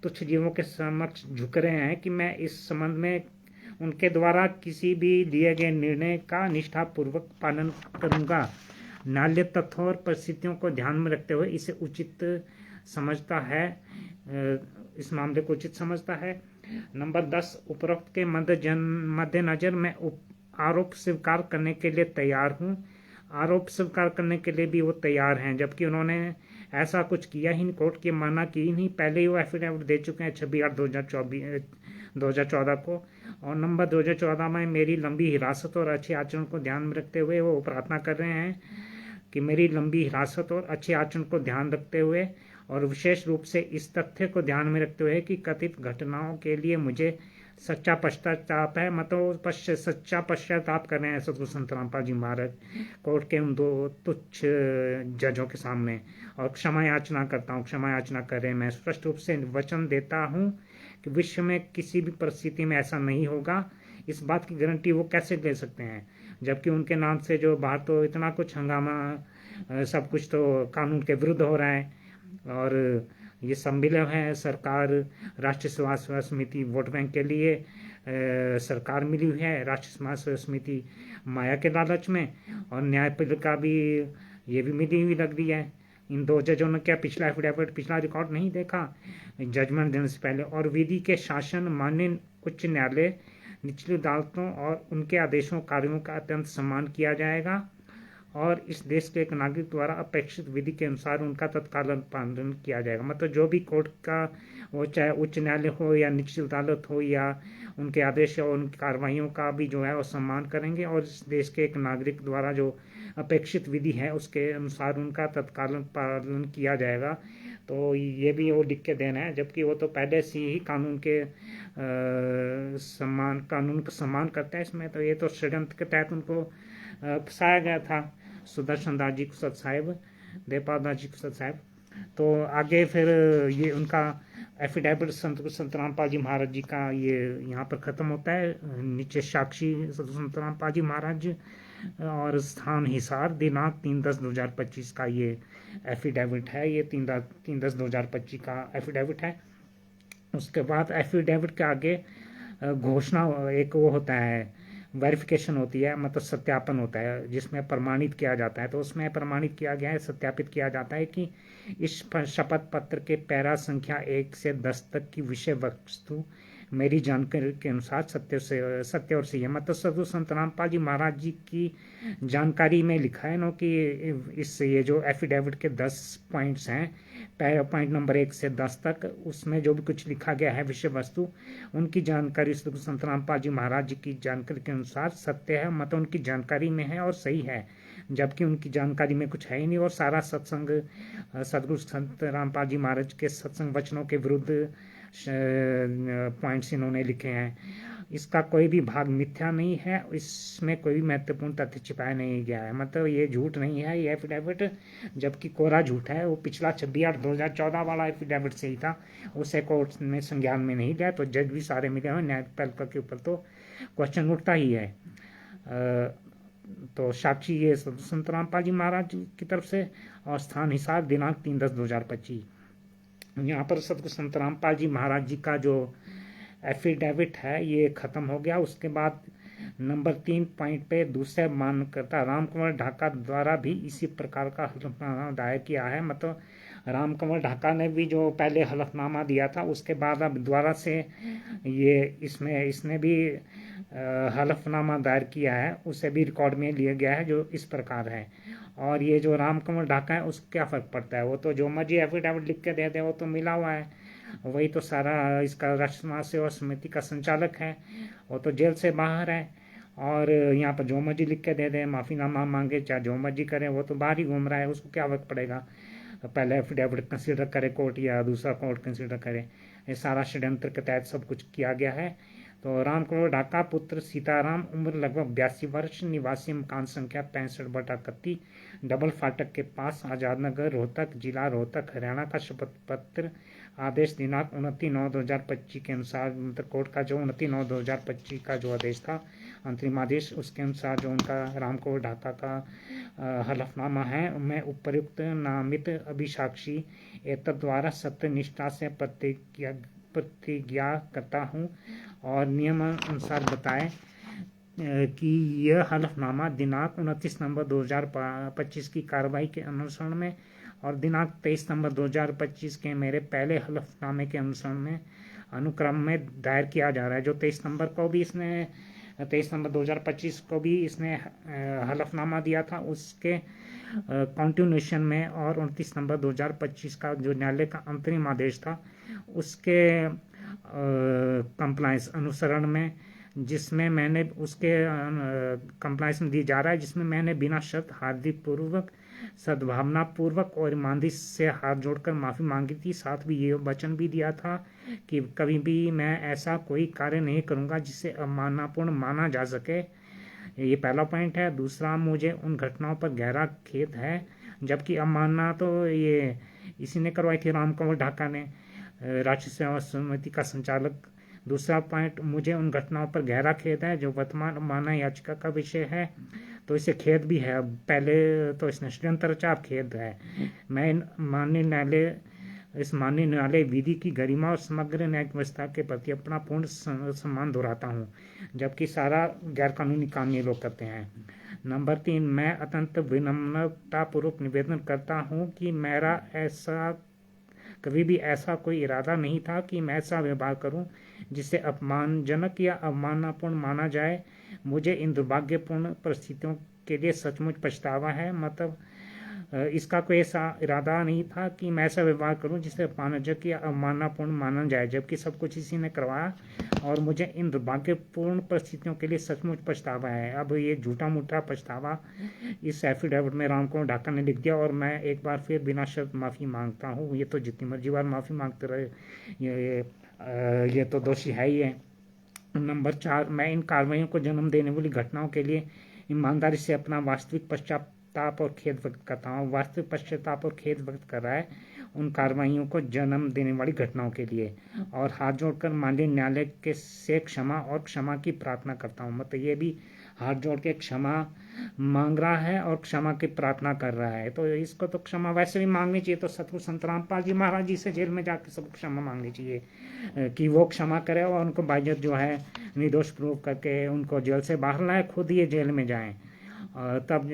तुच्छ जीवों के समक्ष झुक रहे हैं कि मैं इस संबंध में उनके द्वारा किसी भी लिए गए निर्णय का निष्ठापूर्वक पालन करूँगा। न्यायालय तथ्यों और परिस्थितियों को ध्यान में रखते हुए इसे उचित समझता है, इस मामले को उचित समझता है। नंबर 10, उपरोक्त के मद्देनजर मैं आरोप स्वीकार करने के लिए तैयार हूँ। आरोप स्वीकार करने के लिए भी वो तैयार हैं, जबकि उन्होंने ऐसा कुछ किया ही नहीं, कोर्ट की माना की नहीं। पहले ही वो एफिडेविट दे चुके हैं 26/8/2014 को। और नंबर 2014 में मेरी लंबी हिरासत और अच्छे आचरण को ध्यान में रखते हुए वो प्रार्थना कर रहे हैं कि मेरी लंबी हिरासत और अच्छे आचरण को ध्यान रखते हुए और विशेष रूप से इस तथ्य को ध्यान में रखते हुए कि कथित घटनाओं के लिए मुझे सच्चा पश्चाताप है। मतलब सच्चा पश्चाताप कर रहे हैं सतगुरु संत रामपाल जी महाराज कोर्ट के उन दो तुच्छ जजों के सामने। और क्षमा याचना करता हूँ, क्षमा याचना कर रहे हैं। मैं स्पष्ट रूप से वचन देता हूँ कि विश्व में किसी भी परिस्थिति में ऐसा नहीं होगा। इस बात की गारंटी वो कैसे दे सकते हैं जबकि उनके नाम से जो बाहर तो इतना कुछ हंगामा, सब कुछ तो कानून के विरुद्ध हो रहा है। और ये सब मिले हैं, सरकार, राष्ट्रीय समाज सेवा समिति वोट बैंक के लिए सरकार मिली हुई है, राष्ट्रीय समाज सेवा समिति माया के लालच में, और न्यायपालिका भी ये भी मिली हुई लग रही है। इन दो जजों ने क्या पिछला एफिडेविट, पिछला रिकॉर्ड नहीं देखा जजमेंट देने से पहले। और विधि के शासन माननीय उच्च न्यायालय निचली अदालतों और उनके आदेशों कार्यों का अत्यंत सम्मान किया जाएगा और इस देश के एक नागरिक द्वारा अपेक्षित विधि के अनुसार उनका तत्काल पालन किया जाएगा। मतलब जो भी कोर्ट का, वो चाहे उच्च न्यायालय हो या निचली अदालत हो, या उनके आदेश और उनकी कार्रवाइयों का भी जो है वो सम्मान करेंगे और इस देश के एक नागरिक द्वारा जो अपेक्षित विधि है उसके अनुसार उनका तत्काल पालन किया जाएगा। तो ये भी वो लिख के देना है, जबकि वो तो पहले से ही कानून का सम्मान करता है इसमें। तो ये तो षड्यंत्र के तहत उनको फंसाया गया था, सुदर्शन दास जी कुशल साहिब, देवपाल दास जी कुशल साहिब। तो आगे फिर ये उनका एफिडेविट संत रामपाल जी महाराज जी का ये यहाँ पर ख़त्म होता है। नीचे साक्षी संत रामपाल जी महाराज और स्थान हिसार, दिनांक 3/10/2025 का ये एफिडेविट है। ये 3/10/2025 का एफिडेविट है। उसके बाद एफिडेविट के आगे घोषणा, एक वो होता है, वेरिफिकेशन होती है, मतलब सत्यापन होता है जिसमें प्रमाणित किया जाता है। तो उसमें प्रमाणित किया गया है, सत्यापित किया जाता है कि इस शपथ पत्र के पैरा संख्या 1 से 10 तक की विषय वस्तु मेरी जानकारी के अनुसार सत्य और सही है। मतलब साधु संत रामपाल जी महाराज जी की जानकारी में लिखा है ना कि इस ये जो एफिडेविट के 10 पॉइंट्स हैं, पॉइंट नंबर 1 से 10 तक, उसमें जो भी कुछ लिखा गया है विषय वस्तु, उनकी जानकारी साधु संत रामपाल जी महाराज जी की जानकारी के अनुसार सत्य है, मतलब उनकी जानकारी में है और सही है। जबकि उनकी जानकारी में कुछ है ही नहीं और सारा सत्संग सदगुरु संत रामपाल जी महाराज के सत्संग वचनों के विरुद्ध पॉइंट्स इन्होंने लिखे हैं। इसका कोई भी भाग मिथ्या नहीं है, इसमें कोई भी महत्वपूर्ण तथ्य छिपाया नहीं गया है। मतलब ये झूठ नहीं है ये एफिडेविट, जबकि कोरा झूठ है। वो पिछला 26/8/2014 वाला एफिडेविट सही था, उसे कोर्ट ने संज्ञान में नहीं लिया। तो जज भी सारे मिले हुए, न्यायपालिका के ऊपर तो क्वेश्चन उठता ही है। तो साक्षी ये संत रामपाल जी महाराज की तरफ से, और स्थान हिसार, दिनांक 3/10/2025। यहाँ पर सतगुरु संत रामपाल जी महाराज जी का जो एफिडेविट है ये खत्म हो गया। उसके बाद नंबर 3 पॉइंट पे दूसरे मानकर्ता रामकुमार ढाका द्वारा भी इसी प्रकार का हलफनामा दायर किया है। मतलब रामकुमार ढाका ने भी जो पहले हलफनामा दिया था, उसके बाद अब दोबारा से ये इसने भी हलफनामा दायर किया है, उसे भी रिकॉर्ड में लिया गया है जो इस प्रकार है। और ये जो रामकुमार ढाका है उसको क्या फ़र्क पड़ता है, वो तो जो मर्जी एफिडेविट लिख के दे दे, वो तो मिला हुआ है, वही तो सारा इसका राष्ट्र समाज सेवा समिति का संचालक है, वो तो जेल से बाहर है। और यहाँ पर जो मर्जी लिख के दे दे, माफ़ीनामा मांगे, चाहे जो मर्जी करे, वो तो बाहर ही घूम रहा है, उसको क्या फर्क पड़ेगा। पहले एफिडेविट कंसिडर करे कोर्ट या दूसरा कोर्ट कंसिडर करे। ये सारा षड्यंत्र के तहत सब कुछ किया गया है। तो रामकुमार ढाका पुत्र सीताराम, उम्र लगभग 82 वर्ष, निवासी मकान संख्या 65/31, डबल फाटक के पास, आजाद नगर, रोहतक, जिला रोहतक, हरियाणा का शपथ पत्र आदेश दिनांक 29/9/2025 के अनुसार, मतलब कोर्ट का जो 29/9/2025 का जो आदेश था, अंतरिम आदेश, उसके अनुसार जो उनका रामकुमार ढाका का हलफनामा है, मैं उपर्युक्त नामित अभिसाक्षी एतद द्वारा सत्यनिष्ठा से प्रतिज्ञा करता हूँ और नियमानुसार बताएं कि यह हलफनामा दिनांक 29 नवंबर 2025 की कार्रवाई के अनुसरण में और दिनांक 23 नवंबर 2025 के मेरे पहले हलफनामे के अनुसरण में अनुक्रम में दायर किया जा रहा है। जो 23 नवंबर 2025 को भी इसने हलफनामा दिया था, उसके कॉन्टिन्यूशन में, और 29 नवंबर 2025 का जो न्यायालय का अंतरिम आदेश था उसके कंप्लायंस अनुसरण में, जिसमें मैंने उसके कंप्लायंस में दी जा रहा है, जिसमें मैंने बिना शर्त हार्दिक पूर्वक, सद्भावना पूर्वक और ईमानदारी से हाथ जोड़कर माफ़ी मांगी थी। साथ भी ये वचन भी दिया था कि कभी भी मैं ऐसा कोई कार्य नहीं करूँगा जिसे अवमाननापूर्ण माना जा सके। ये पहला पॉइंट है। दूसरा, मुझे उन घटनाओं पर गहरा खेद है, जबकि अवमानना तो ये इसी ने करवाई थी, रामकुमार ढाका ने, राष्ट्रीय सेवा समिति का संचालक। दूसरा पॉइंट, मुझे उन घटनाओं पर गहरा खेद है जो वर्तमान माना याचिका का विषय है। तो इसे खेद भी है, पहले तो इसने षड्यंत्र रचा, अब खेद है। मैं इस माननीय न्यायालय विधि की गरिमा और समग्र न्यायिक व्यवस्था के प्रति अपना पूर्ण सम्मान दोहराता हूँ, जबकि सारा गैरकानूनी काम ये लोग करते हैं। नंबर 3, मैं अत्यंत विनम्रतापूर्वक निवेदन करता हूँ कि मेरा ऐसा कभी भी ऐसा कोई इरादा नहीं था कि मैं ऐसा व्यवहार करूं जिसे अपमानजनक या अवमाननापूर्ण माना जाए। मुझे इन दुर्भाग्यपूर्ण परिस्थितियों के लिए सचमुच पछतावा है। मतलब इसका कोई ऐसा इरादा नहीं था कि मैं ऐसा व्यवहार करूं जिसे अपमानजनक या अवमाननापूर्ण माना जाए, जबकि सब कुछ इसी ने करवाया और मुझे इन दुर्भाग्यपूर्ण परिस्थितियों के लिए सचमुच पछतावा है। अब ये झूठा मूठा पछतावा इस एफिडेविट में रामकुमार ढाका ने लिख दिया और मैं एक बार फिर बिना शर्त माफ़ी मांगता हूँ। ये तो जितनी मर्जी बार माफ़ी मांगते रहे, ये तो दोषी है ही है। नंबर 4, मैं इन कार्रवाइयों को जन्म देने वाली घटनाओं के लिए ईमानदारी से अपना वास्तविक पश्चाताप और खेद व्यक्त करता हूँ। वास्तविक पश्चाताप और खेद व्यक्त कर रहा है उन कार्रवाइयों को जन्म देने वाली घटनाओं के लिए, और हाथ जोड़कर माननीय न्यायालय के से क्षमा और क्षमा की प्रार्थना करता हूँ। मतलब ये भी हाथ जोड़ के क्षमा मांग रहा है और क्षमा की प्रार्थना कर रहा है। तो इसको तो क्षमा वैसे भी मांगनी चाहिए, तो सतगुरु संत रामपाल जी महाराज जी से जेल में जाकर सबको क्षमा मांगनी चाहिए कि वो क्षमा करे और उनको बाइज्जत जो है निर्दोष प्रूव करके उनको जेल से बाहर लाए, खुद ये जेल में जाएं, तब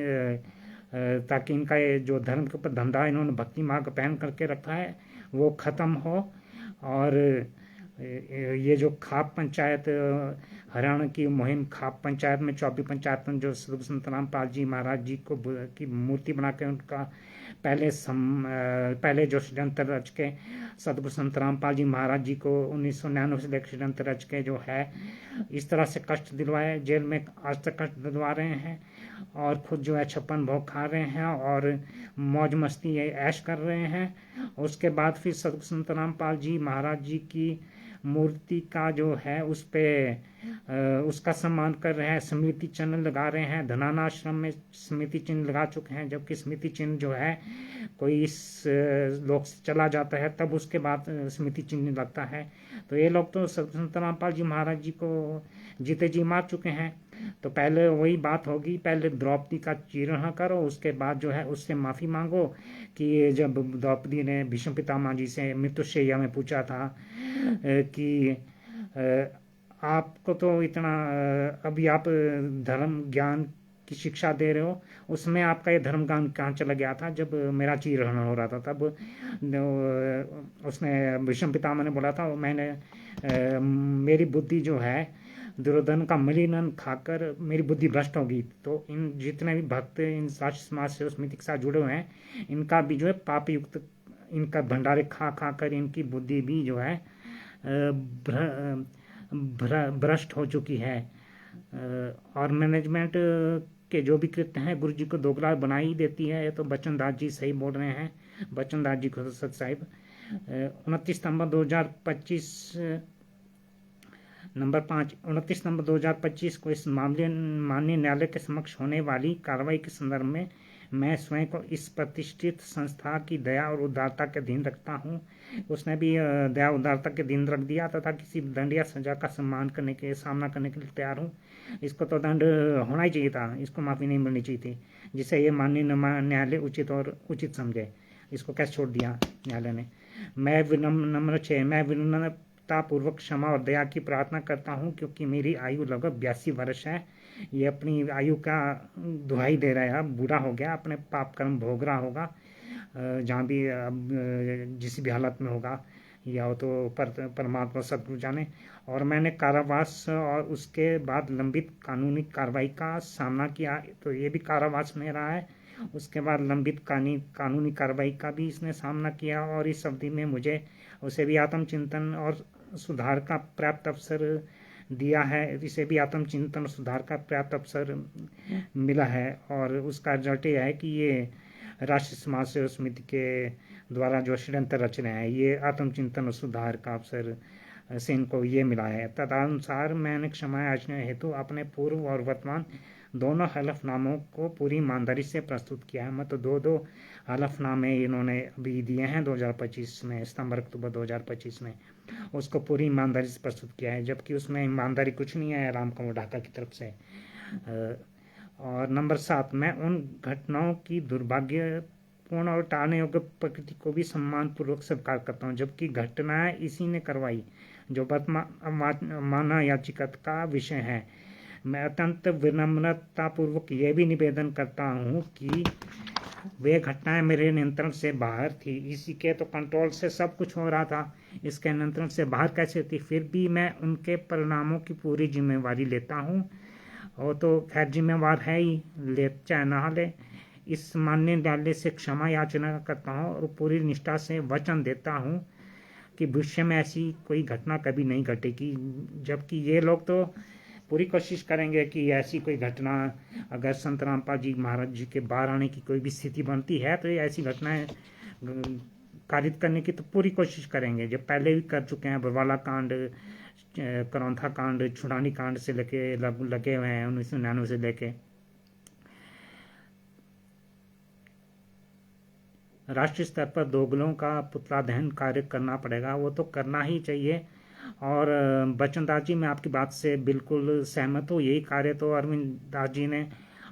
ताकि इनका ये जो धर्म के ऊपर धंधा इन्होंने भक्ति मार्ग पहन करके रखा है वो ख़त्म हो। और ये जो खाप पंचायत हरियाणा की मुहिम खाप पंचायत में 24 पंचायत में जो सतगुरु संत रामपाल जी महाराज जी को की मूर्ति बना के उनका पहले जो षड्यंत्र रच के सतगुरु संत रामपाल जी महाराज जी को 1999 से लेकर षड्यंत्र रच के जो है इस तरह से कष्ट दिलवाए, जेल में आज तक कष्ट दिलवा रहे हैं और खुद जो है 56 भोग खा रहे हैं और मौज मस्ती ऐश कर रहे हैं। उसके बाद फिर सतगुरु संत रामपाल जी महाराज जी की मूर्ति का जो है उस पे उसका सम्मान कर रहे हैं, स्मृति चिन्ह लगा रहे हैं। धनाना आश्रम में स्मृति चिन्ह लगा चुके हैं, जबकि स्मृति चिन्ह जो है कोई इस लोक से चला जाता है तब उसके बाद स्मृति चिन्ह लगता है। तो ये लोग तो संत रामपाल जी महाराज जी को जीते जी मार चुके हैं। तो पहले वही बात होगी, पहले द्रौपदी का चीरहरण करो, उसके बाद जो है उससे माफ़ी मांगो कि जब द्रौपदी ने भीष्म पितामह जी से मृत्युशैया में पूछा था कि आपको तो इतना अभी आप धर्म ज्ञान की शिक्षा दे रहे हो, उसमें आपका ये धर्म ज्ञान कहाँ चला गया था जब मेरा चीरहरण हो रहा था। तब उसने भीष्म पितामह ने बोला था मैंने मेरी बुद्धि जो है दुर्योधन का मलिनन खाकर मेरी बुद्धि भ्रष्ट होगी। तो इन जितने भी भक्त इन राष्ट्र समाज से समिति के साथ जुड़े हुए हैं इनका भी जो है पाप युक्त इनका भंडारे खा खा कर इनकी बुद्धि भी जो है भ्रष्ट हो चुकी है। और मैनेजमेंट के जो भी कृत्य हैं गुरु जी को दोगला बना ही देती है। ये तो बच्चन दास जी सही बोल रहे हैं, बच्चन दास जी को सत साहिब। 29 सितंबर 2025 नंबर 5 29 नवंबर 2025 को इस मामले माननीय न्यायालय के समक्ष होने वाली कार्रवाई के संदर्भ में मैं स्वयं को इस प्रतिष्ठित संस्था की दया और उदारता के अधीन रखता हूँ। उसने भी दया उदारता के अधीन रख दिया तथा किसी दंड या सजा का सम्मान करने के सामना करने के लिए तैयार हूँ। इसको तो दंड होना ही चाहिए था, इसको माफ़ी नहीं मिलनी चाहिए थी, जिसे ये माननीय न्यायालय उचित और उचित समझे। इसको कैसे छोड़ दिया न्यायालय ने। मैं विनम्रतापूर्वक क्षमा और दया की प्रार्थना करता हूँ क्योंकि मेरी आयु लगभग 82 वर्ष है। ये अपनी आयु का दुहाई दे रहा है, अब बूढ़ा हो गया, अपने पाप कर्म भोग रहा होगा जहाँ भी जिस भी हालत में होगा, या तो परमात्मा सदगुरु जाने। और मैंने कारावास और उसके बाद लंबित कानूनी कार्रवाई का सामना किया, तो ये भी कारावास में रहा है। उसके बाद लंबित कानूनी कार्रवाई का भी इसने सामना किया और इस अवधि में मुझे उसे भी आत्मचिंतन और सुधार का पर्याप्त अवसर दिया है, इसे भी आत्मचिंतन और सुधार का पर्याप्त अवसर मिला है। और उसका रिजल्ट ये है कि ये राष्ट्रीय समाज सेवा समिति के द्वारा जो षड्यंत्र रच रहे हैं ये आत्मचिंतन और सुधार का अवसर से इनको ये मिला है। तदनुसार मैंने क्षमा याचना हेतु अपने पूर्व और वर्तमान दोनों हलफनामों को पूरी ईमानदारी से प्रस्तुत किया है। मतलब दो हलफनामे इन्होंने अभी दिए हैं 2025 में, सितंबर अक्टूबर 2025 में, उसको पूरी ईमानदारी से प्रस्तुत किया है, जबकि उसमें ईमानदारी कुछ नहीं है रामकुमार ढाका की तरफ से। और नंबर 7, मैं उन घटनाओं की दुर्भाग्यपूर्ण और टालने योग्य प्रकृति को भी सम्मानपूर्वक स्वीकार करता हूँ, जबकि घटनाएं इसी ने करवाई जो माना याचिका का विषय है। मैं अत्यंत विनम्रतापूर्वक यह भी निवेदन करता हूँ कि वे घटनाएं मेरे नियंत्रण से बाहर थी। इसी के तो कंट्रोल से सब कुछ हो रहा था, इसके नियंत्रण से बाहर कैसे थी? फिर भी मैं उनके परिणामों की पूरी जिम्मेवारी लेता हूँ। वो तो खैर जिम्मेवार है ही, ले चाहे ना ले। इस मानने डालने से क्षमा याचना करता हूँ और पूरी निष्ठा से वचन देता हूँ कि भविष्य में ऐसी कोई घटना कभी नहीं घटेगी। जबकि ये लोग तो पूरी कोशिश करेंगे कि ऐसी कोई घटना, अगर संत रामपाल जी महाराज जी के बाहर आने की कोई भी स्थिति बनती है तो ये ऐसी घटनाएं कारित करने की तो पूरी कोशिश करेंगे, जो पहले भी कर चुके हैं। बरवाला कांड, करौंथा कांड, छुड़ानी कांड से लेके लगे हुए हैं 1999 से लेके। राष्ट्रीय स्तर पर दोगलों का पुतला दहन कार्य करना पड़ेगा, वो तो करना ही चाहिए। और बच्चन दास जी, मैं आपकी बात से बिल्कुल सहमत हूँ। यही कार्य तो अरविंद दास जी ने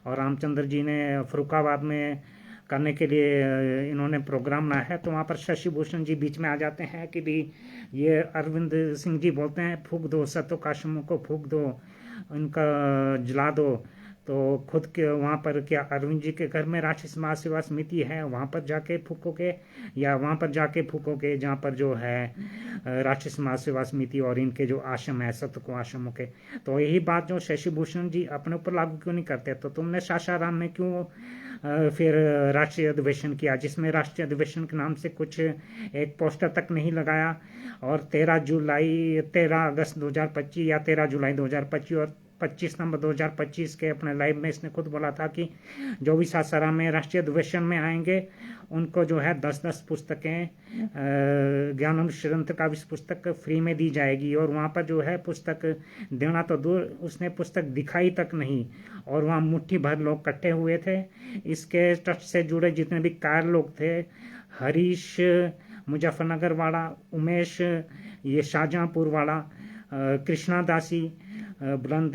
और रामचंद्र जी ने फरुखाबाद में करने के लिए इन्होंने प्रोग्राम बनाया है। तो वहाँ पर शशि भूषण जी बीच में आ जाते हैं कि भी ये अरविंद सिंह जी बोलते हैं फूंक दो, सत्व काशमों को फूंक दो, इनका जला दो। तो खुद के वहाँ पर क्या अरविंद जी के घर में राष्ट्रीय समाज सेवा समिति है, वहाँ पर जाके फूकोगे, या वहाँ पर जाके फूकोगे जहाँ पर जो है राष्ट्रीय समाज सेवा समिति और इनके जो आश्रम है सत्य को आश्रमों के। तो यही बात जो शशि भूषण जी अपने ऊपर लागू क्यों नहीं करते? तो तुमने सासाराम में क्यों फिर राष्ट्रीय अधिवेशन किया, जिसमें राष्ट्रीय अधिवेशन के नाम से कुछ एक पोस्टर तक नहीं लगाया? और 13 अगस्त 2025 या 13 जुलाई 2025 और 25 नवंबर 2025 के अपने लाइव में इसने खुद बोला था कि जो भी सासाराम में राष्ट्रीय अधिवेशन में आएंगे उनको जो है 10-10 पुस्तकें ज्ञानम श्रंथ का भी पुस्तक फ्री में दी जाएगी। और वहाँ पर जो है पुस्तक देना तो दूर, उसने पुस्तक दिखाई तक नहीं। और वहाँ मुट्ठी भर लोग इकट्ठे हुए थे। इसके ट्रस्ट से जुड़े जितने भी कार लोग थे, हरीश मुजफ्फरनगर वाला, उमेश ये शाहजहाँपुर वाला, कृष्णा दासी बुलंद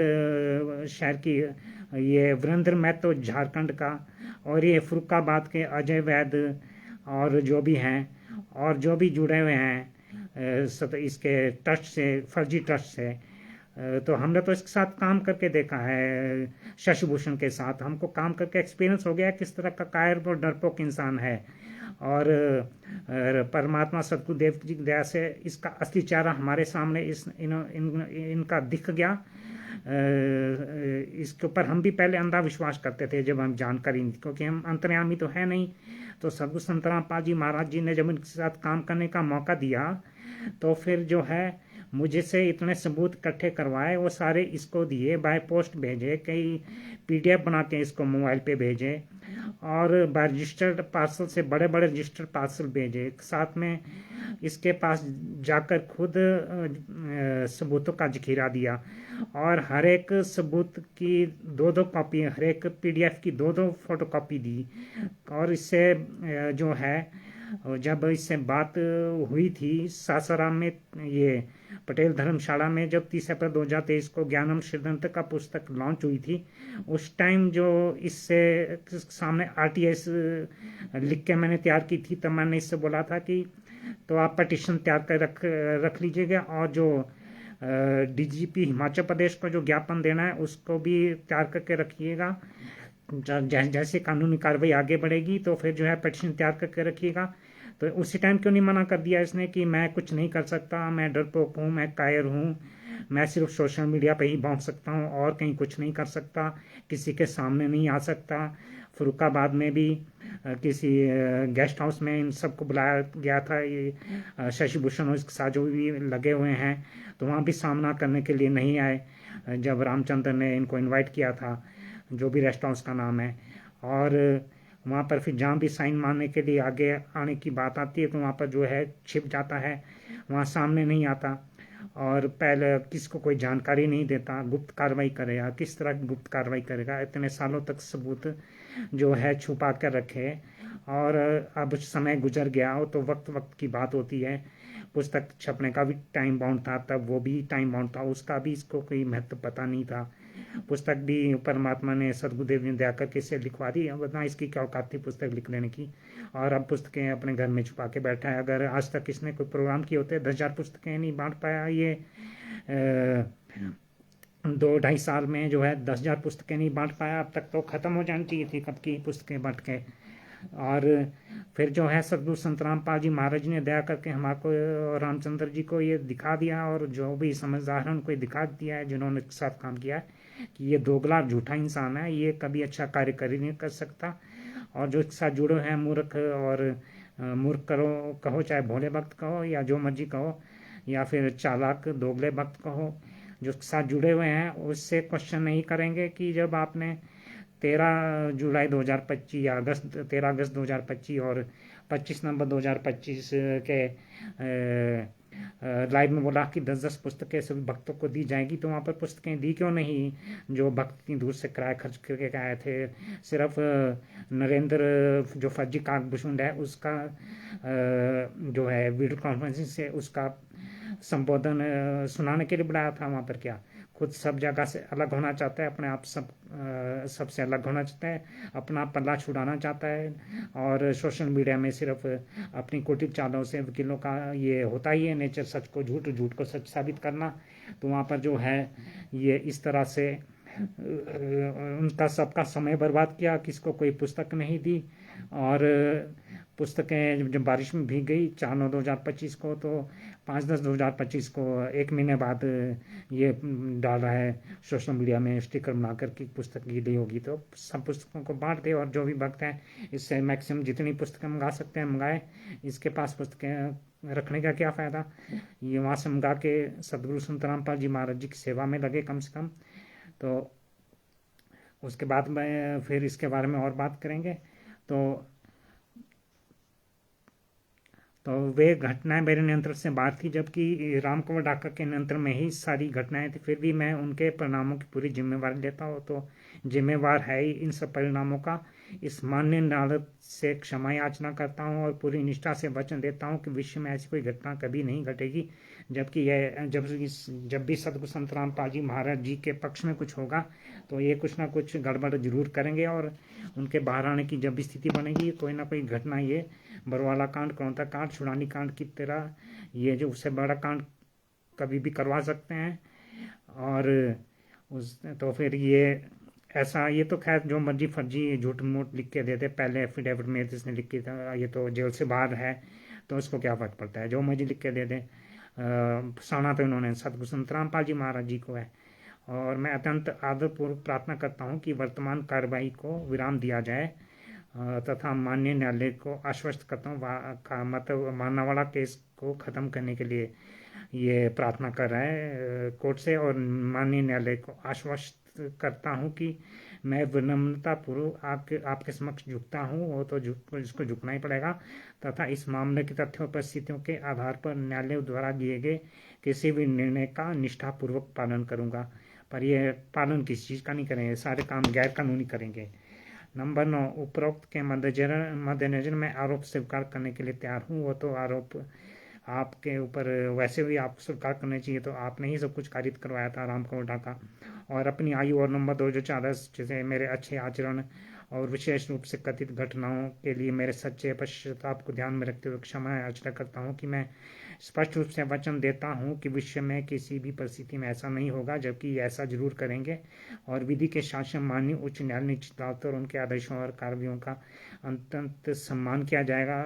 शहर की, ये वीरेंद्र महतो झारखंड का, और ये फरुखाबाद के अजय वैद्य और जो भी हैं, और जो भी जुड़े हुए हैं इसके ट्रस्ट से, फर्जी ट्रस्ट से। तो हमने तो इसके साथ काम करके देखा है, शशि भूषण के साथ हमको काम करके एक्सपीरियंस हो गया किस तरह का कायर और डरपोक इंसान है। और परमात्मा सदगुरुदेव जी की दया से इसका असली चेहरा हमारे सामने इनका दिख गया। इसके ऊपर हम भी पहले अंधा विश्वास करते थे जब हम जानकारी नहीं, क्योंकि हम अंतर्यामी तो है नहीं। तो सदगुरु संत रामपाल जी महाराज जी ने जब इनके साथ काम करने का मौका दिया तो फिर जो है मुझे से इतने सबूत इकट्ठे करवाए, वो सारे इसको दिए, बाय पोस्ट भेजे, कई PDF बना के इसको मोबाइल पे भेजे, और बाय रजिस्टर्ड पार्सल से बड़े बड़े रजिस्टर्ड पार्सल भेजे। साथ में इसके पास जाकर खुद सबूतों का जखीरा दिया, और हर एक सबूत की 2-2 कॉपी, हर एक PDF की 2-2 फोटो कॉपी दी। और इससे जो है जब इससे बात हुई थी सासाराम में, ये पटेल धर्मशाला में, जब 30 अप्रैल 2023 को ज्ञानम सिद्धांत का पुस्तक लॉन्च हुई थी, उस टाइम जो इससे सामने RTS लिख के मैंने तैयार की थी, तब मैंने इससे बोला था कि तो आप पटिशन तैयार कर रख लीजिएगा, और जो DGP हिमाचल प्रदेश को जो ज्ञापन देना है उसको भी तैयार करके रखिएगा। जैसे कानूनी कार्रवाई आगे बढ़ेगी तो फिर जो है पटिशन तैयार करके रखिएगा। तो उसी टाइम क्यों नहीं मना कर दिया इसने कि मैं कुछ नहीं कर सकता, मैं डरपोक हूँ, मैं कायर हूँ, मैं सिर्फ सोशल मीडिया पे ही पहुँच सकता हूँ और कहीं कुछ नहीं कर सकता, किसी के सामने नहीं आ सकता। फरुखाबाद में भी किसी गेस्ट हाउस में इन सबको बुलाया गया था, ये शशि भूषण और इसके साथ जो भी लगे हुए हैं, तो वहाँ भी सामना करने के लिए नहीं आए जब रामचंद्र ने इनको इनवाइट किया था, जो भी रेस्ट हाउस का नाम है। और वहाँ पर फिर जहाँ भी साइन मारने के लिए आगे आने की बात आती है तो वहाँ पर जो है छिप जाता है, वहाँ सामने नहीं आता, और पहले किसको कोई जानकारी नहीं देता, गुप्त कार्रवाई करेगा, किस तरह की गुप्त कार्रवाई करेगा, इतने सालों तक सबूत जो है छुपा कर रखे। और अब समय गुजर गया हो तो वक्त वक्त की बात होती है, पुस्तक छपने का भी टाइम बाउंड था, तब वो भी टाइम बाउंड था, उसका भी इसको कोई महत्व पता नहीं था। पुस्तक भी परमात्मा ने सदगुरुदेव ने दया करके इसे लिखवा दी, वरना इसकी क्या औकात थी पुस्तक लिख लेने की। और अब पुस्तकें अपने घर में छुपा के बैठा है। अगर आज तक इसने कोई प्रोग्राम किए होते 10,000 पुस्तकें नहीं बांट पाया ये 2-2.5 साल में जो है 10,000 पुस्तकें नहीं बांट पाया। अब तक तो ख़त्म हो जानी चाहिए थी कब की पुस्तकें बांट के। और फिर जो है सदगुरु संत रामपाल जी महाराज ने दया करके हमारे रामचंद्र जी को ये दिखा दिया, और जो भी समझदार है उनको ये दिखा दिया है जिन्होंने एक साथ काम किया है कि ये दोगला झूठा इंसान है, ये कभी अच्छा कार्य कर ही नहीं कर सकता। और जो इसके साथ जुड़े हैं मूर्ख, और मूर्ख कहो चाहे भोले भक्त कहो या जो मर्जी कहो, या फिर चालाक दोगले भक्त कहो, जो इसके साथ जुड़े हुए हैं उससे क्वेश्चन नहीं करेंगे कि जब आपने 13 जुलाई 2025 या 13 अगस्त 2025 और 25 नवंबर 2025 के लाइव में बोला कि 10-10 पुस्तकें सभी भक्तों को दी जाएगी, तो वहाँ पर पुस्तकें दी क्यों नहीं? जो भक्त इतनी दूर से किराया खर्च करके आए थे, सिर्फ नरेंद्र जो फर्जी काकभूषण है उसका जो है वीडियो कॉन्फ्रेंसिंग से उसका संबोधन सुनाने के लिए बुलाया था वहाँ पर? क्या खुद सब जगह से अलग होना चाहता है, अपने आप सबसे अलग होना चाहता है, अपना पल्ला छुड़ाना चाहता है, और सोशल मीडिया में सिर्फ अपनी कुटिल चालों से वकीलों का ये होता ही है नेचर, सच को झूठ, झूठ को सच साबित करना। तो वहाँ पर जो है ये इस तरह से उनका सबका समय बर्बाद किया, किसको कोई पुस्तक नहीं दी। और पुस्तकें जब बारिश में भीग गई 4/9/2025 को, तो 5/10/2025 को, एक महीने बाद ये डाल रहा है सोशल मीडिया में स्टिकर बनाकर कि पुस्तक गिरी होगी, तो सब पुस्तकों को बांट दे। और जो भी भक्त हैं इससे मैक्सिमम जितनी पुस्तकें मंगा सकते हैं मंगाए, इसके पास पुस्तकें रखने का क्या फ़ायदा? ये वहाँ से मंगा के सदगुरु संत रामपाल जी महाराज जी की सेवा में लगे कम से कम। तो उसके बाद में फिर इसके बारे में और बात करेंगे। तो वे घटनाएं मेरे नियंत्रण से बाहर थी, जबकि राम कुंवर डाका के नियंत्रण में ही सारी घटनाएं थी, फिर भी मैं उनके परिणामों की पूरी जिम्मेवारी लेता हूँ। तो जिम्मेवार है ही इन सब परिणामों का। इस मान्य अदालत से क्षमा याचना करता हूँ और पूरी निष्ठा से वचन देता हूँ कि विश्व में ऐसी कोई घटना कभी नहीं घटेगी। जबकि यह जब भी सदगुरु संत रामपाल जी महाराज जी के पक्ष में कुछ होगा तो ये कुछ ना कुछ गड़बड़ जरूर करेंगे, और उनके बाहर आने की जब भी स्थिति बनेगी कोई ना कोई घटना, ये बरवाला कांड, करौंदा कांड, छुड़ानी कांड की तरह ये जो उससे बड़ा कांड कभी भी करवा सकते हैं। और तो फिर ये ऐसा, ये तो खैर जो मर्जी फर्जी झूठ मूठ लिख के देते, पहले एफिडेविट में जिसने लिख के था ये तो जेल से बाहर है, तो उसको क्या फर्क पड़ता है, जो मर्जी लिख के दे दे। फसाना तो इन्होंने सतगुरु संत रामपाल जी महाराज जी को है। और मैं अत्यंत आदरपूर्वक प्रार्थना करता हूँ कि वर्तमान कार्रवाई को विराम दिया जाए, तथा माननीय न्यायालय को आश्वस्त करता हूँ मतलब मानावाड़ा केस को ख़त्म करने के लिए ये प्रार्थना कर रहा है कोर्ट से। और माननीय न्यायालय को आश्वस्त करता हूँ कि मैं विनम्रतापूर्वक आपके समक्ष झुकता हूँ, वो तो जिसको झुकना ही पड़ेगा, तथा इस मामले के तथ्यों और परिस्थितियों के आधार पर न्यायालय द्वारा दिए गए किसी भी निर्णय का निष्ठापूर्वक पालन करूँगा। पर यह पालन किस चीज़ का नहीं करेंगे, सारे काम गैर कानूनी करेंगे। नंबर 9, उपरोक्त के मद्देनजर मैं आरोप स्वीकार करने के लिए तैयार हूँ। वो तो आरोप आपके ऊपर वैसे भी आपको स्वीकार करना चाहिए, तो आपने ही सब कुछ कारित करवाया था राम कुंवर डाका। और अपनी आयु और नंबर 2 जो 4 जैसे मेरे अच्छे आचरण और विशेष रूप से कथित घटनाओं के लिए मेरे सच्चे पश्चाताप को ध्यान में रखते हुए क्षमा याचना करता हूँ कि मैं स्पष्ट रूप से वचन देता हूँ कि विश्व में किसी भी परिस्थिति में ऐसा नहीं होगा, जबकि ऐसा जरूर करेंगे। और विधि के शासन माननीय उच्च न्यायालय निश्चित और उनके आदेशों और कार्यों का अत्यंत सम्मान किया जाएगा।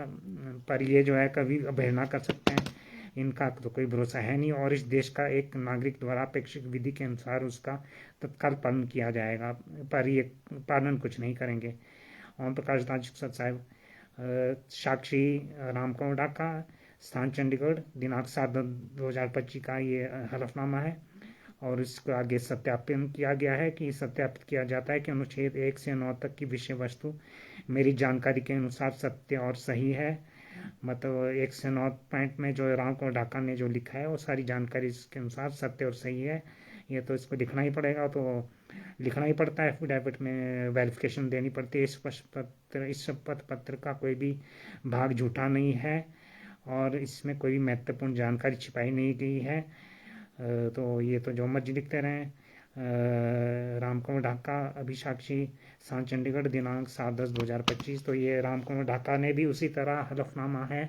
पर ये जो है कभी अवहेलना कर सकते हैं, इनका तो कोई भरोसा है नहीं। और इस देश का एक नागरिक द्वारा अपेक्षित विधि के अनुसार उसका तत्काल पालन किया जाएगा, पर ये पालन कुछ नहीं करेंगे। ओम प्रकाश दास साहब, साक्षी राम कुंवर डाका, स्थान चंडीगढ़, दिनांक 7/2025 का ये हलफनामा है। और इसको आगे सत्यापन किया गया है कि सत्यापित किया जाता है कि अनुच्छेद 1 से 9 तक की विषय वस्तु मेरी जानकारी के अनुसार सत्य और सही है। मतलब 1 से 9 पॉइंट में जो राम कुंवर डाका ने जो लिखा है वो सारी जानकारी इसके अनुसार सत्य और सही है। ये तो इसको लिखना ही पड़ेगा, तो लिखना ही पड़ता है, एफिडेविट में वेरिफिकेशन देनी पड़ती है। इस शपथ पत्र का कोई भी भाग झूठा नहीं है और इसमें कोई भी महत्वपूर्ण जानकारी छिपाई नहीं गई है। तो ये तो जो मर्जी लिखते रहें। राम कुंवर डाका, अभिसाक्षी, स्थान चंडीगढ़, दिनांक 7/10/2025। तो ये राम कुंवर डाका ने भी उसी तरह हलफनामा है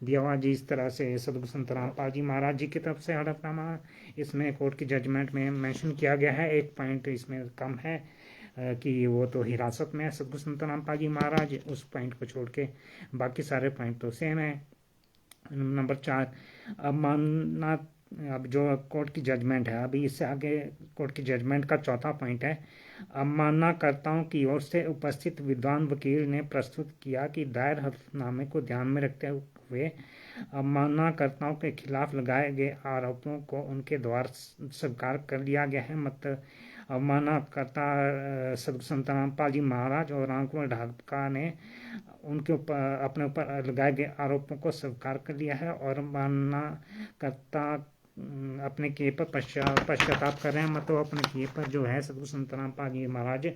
दिया हुआ जी, इस तरह से सदगुरु संत रामपाल जी महाराज जी की तरफ से हलफनामा। इसमें कोर्ट की जजमेंट में मेंशन किया गया है, एक पॉइंट इसमें कम है, कि वो तो हिरासत में है सतगुरु संत रामपाल जी महाराज, उस पॉइंट को छोड़ के बाकी सारे पॉइंट तो सेम है। नंबर 4, अब मानना, अब जो कोर्ट की जजमेंट है, अभी इससे आगे कोर्ट की जजमेंट का चौथा पॉइंट है, अवमाननाकर्ताओं की ओर से उपस्थित विद्वान वकील ने प्रस्तुत किया कि दायर हलफनामे को ध्यान में रखते हुए अवमाननाकर्ताओं के खिलाफ लगाए गए आरोपों को उनके द्वारा स्वीकार कर लिया गया है। मतलब अवमाननाकर्ता सतगुरु संत रामपाल जी महाराज और रामकुमार ढाका ने उनके ऊपर अपने ऊपर लगाए गए आरोपों को स्वीकार कर लिया है और अवमाननाकर्ता अपने किए पर पश्चाताप कर रहे हैं। मतलब अपने किए पर जो है सतगुरु संत रामपाल जी महाराज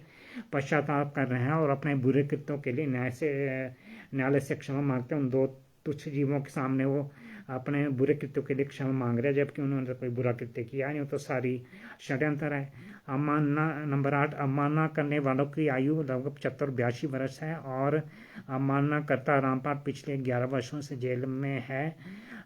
पश्चाताप कर रहे हैं और अपने बुरे कृत्यों के लिए न्यायालय से क्षमा मांगते हैं। उन दो तुच्छ जीवों के सामने वो अपने बुरे कृत्यों के लिए क्षमा मांग रहे हैं, जबकि उन्होंने कोई बुरा कृत्य किया नहीं, तो सारी षड्यंत्र है। अवमानना, नंबर 8, अवमानना करने वालों की आयु लगभग 72 वर्ष है और अवमानना करता रामपाल पिछले 11 वर्षों से जेल में है।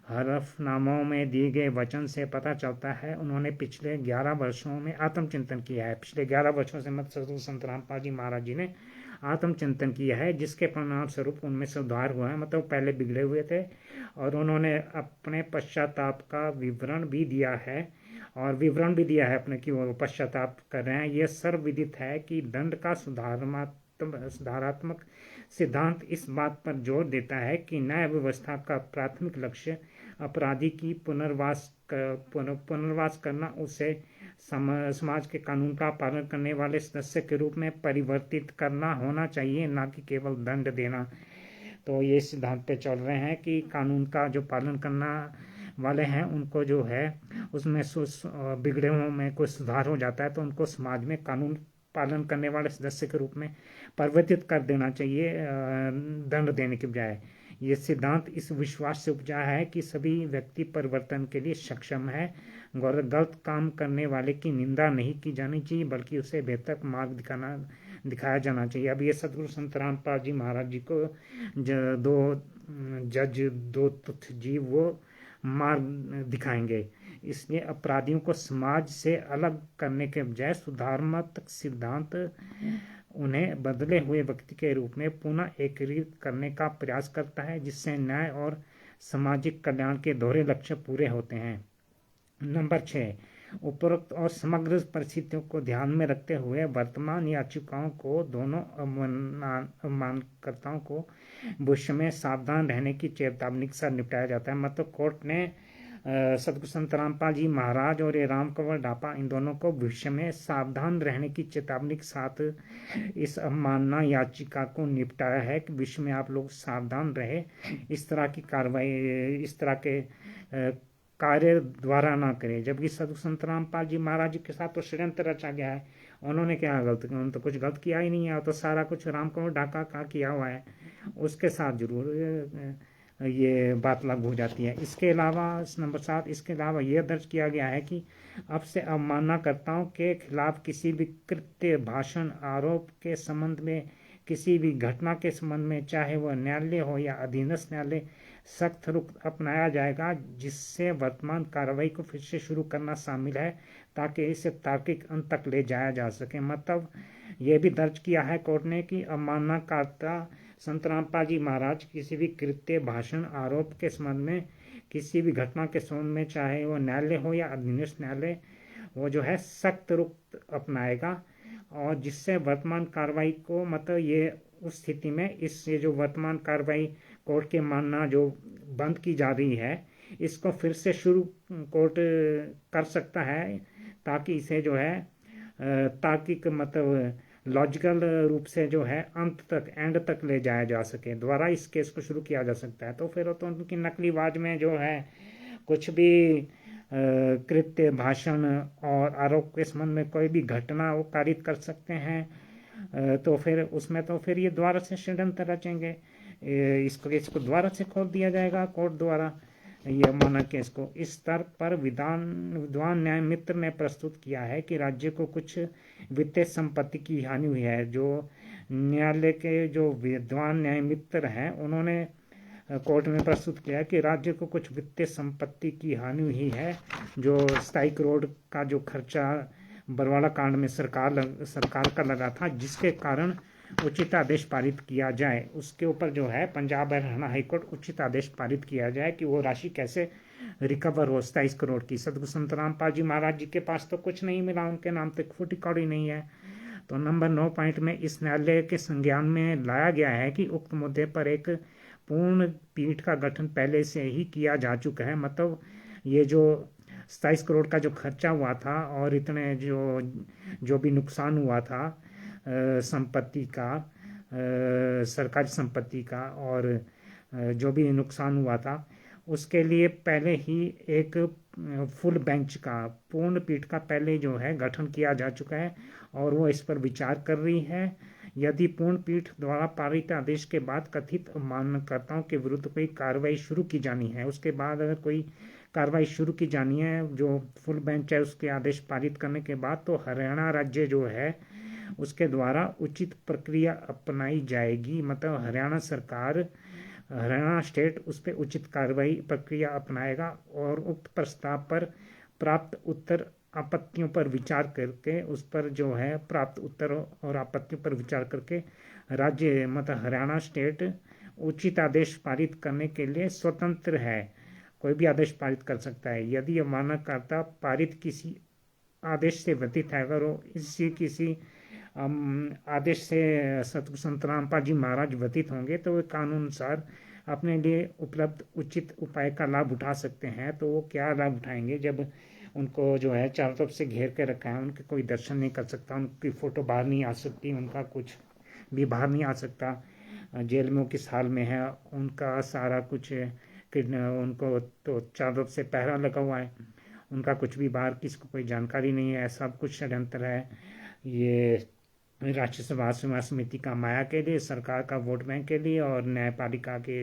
हलफनामों में दिए गए वचन से पता चलता है उन्होंने पिछले 11 वर्षों में आत्मचिंतन किया है। पिछले 11 वर्षों से मत सतगुरु संत रामपाल जी महाराज जी ने आत्मचिंतन किया है, जिसके परिणाम स्वरूप उनमें सुधार हुआ है। मतलब पहले बिगड़े हुए थे और उन्होंने अपने पश्चाताप का विवरण भी दिया है अपने कि वो पश्चाताप कर रहे हैं। यह सर्वविदित है कि दंड का सुधारात्मक सिद्धांत इस बात पर जोर देता है कि न्याय व्यवस्था का प्राथमिक लक्ष्य अपराधी की पुनर्वास करना, उसे समाज के कानून का पालन करने वाले सदस्य के रूप में परिवर्तित करना होना चाहिए, ना कि केवल दंड देना। तो ये सिद्धांत पे चल रहे हैं कि कानून का जो पालन करना वाले हैं उनको जो है उसमें बिगड़े हुओं में कोई सुधार हो जाता है तो उनको समाज में कानून पालन करने वाले सदस्य के रूप में परिवर्तित कर देना चाहिए, दंड देने के बजाय। ये सिद्धांत इस विश्वास से उपजा है कि सभी व्यक्ति परिवर्तन के लिए सक्षम है। गलत काम करने वाले की निंदा नहीं की जानी चाहिए, बल्कि उसे बेहतर मार्ग दिखाया जाना चाहिए। अब ये सतगुरु संत रामपाल जी महाराज जी को दो तुच्छ जीव वो मार्ग दिखाएंगे। इसलिए अपराधियों को समाज से अलग करने के बजाय सुधारात्मक सिद्धांत उन्हें बदले हुए व्यक्ति के रूप में पुनः एकीकृत करने का प्रयास करता है, जिससे न्याय और सामाजिक कल्याण के दोहरे लक्ष्य पूरे होते हैं। नंबर 6, उपरोक्त और समग्र परिस्थितियों को ध्यान में रखते हुए वर्तमान याचिकाओं को दोनों अवमानकर्ताओं को भविष्य में सावधान रहने की चेतावनी के साथ निपटाया जाता है। मतलब कोर्ट ने सतगुरु संत रामपाल जी महाराज और ये रामकुमार ढाका इन दोनों को भविष्य में सावधान रहने की चेतावनी के साथ इस अवमानना याचिका को निपटाया है कि भविष्य में आप लोग सावधान रहे, इस तरह की कार्रवाई, इस तरह के कार्य द्वारा ना करें। जबकि सतगुरु संत रामपाल जी महाराज जी के साथ तो षड्यंत्र रचा गया है, उन्होंने क्या गलत, उन्होंने तो कुछ गलत किया ही नहीं है, तो सारा कुछ रामकुमार ढाका का किया हुआ है, उसके साथ जरूर ये बात लागू हो जाती है। इसके अलावा नंबर 7, इसके अलावा यह दर्ज किया गया है कि अब से अवमाननाकर्ताओं के खिलाफ किसी भी कृत्य, भाषण, आरोप के संबंध में, किसी भी घटना के संबंध में, चाहे वह न्यायालय हो या अधीनस्थ न्यायालय, सख्त रुख अपनाया जाएगा, जिससे वर्तमान कार्रवाई को फिर से शुरू करना शामिल है ताकि इसे तार्किक अंत तक ले जाया जा सके। मतलब यह भी दर्ज किया है कोर्ट ने कि अवमाननाकर्ता संत रामपाल जी महाराज किसी भी कृत्य, भाषण, आरोप के संबंध में, किसी भी घटना के संबंध में, चाहे वो न्यायालय हो या अधीनस्थ न्यायालय, वो जो है सख्त रुख अपनाएगा और जिससे वर्तमान कार्रवाई को, मतलब ये उस स्थिति में इससे जो वर्तमान कार्रवाई कोर्ट के मानना जो बंद की जा रही है, इसको फिर से शुरू कोर्ट कर सकता है ताकि इसे जो है तार्किक, मतलब लॉजिकल रूप से जो है अंत तक, एंड तक ले जाया जा सके, द्वारा इस केस को शुरू किया जा सकता है। तो फिर तो उनकी नकलीबाज में जो है कुछ भी कृत्य, भाषण और आरोप के संबंध में कोई भी घटना वो पारित कर सकते हैं, तो फिर उसमें तो फिर ये द्वारा से षड्यंत्र रचेंगे, इसको द्वारा से खोल दिया जाएगा कोर्ट द्वारा यह माना केस को। इस स्तर पर विद्वान न्याय मित्र ने प्रस्तुत किया है कि राज्य को कुछ वित्तीय संपत्ति की हानि हुई है। जो न्यायालय के जो विद्वान न्याय मित्र हैं उन्होंने कोर्ट में प्रस्तुत किया कि राज्य को कुछ वित्तीय संपत्ति की हानि हुई है। जो 27 करोड़ का जो खर्चा बरवाड़ा कांड में सरकार का लगा था, जिसके कारण उचित आदेश पारित किया जाए। उसके ऊपर जो है पंजाब हरियाणा हाईकोर्ट उचित आदेश पारित किया जाए कि वो राशि कैसे रिकवर हो 27 करोड़ की। सतगुरु संत रामपाल जी महाराज जी के पास तो कुछ नहीं मिला, उनके नाम तक फुटी कौड़ी नहीं है। तो नंबर 9 पॉइंट में इस न्यायालय के संज्ञान में लाया गया है कि उक्त मुद्दे पर एक पूर्ण पीठ का गठन पहले से ही किया जा चुका है। मतलब ये जो 27 करोड़ का जो खर्चा हुआ था और इतने जो भी नुकसान हुआ था संपत्ति का, सरकारी संपत्ति का, और जो भी नुकसान हुआ था उसके लिए पहले ही एक फुल बेंच का, पूर्ण पीठ का पहले जो है गठन किया जा चुका है और वो इस पर विचार कर रही है। यदि पूर्ण पीठ द्वारा पारित आदेश के बाद कथित अवमाननाकर्ताओं के विरुद्ध कोई कार्रवाई शुरू की जानी है, उसके बाद अगर कोई कार्रवाई शुरू की जानी है जो फुल बेंच है उसके आदेश पारित करने के बाद, तो हरियाणा राज्य जो है उसके द्वारा उचित प्रक्रिया अपनाई जाएगी। मतलब हरियाणा सरकार, हरियाणा स्टेट उस पर उचित कार्रवाई प्रक्रिया अपनाएगा और उक्त प्रस्ताव पर प्राप्त उत्तर आपत्तियों पर विचार करके, उस पर जो है प्राप्त उत्तर और आपत्तियों पर विचार करके राज्य मतलब हरियाणा स्टेट उचित आदेश पारित करने के लिए स्वतंत्र है। कोई भी आदेश पारित कर सकता है। यदि अवमाननाकर्ता पारित किसी आदेश से व्यतीत है, अगर वो इसी किसी आदेश से सतगुरु संत रामपाल जी महाराज व्यतीत होंगे तो वे कानूनुसार अपने लिए उपलब्ध उचित उपाय का लाभ उठा सकते हैं। तो वो क्या लाभ उठाएंगे जब उनको जो है चारों तरफ से घेर के रखा है, उनके कोई दर्शन नहीं कर सकता, उनकी फ़ोटो बाहर नहीं आ सकती, उनका कुछ भी बाहर नहीं आ सकता, जेल में वो किस हाल में है, उनका सारा कुछ उनको तो चारों तरफ से पहरा लगा हुआ है, उनका कुछ भी बाहर किसी को कोई जानकारी नहीं है। सब कुछ षड्यंत्र है। ये राष्ट्रीय सेवा समिति का माया के लिए, सरकार का वोट बैंक के लिए, और न्यायपालिका के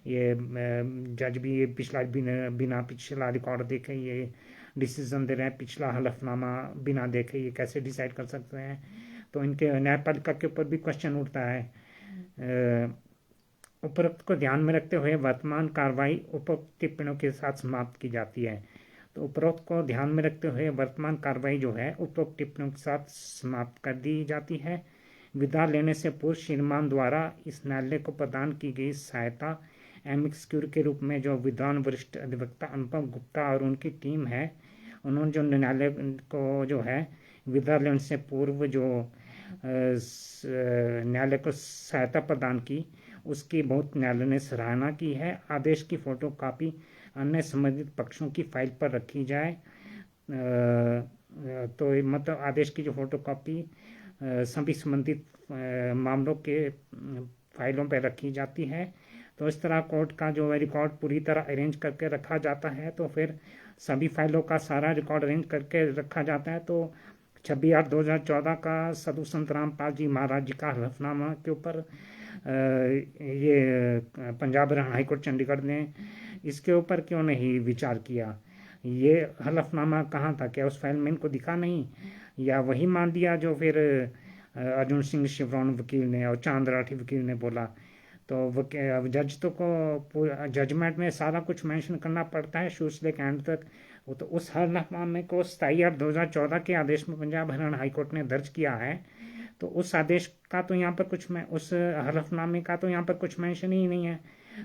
ये जज भी ये बिना पिछला रिकॉर्ड देखे ये डिसीजन दे रहे हैं, पिछला हलफनामा बिना देखे ये कैसे डिसाइड कर सकते हैं। तो इनके न्यायपालिका के ऊपर भी क्वेश्चन उठता है। उपरोक्त को ध्यान में रखते हुए वर्तमान कार्रवाई उपरोक्त टिप्पणियों के साथ समाप्त की जाती है। तो उपरोक्त को ध्यान में रखते हुए वर्तमान कार्रवाई जो है उपरोक्त टिप्पणियों के साथ समाप्त कर दी जाती है। विदा लेने से पूर्व श्रीमान द्वारा इस न्यायालय को प्रदान की गई सहायता एमिकस क्यूरी के रूप में जो विद्वान वरिष्ठ अधिवक्ता अनुपम गुप्ता और उनकी टीम है, उन्होंने जो न्यायालय को जो है विदा लेने से पूर्व जो न्यायालय को सहायता प्रदान की, उसकी बहुत न्यायालय ने सराहना की है। आदेश की फोटो कापी अन्य संबंधित पक्षों की फाइल पर रखी जाए। तो मतलब आदेश की जो फोटो कॉपी सभी संबंधित मामलों के फाइलों पर रखी जाती है। तो इस तरह कोर्ट का जो है रिकॉर्ड पूरी तरह अरेंज करके रखा जाता है। तो फिर सभी फाइलों का सारा रिकॉर्ड अरेंज करके रखा जाता है। तो 26/8/2014 का सतगुरु संत रामपाल जी महाराज जी का हलफनामा के ऊपर ये पंजाब हरियाणा हाईकोर्ट चंडीगढ़ ने इसके ऊपर क्यों नहीं विचार किया? ये हलफनामा कहाँ था? क्या उस फाइल में इनको दिखा नहीं, या वही मान लिया जो फिर अर्जुन सिंह शिवरौन वकील ने और चांद राठी वकील ने बोला? तो जज तो को जजमेंट में सारा कुछ मेंशन करना पड़ता है शुरू से लेकर एंड तक। वो तो उस हलफनामे को 27/8/2014 के आदेश में पंजाब हरियाणा हाईकोर्ट ने दर्ज किया है। तो उस आदेश का तो यहाँ पर कुछ उस हलफनामे का तो यहाँ पर कुछ मेंशन ही नहीं है।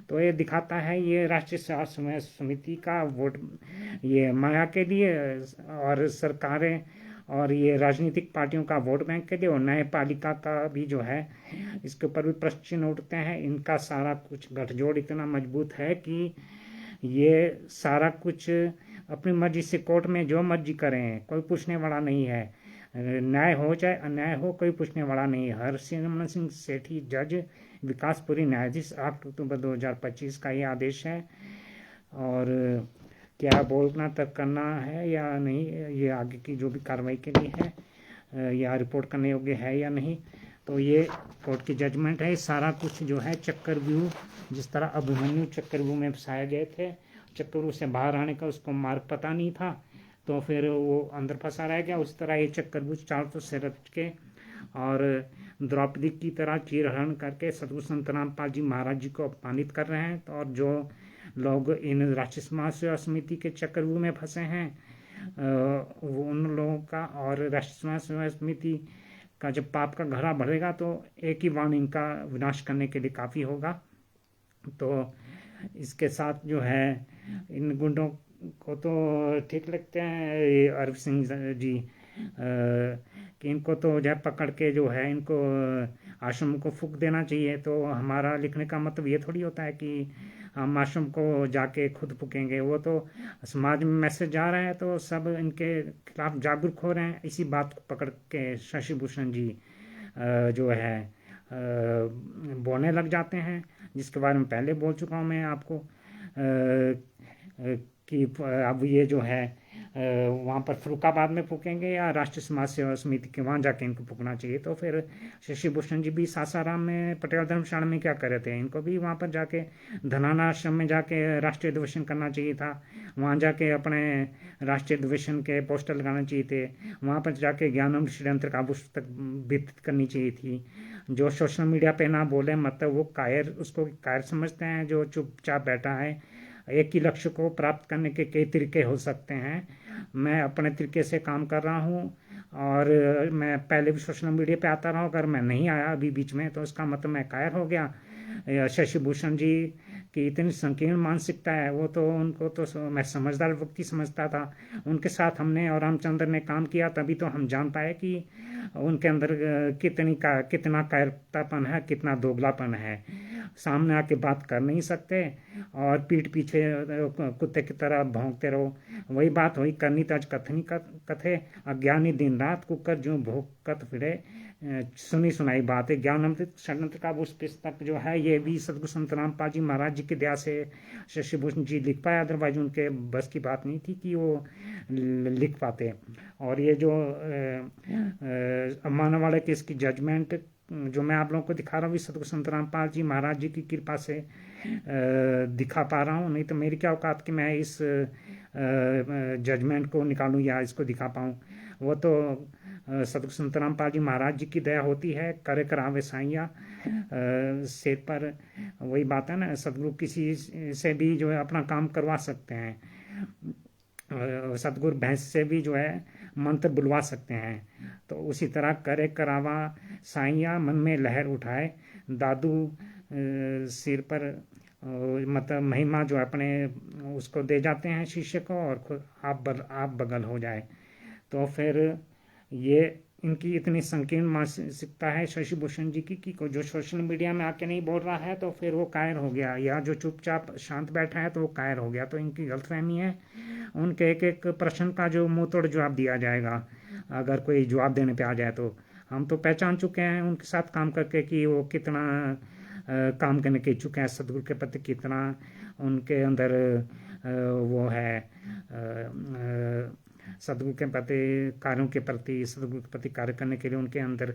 तो ये दिखाता है ये राष्ट्रीय सेवा समिति का वोट ये माया के लिए और सरकारें और ये राजनीतिक पार्टियों का वोट बैंक के लिए, और न्यायपालिका का भी जो है इसके ऊपर भी प्रश्न उठते हैं। इनका सारा कुछ गठजोड़ इतना मजबूत है कि ये सारा कुछ अपनी मर्जी से कोर्ट में जो मर्जी करें, कोई पूछने वाला नहीं है। न्याय हो चाहे अन्याय हो, कोई पूछने वाला नहीं है। हरसिमरन सिंह सेठी जज, विकासपुरी न्यायाधीश, 8 अक्टूबर 2025 का ये आदेश है। और क्या बोलना तक करना है या नहीं, ये आगे की जो भी कार्रवाई के लिए है या रिपोर्ट करने योग्य है या नहीं, तो ये कोर्ट की जजमेंट है। सारा कुछ जो है चक्रव्यूह, जिस तरह अभिमन्यु चक्रव्यूह में फंसाए गए थे, चक्रव्यूह से बाहर आने का उसको मार्ग पता नहीं था तो फिर वो अंदर फंसा रह गया। उस तरह ये चक्रव्यूह चारों तरफ से रच के और द्रौपदी की तरह चीरहरण करके सतगुरु संत रामपाल जी महाराज जी को अपमानित कर रहे हैं। तो और जो लोग इन राष्ट्रीय समाज सेवा समिति के चक्रव्यूह में फंसे हैं वो उन लोगों का, और राष्ट्रीय सेवा समिति का जब पाप का घड़ा बढ़ेगा तो एक ही बाण इनका विनाश करने के लिए काफ़ी होगा। तो इसके साथ जो है इन गुंडों को तो ठीक लगते हैं ये अरविंद सिंह जी, कि इनको तो जो है पकड़ के जो है इनको आश्रम को फूंक देना चाहिए। तो हमारा लिखने का मतलब ये थोड़ी होता है कि हम आश्रम को जाके खुद फूकेंगे, वो तो समाज में मैसेज जा रहा है तो सब इनके खिलाफ जागरूक हो रहे हैं। इसी बात को पकड़ के शशि भूषण जी जो है बोलने लग जाते हैं, जिसके बारे में पहले बोल चुका हूँ मैं आपको, कि अब ये जो है वहाँ पर फरुखाबाद में फूकेंगे या राष्ट्रीय समाज सेवा समिति के वहाँ जाके इनको फूकना चाहिए। तो फिर शशि भूषण जी भी सासाराम में पटेल धर्मशाला में क्या कर रहे थे, इनको भी वहाँ पर जाके धनाना आश्रम में जाके राष्ट्रीय अधिवेशन करना चाहिए था, वहाँ जाके अपने राष्ट्रीय अधिवेशन के पोस्टर लगाना चाहिए थे, वहाँ पर जाके ज्ञानम षड्यंत्र का पुस्तक वितरित करनी चाहिए थी। जो सोशल मीडिया पे ना बोले मतलब वो कायर, उसको कायर समझते हैं। जो चुपचाप बैठा है, एक ही लक्ष्य को प्राप्त करने के कई तरीके हो सकते हैं। मैं अपने तरीके से काम कर रहा हूँ, और मैं पहले भी सोशल मीडिया पे आता रहा, अगर मैं नहीं आया अभी बीच में तो इसका मतलब मैं कायर हो गया। शशि भूषण जी की इतनी संकीर्ण मानसिकता है, वो तो उनको तो मैं समझदार व्यक्ति समझता था। उनके साथ हमने और रामचंद्र ने काम किया, तभी तो हम जान पाए कि उनके अंदर कितना कायरतापन है, कितना दोगलापन है। सामने आके बात कर नहीं सकते और पीठ पीछे कुत्ते की तरह भौंकते रहो। वही बात हुई करनी तज कथनी कथे, अज्ञानी दिन रात कुकर जो भोंकत फिरे। सुनी सुनाई बात है। ज्ञानामृत षड्यंत्र का उस पुस्तक जो है ये भी सदगुरु संत रामपाल जी महाराज जी के दया से शशि भूषण जी लिख पाए, अदरवाइज उनके बस की बात नहीं थी कि वो लिख पाते। और ये जो मानवाड़ा केस की जजमेंट जो मैं आप लोगों को दिखा रहा हूँ, सतगुरु संत रामपाल जी महाराज जी की कृपा से दिखा पा रहा हूँ, नहीं तो मेरी क्या औकात कि मैं इस जजमेंट को निकालूं या इसको दिखा पाऊँ। वो तो सतगुरु संत रामपाल जी महाराज जी की दया होती है, करे करावे साइया सिर पर। वही बात है ना, सतगुरु किसी से भी जो है अपना काम करवा सकते हैं, सतगुरु भैंस से भी जो है मंत्र बुलवा सकते हैं। तो उसी तरह करे करावा साइया मन में लहर उठाए, दादू सिर पर मतलब महिमा जो अपने उसको दे जाते हैं शिष्य को, और खुद आप बगल हो जाए। तो फिर ये इनकी इतनी संकीर्ण मानसिकता है शशि भूषण जी की कि जो सोशल मीडिया में आके नहीं बोल रहा है तो फिर वो कायर हो गया, या जो चुपचाप शांत बैठा है तो वो कायर हो गया। तो इनकी गलतफहमी है। उनके एक एक प्रश्न का जो मुंह तोड़ जवाब दिया जाएगा, अगर कोई जवाब देने पे आ जाए तो। हम तो पहचान चुके हैं उनके साथ काम करके कि वो कितना काम करने के इच्छुक हैं, सदगुरु के प्रति कितना उनके अंदर वो है सदगुरु के प्रति कार्यों के प्रति, सदगुरु के प्रति कार्य करने के लिए उनके अंदर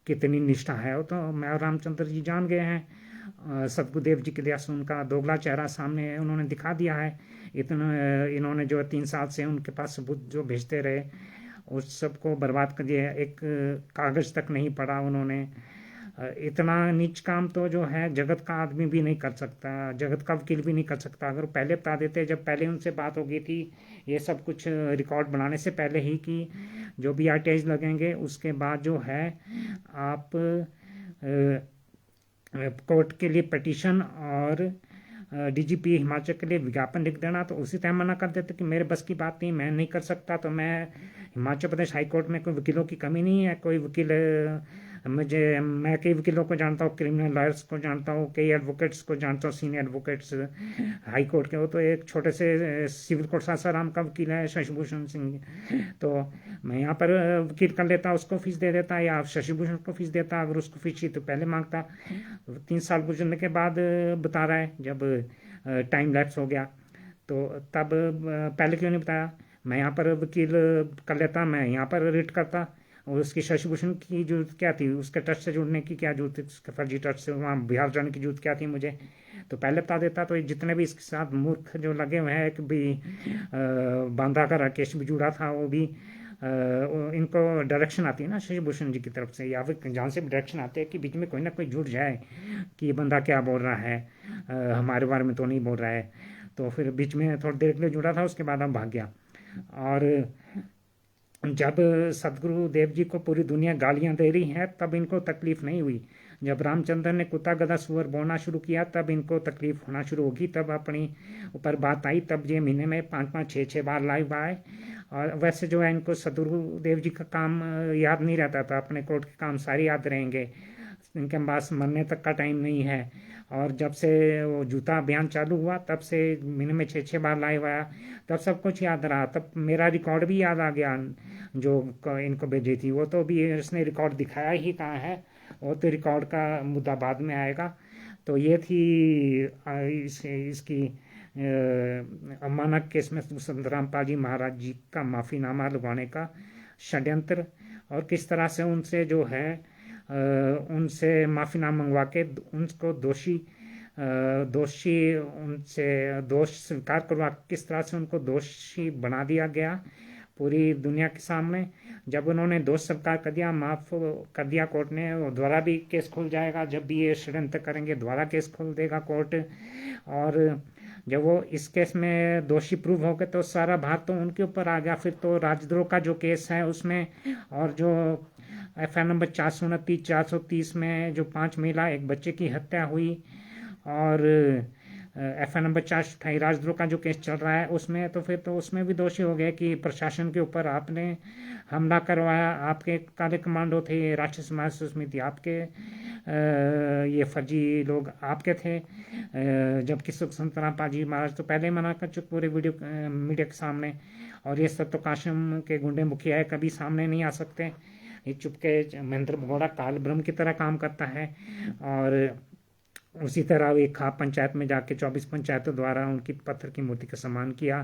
कितनी निष्ठा है। वो तो मैं और रामचंद्र जी जान गए हैं। सतगुरुदेव जी के दया से उनका दोगला चेहरा सामने उन्होंने दिखा दिया है। इन्होंने जो 3 साल से उनके पास सबूत जो भेजते रहे उस सबको बर्बाद कर दिया। एक कागज तक नहीं पढ़ा उन्होंने। इतना नीच काम तो जो है जगत का आदमी भी नहीं कर सकता, जगत का वकील भी नहीं कर सकता। अगर पहले बता देते, जब पहले उनसे बात हो गई थी ये सब कुछ रिकॉर्ड बनाने से पहले ही कि जो भी आरटीआई लगेंगे उसके बाद जो है आप कोर्ट के लिए पिटीशन और डीजीपी हिमाचल के लिए विज्ञापन लिख देना, तो उसी टाइम मना कर देते कि मेरे बस की बात नहीं, मैं नहीं कर सकता। तो मैं हिमाचल प्रदेश हाई कोर्ट में कोई वकीलों की कमी नहीं है, कोई वकील मैं कई वकीलों को जानता हूँ, क्रिमिनल लॉयर्स को जानता हूँ, कई एडवोकेट्स को जानता हूँ, सीनियर एडवोकेट्स हाई कोर्ट के। वो तो एक छोटे से सिविल कोर्ट सासाराम का वकील है शशि भूषण सिंह, तो मैं यहाँ पर वकील कर लेता, उसको फीस दे देता, या शशि भूषण को फीस देता। अगर उसको फीस चाहिए तो पहले मांगता। 3 साल गुजरने के बाद बता रहा है, जब टाइम लैप्स हो गया तो तब पहले क्यों नहीं बताया। मैं यहाँ पर वकील कर लेता, मैं यहाँ पर रिट करता, और उसकी शशि भूषण की जरूरत क्या थी, उसके ट्रस्ट से जुड़ने की क्या जरूरत थी, उसके फर्जी ट्रस्ट से वहाँ बिहार जाने की जरूरत क्या थी मुझे, तो पहले बता देता। तो जितने भी इसके साथ मूर्ख जो लगे हुए हैं, कि भी बांदा का राकेश भी जुड़ा था, वो भी इनको डायरेक्शन आती है ना शशि भूषण जी की तरफ से, या फिर जहाँ से भी डायरेक्शन आते हैं कि बीच में कोई ना कोई जुड़ जाए कि ये बंदा क्या बोल रहा है, हमारे बारे में तो नहीं बोल रहा है। तो फिर बीच में थोड़ी देर के लिए जुड़ा था, उसके बाद हम भाग गया। और जब सदगुरु देव जी को पूरी दुनिया गालियां दे रही है तब इनको तकलीफ नहीं हुई। जब रामचंद्र ने कुत्ता गधा सुअर बोलना शुरू किया तब इनको तकलीफ होना शुरू होगी, तब अपनी ऊपर बात आई, तब ये महीने में 5-5 6-6 बार लाइव आए। और वैसे जो है इनको सदगुरु देव जी का काम याद नहीं रहता था, अपने कोर्ट के काम सारे याद रहेंगे, इनके पास मरने तक का टाइम नहीं है। और जब से वो जूता अभियान चालू हुआ तब से महीने में 6-6 बार लाइव आया, तब सब कुछ याद रहा। तब मेरा रिकॉर्ड भी याद आ गया जो इनको भेजी थी, वो तो भी इसने रिकॉर्ड दिखाया ही कहाँ है, वो तो रिकॉर्ड का मुद्दा बाद में आएगा। तो ये थी इसकी अमानक केस में संत रामपाल जी महाराज जी का माफ़ीनामा लगवाने का षड्यंत्र, और किस तरह से उनसे जो है उनसे माफ़ीनामा मंगवा के उनको दोषी उनसे दोष स्वीकार करवा, किस तरह से उनको दोषी बना दिया गया पूरी दुनिया के सामने। जब उन्होंने दोष स्वीकार कर दिया, माफ़ कर दिया कोर्ट ने, दोबारा भी केस खुल जाएगा, जब भी ये षड्यंत्र करेंगे दोबारा केस खोल देगा कोर्ट। और जब वो इस केस में दोषी प्रूव हो गए तो सारा भार तो उनके ऊपर आ गया। फिर तो राजद्रोह का जो केस है उसमें, और जो FIR नंबर 429 430 में जो 5 महिला 1 बच्चे की हत्या हुई, और FIR नंबर 428 राजद्रोह का जो केस चल रहा है उसमें, तो फिर तो उसमें भी दोषी हो गए कि प्रशासन के ऊपर आपने हमला करवाया, आपके काले कमांडो थे, राष्ट्रीय समाज समिति आपके, ये फर्जी लोग आपके थे। जबकि सुख संत रामपाल जी महाराज तो पहले मना कर चुके पूरे मीडिया के सामने, और ये सब तो काशम के गुंडे मुखिया है, कभी सामने नहीं आ सकते। ये चुपके महेंद्र भगोड़ा काल ब्रह्म की तरह काम करता है। और उसी तरह एक खाप पंचायत में जाके 24 पंचायतों द्वारा उनकी पत्थर की मूर्ति का सम्मान किया,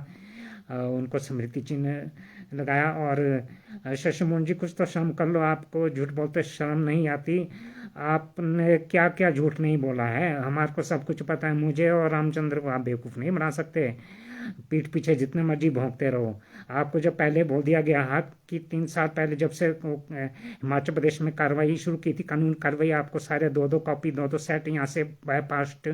उनको स्मृति चिन्ह लगाया। और शशिमोहन जी कुछ तो शर्म कर लो, आपको झूठ बोलते शर्म नहीं आती? आपने क्या क्या झूठ नहीं बोला है, हमारे को सब कुछ पता है। मुझे और रामचंद्र को आप बेवकूफ़ नहीं बना सकते, पीठ पीछे जितने मर्जी भौंकते रहो। आपको जब पहले बोल दिया गया था कि 3 साल पहले जब से हिमाचल प्रदेश में कार्रवाई शुरू की थी, कानून कार्रवाई, आपको सारे 2-2 कॉपी 2-2 सेट यहाँ से बाय पोस्ट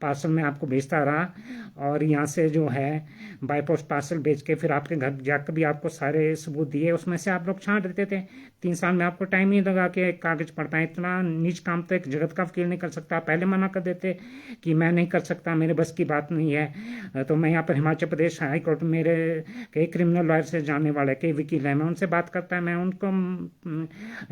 पार्सल में आपको भेजता रहा, और यहाँ से जो है बाय पोस्ट पार्सल भेज के फिर आपके घर जाकर भी आपको सारे सबूत दिए, उसमें से आप लोग छांट देते थे। 3 साल में आपको टाइम नहीं लगा कि कागज पढ़ता है। इतना नीच काम तो एक जगत का वकील नहीं कर सकता। पहले मना कर देते कि मैं नहीं कर सकता, मेरे बस की बात नहीं है। तो मैं यहाँ पर हिमाचल प्रदेश हाई कोर्ट, मेरे कई क्रिमिनल लॉयर से जानने वाले कई वकील हैं, मैं उनसे बात करता है, मैं उनको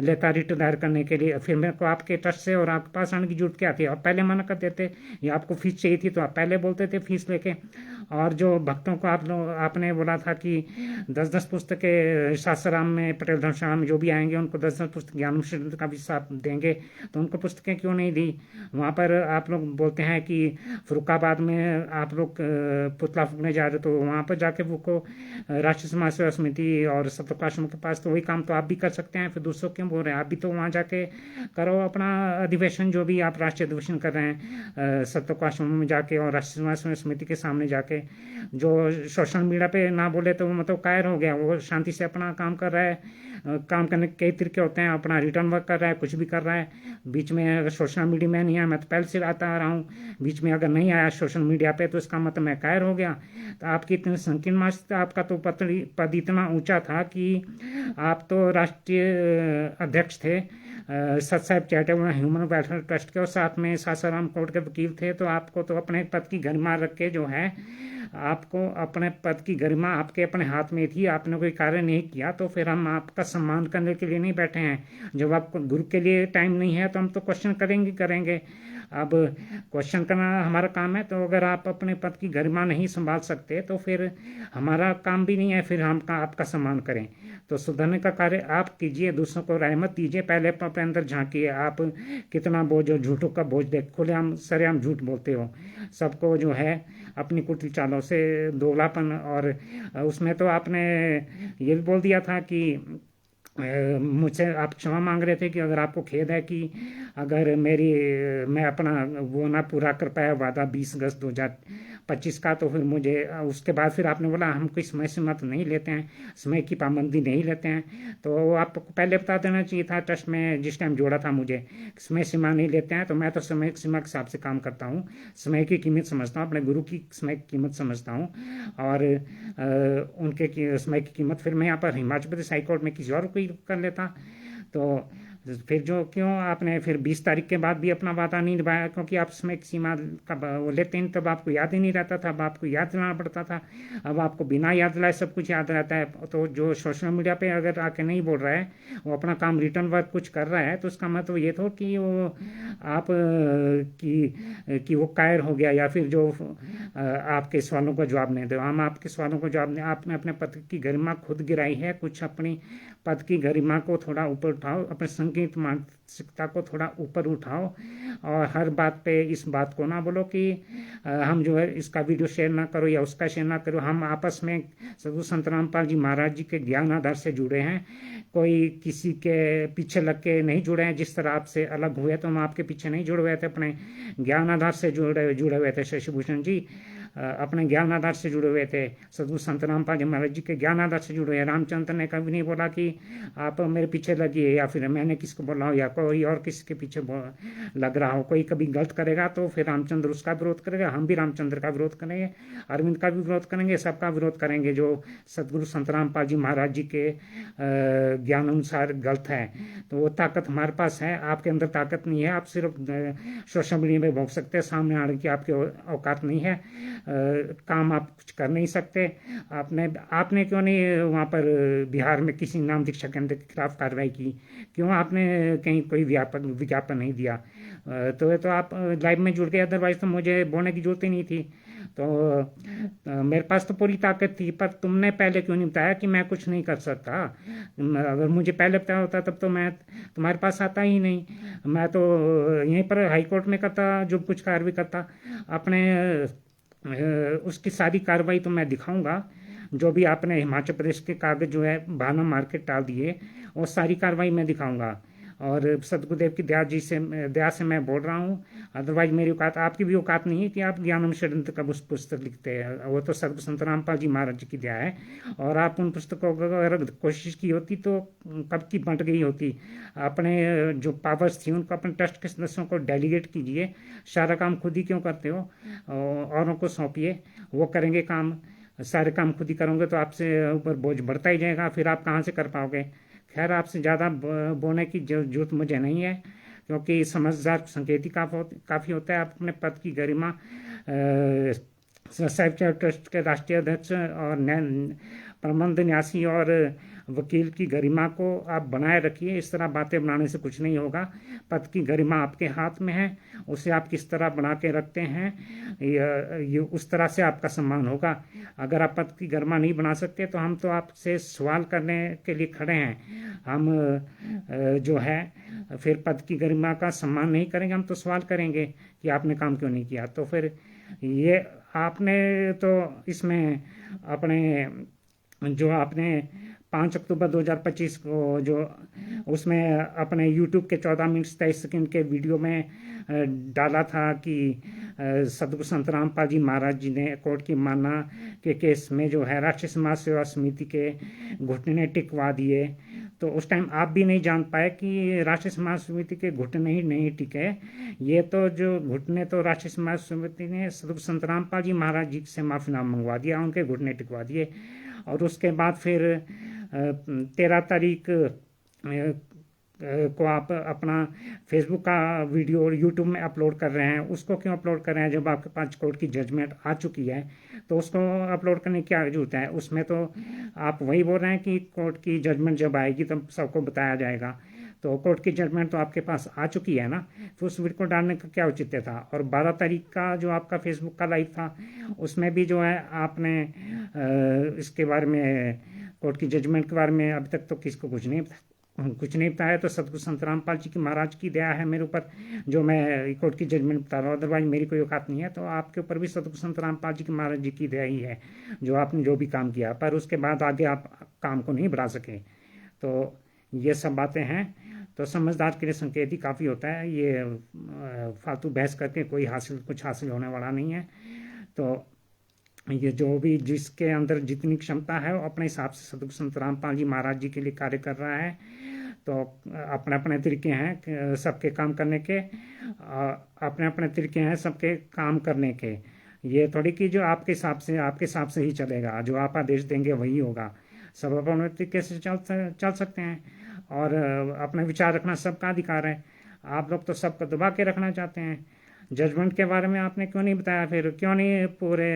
लेता रिट दायर करने के लिए। फिर मेरे को आपके ट्रस्ट से और आपके पास आने की जरूरत क्या थी? आप पहले मना कर देते, या आपको फीस चाहिए थी तो आप पहले बोलते थे फीस लेके। और जो भक्तों को आपने बोला था कि 10-10 पुस्तकें शास्त्राम में, पटेल धर्मशाला में जो भी आएंगे उनको 10-10 पुस्तक ज्ञान का भी साथ देंगे, तो उनको पुस्तकें क्यों नहीं दी? वहाँ पर आप लोग बोलते हैं कि फरुखाबाद में आप लोग पुतला फूकने जा रहे, तो वहाँ पर जाके वो को राष्ट्रीय समाज सेवा समिति और सप्तकाश्रम के पास, तो वही काम तो आप भी कर सकते हैं, फिर दूसरों क्यों बोल रहे हैं? आप भी तो वहाँ जाके करो अपना अधिवेशन, जो भी आप राष्ट्रीय अधिवेशन कर रहे हैं सप्तकाश्रम में जाके और राष्ट्रीय समाज सेवा समिति के सामने जाके। जो सोशल मीडिया पे ना बोले तो वो मतलब कायर हो गया, वो शांति से अपना काम कर रहा है। काम करने के कई तरीके होते हैं, अपना रिटर्न वर्क कर रहा है, कुछ भी कर रहा है। बीच में अगर सोशल मीडिया में नहीं आया, मैं तो पहले से आता आ रहा हूँ, बीच में अगर नहीं आया सोशल मीडिया पे तो इसका मतलब मैं कायर हो गया। तो आपकी इतनी संकीर्ण मार्च, आपका तो पद इतना ऊंचा था कि आप तो राष्ट्रीय अध्यक्ष थे सत Sahib charitable human welfare trust के, और साथ में सासाराम कोर्ट के वकील थे। तो आपको तो अपने पद की गरिमा रख के जो है, आपको अपने पद की गरिमा आपके अपने हाथ में थी, आपने कोई कार्य नहीं किया, तो फिर हम आपका सम्मान करने के लिए नहीं बैठे हैं। जब आपको गुरु के लिए टाइम नहीं है तो हम तो क्वेश्चन करेंगे। अब क्वेश्चन करना हमारा काम है, तो अगर आप अपने पद की गरिमा नहीं संभाल सकते तो फिर हमारा काम भी नहीं है फिर हम आपका सम्मान करें। तो सुधरने का कार्य आप कीजिए, दूसरों को राय मत दीजिए, पहले अपने अंदर झांकिए। आप कितना बोझ हो, झूठों का बोझ देख, खुलेआम सरेआम झूठ बोलते हो, सबको जो है अपनी कुटिल चालों से दोगलापन। और उसमें तो आपने ये भी बोल दिया था कि मुझसे आप क्षमा मांग रहे थे कि अगर आपको खेद है कि अगर मैं अपना वो ना पूरा कर पाया वादा 20 अगस्त 25 का, तो फिर मुझे उसके बाद फिर आपने बोला हम कोई समय सीमा तो नहीं लेते हैं, समय की पाबंदी नहीं लेते हैं। तो आपको पहले बता देना चाहिए था ट्रस्ट में जिस टाइम जोड़ा था मुझे, समय सीमा नहीं लेते हैं। तो मैं तो समय सीमा के हिसाब से काम करता हूँ, समय की कीमत समझता हूँ, अपने गुरु की समय की कीमत समझता हूँ, और उनके समय की कीमत फिर मैं यहाँ पर हिमाचल प्रदेश हाईकोर्ट में किसी और को कर लेता। तो फिर जो क्यों आपने फिर 20 तारीख के बाद भी अपना वादा नहीं निभाया, क्योंकि आप समय की सीमा का वो लेते हैं, तब आपको याद ही नहीं रहता था, अब आपको याद दिलाना पड़ता था। अब आपको बिना याद दिलाए सब कुछ याद रहता है। तो जो सोशल मीडिया पे अगर आके नहीं बोल रहा है, वो अपना काम रिटर्न वर्क कुछ कर रहा है, तो उसका मतलब ये तो कि वो आप कि वो कायर हो गया, या फिर जो आपके सवालों का जवाब नहीं दे। हम आपके सवालों का जवाब नहीं, आपने अपने पद की गरिमा खुद गिराई है। कुछ अपनी पद की गरिमा को थोड़ा ऊपर उठाओ, अपने संगीत मानसिकता को थोड़ा ऊपर उठाओ, और हर बात पे इस बात को ना बोलो कि हम जो है इसका वीडियो शेयर ना करो या उसका शेयर ना करो। हम आपस में साधु संत रामपाल जी महाराज जी के ज्ञान आधार से जुड़े हैं, कोई किसी के पीछे लग के नहीं जुड़े हैं। जिस तरह आपसे अलग हुए तो हम आपके पीछे नहीं जुड़े हुए थे, अपने ज्ञान आधार से जुड़े हुए थे। शशिभूषण जी अपने ज्ञान आधार से जुड़े हुए थे, सदगुरु संत रामपाल जी महाराज जी के ज्ञान आधार से जुड़े हुए। रामचंद्र ने कभी नहीं बोला कि आप मेरे पीछे लगिए, या फिर मैंने किसको बोला हो, या कोई और किसी के पीछे लग रहा हो। कोई कभी गलत करेगा तो फिर रामचंद्र उसका विरोध करेगा, हम भी रामचंद्र का विरोध करेंगे, अरविंद का भी विरोध करेंगे, सबका विरोध करेंगे जो सदगुरु संत रामपाल जी महाराज जी के ज्ञान अनुसार गलत है। तो वो ताकत हमारे पास है, आपके अंदर ताकत नहीं है। आप सिर्फ सोशल मीडिया में भोग सकते हैं, सामने आने की आपके औकात नहीं है, काम आप कुछ कर नहीं सकते। आपने क्यों नहीं वहाँ पर बिहार में किसी नाम दीक्षा केंद्र के खिलाफ कार्रवाई की? क्यों आपने कहीं कोई विज्ञापन नहीं दिया? तो ये तो आप लाइव में जुड़ गए, अदरवाइज तो मुझे बोलने की जरूरत ही नहीं थी। तो मेरे पास तो पूरी ताकत थी, पर तुमने पहले क्यों नहीं बताया कि मैं कुछ नहीं कर सकता? अगर मुझे पहले पता होता तब तो मैं तुम्हारे पास आता ही नहीं। मैं तो यहीं पर हाई कोर्ट में करता, जो कुछ कार्रवाई करता अपने उसकी सारी कार्रवाई तो मैं दिखाऊंगा। जो भी आपने हिमाचल प्रदेश के कागज जो है भाना मार्केट डाल दिए, वो सारी कार्रवाई मैं दिखाऊंगा। और सतगुरुदेव की दया से मैं बोल रहा हूँ। अदरवाइज मेरी औकात, आपकी भी औकात नहीं है कि आप ज्ञानम षड्यंत्र का पुस्तक लिखते हैं। वो तो सदगुरु संत रामपाल जी महाराज जी की दया है। और आप उन पुस्तकों को अगर कोशिश की होती तो कब की बंट गई होती। अपने जो पावर्स थी उनको अपने ट्रस्ट के सदस्यों को डेलीगेट कीजिए। सारा काम खुद ही क्यों करते हो? औरों को सौंपिए, वो करेंगे काम। सारे काम खुद ही करोगे तो आपसे ऊपर बोझ बढ़ता ही जाएगा, फिर आप कहाँ से कर पाओगे? खैर, आपसे ज़्यादा बोलने की जरूरत मुझे नहीं है, क्योंकि समझदार संकेत ही काफ़ी होता है। आप अपने पद की गरिमा चैरिटेबल ट्रस्ट के राष्ट्रीय अध्यक्ष और प्रबंध न्यासी और वकील की गरिमा को आप बनाए रखिए। इस तरह बातें बनाने से कुछ नहीं होगा। पद की गरिमा आपके हाथ में है, उसे आप किस तरह बना के रखते हैं, ये उस तरह से आपका सम्मान होगा। अगर आप पद की गरिमा नहीं बना सकते तो हम तो आपसे सवाल करने के लिए खड़े हैं। हम जो है फिर पद की गरिमा का सम्मान नहीं करेंगे, हम तो सवाल करेंगे कि आपने काम क्यों नहीं किया। तो फिर ये आपने तो इसमें अपने जो आपने 5 अक्टूबर 2025 को जो उसमें अपने YouTube के 14 मिनट 23 सेकंड के वीडियो में डाला था कि सदगुरु संत रामपाल जी महाराज जी ने कोर्ट की माना के केस में जो है राष्ट्रीय समाज सेवा समिति के घुटने टिकवा दिए। तो उस टाइम आप भी नहीं जान पाए कि राष्ट्रीय समाज समिति के घुटने ही नहीं टिके। ये तो जो घुटने तो राष्ट्रीय समाज समिति ने सदगुरु संत रामपाल जी महाराज जी से माफीनामा मंगवा दिया, उनके घुटने टिकवा दिए। और उसके बाद फिर 13 तारीख को आप अपना फेसबुक का वीडियो यूट्यूब में अपलोड कर रहे हैं। उसको क्यों अपलोड कर रहे हैं? जब आपके पास कोर्ट की जजमेंट आ चुकी है तो उसको अपलोड करने की क्या जरूरत है? उसमें तो आप वही बोल रहे हैं कि कोर्ट की जजमेंट जब आएगी तब सबको बताया जाएगा। तो कोर्ट की जजमेंट तो आपके पास आ चुकी है ना, तो उस वीडियो को डालने का क्या औचित्य था? और 12 तारीख का जो आपका फेसबुक का लाइव था उसमें भी जो है आपने इसके बारे में, कोर्ट की जजमेंट के बारे में अभी तक तो किसको कुछ नहीं बताया। तो सदगुरु संत रामपाल जी की महाराज की दया है मेरे ऊपर जो मैं कोर्ट की जजमेंट बता रहा हूँ, अदरवाइज मेरी कोई औकात नहीं है। तो आपके ऊपर भी सदगुरु संत रामपाल जी की महाराज जी की दया ही है जो आपने जो भी काम किया, पर उसके बाद आगे आप काम को नहीं बढ़ा सके। तो ये सब बातें हैं। तो समझदार के लिए संकेत ही काफ़ी होता है। ये फालतू बहस करके कुछ हासिल होने वाला नहीं है। तो ये जो भी जिसके अंदर जितनी क्षमता है वो अपने हिसाब से सतगुरु संत रामपाल जी महाराज जी के लिए कार्य कर रहा है। तो अपने अपने तरीके हैं सबके काम करने के, अपने अपने तरीके हैं सबके काम करने के। ये थोड़ी कि जो आपके हिसाब से ही चलेगा, जो आप आदेश देंगे वही होगा। सब अपने तरीके से चल सकते हैं, और अपने विचार रखना सबका अधिकार है। आप लोग तो सबको दबा के रखना चाहते हैं। जजमेंट के बारे में आपने क्यों नहीं बताया, फिर क्यों नहीं पूरे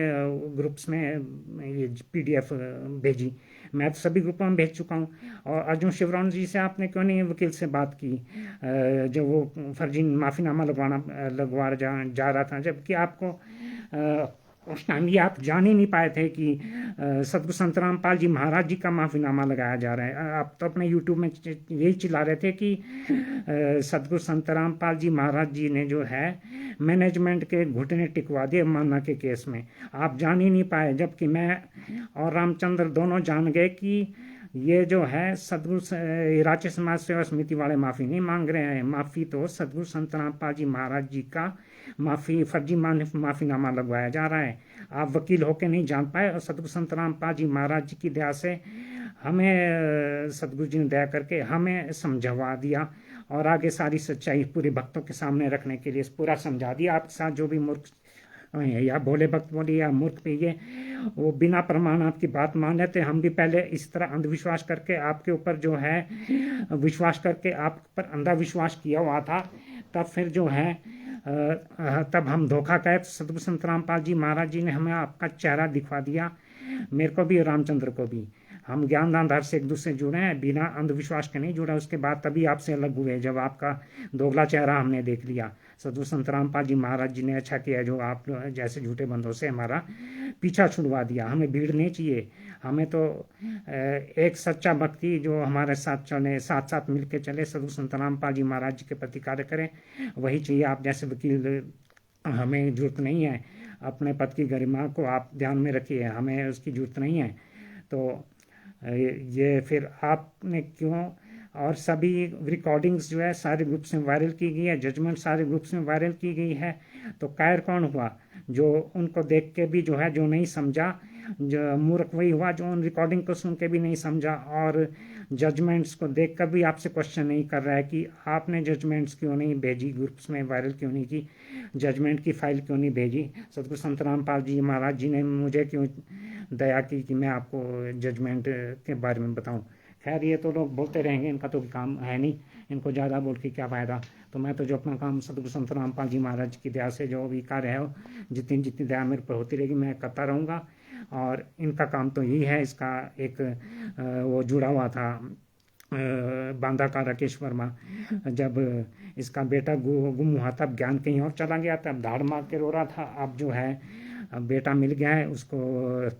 ग्रुप्स में ये पीडीएफ भेजी? मैं तो सभी ग्रुपों में भेज चुका हूँ। और अर्जुन शिवराम जी से आपने क्यों नहीं वकील से बात की, जो वो फर्जी माफीनामा लगवा जा रहा था, जबकि आपको उस टाइम ये आप जान ही नहीं पाए थे कि सतगुरु संत रामपाल जी महाराज जी का माफीनामा लगाया जा रहा है। आप तो अपने यूट्यूब में यही चिल्ला रहे थे कि सतगुरु संत रामपाल जी महाराज जी ने जो है मैनेजमेंट के घुटने टिकवा दिए माना के केस में। आप जान ही नहीं पाए, जबकि मैं और रामचंद्र दोनों जान गए कि ये जो है सतगुरु रांची समाज सेवा समिति वाले माफ़ी नहीं मांग रहे हैं। माफ़ी तो सतगुरु संत रामपाल जी महाराज जी का फर्जी माफ़ीनामा लगवाया जा रहा है। आप वकील होके नहीं जान पाए, और सतगुरु संत रामपाल जी महाराज जी की दया से हमें सतगुरु जी ने दया करके हमें समझवा दिया, और आगे सारी सच्चाई पूरे भक्तों के सामने रखने के लिए पूरा समझा दिया। आपके साथ जो भी मूर्ख या भोले भक्त बोलिए या मूर्ख पे ये वो बिना प्रमाण आपकी बात मान लेते। हम भी पहले इस तरह अंधविश्वास करके आपके ऊपर जो है विश्वास करके आप पर अंधाविश्वास किया हुआ था। तब फिर जो है तब हम धोखा गए। सतगुरु संत रामपाल जी महाराज जी ने हमें आपका चेहरा दिखवा दिया, मेरे को भी, रामचंद्र को भी। हम ज्ञान दानधार से एक दूसरे जुड़े हैं, बिना अंधविश्वास के नहीं जुड़ा। उसके बाद तभी आपसे अलग हुए, जब आपका दोगला चेहरा हमने देख लिया। सतगुरु संत रामपाल जी महाराज जी ने अच्छा किया जो आप जैसे झूठे बंदों से हमारा पीछा छुड़वा दिया। हमें भीड़ नहीं चाहिए, हमें तो एक सच्चा भक्ति जो हमारे साथ चले, साथ साथ मिल के चले, सतगुरु संत रामपाल जी महाराज जी के प्रति कार्य करें, वही चाहिए। आप जैसे वकील हमें जरूरत नहीं है। अपने पद की गरिमा को आप ध्यान में रखिए, हमें उसकी जरूरत नहीं है। तो ये फिर आपने क्यों, और सभी रिकॉर्डिंग्स जो है सारे ग्रुप्स में वायरल की गई है, जजमेंट सारे ग्रुप्स में वायरल की गई है। तो कायर कौन हुआ? जो उनको देख के भी जो है जो नहीं समझा, जो मूर्ख वही हुआ जो उन रिकॉर्डिंग को सुन के भी नहीं समझा, और जजमेंट्स को देख कर भी आपसे क्वेश्चन नहीं कर रहा है कि आपने जजमेंट्स क्यों नहीं भेजी, ग्रुप्स में वायरल क्यों नहीं की, जजमेंट की फाइल क्यों नहीं भेजी। सतगुरु संत रामपाल जी महाराज जी ने मुझे क्यों दया की कि मैं आपको जजमेंट के बारे में बताऊं। खैर ये तो लोग बोलते रहेंगे, इनका तो काम है नहीं, इनको ज़्यादा बोल के क्या फ़ायदा। तो मैं तो जो अपना काम सतगुरु संत रामपाल जी महाराज की दया से जो भी कार्य है जितनी जितनी दया मेरे पर होती रहेगी मैं करता रहूँगा। और इनका काम तो यही है। इसका एक वो जुड़ा हुआ था बांदा का राकेश वर्मा, जब इसका बेटा गुम हुआ तब ज्ञान कहीं और चला गया, तब धाड़ मार के रो रहा था। अब जो है अब बेटा मिल गया है उसको,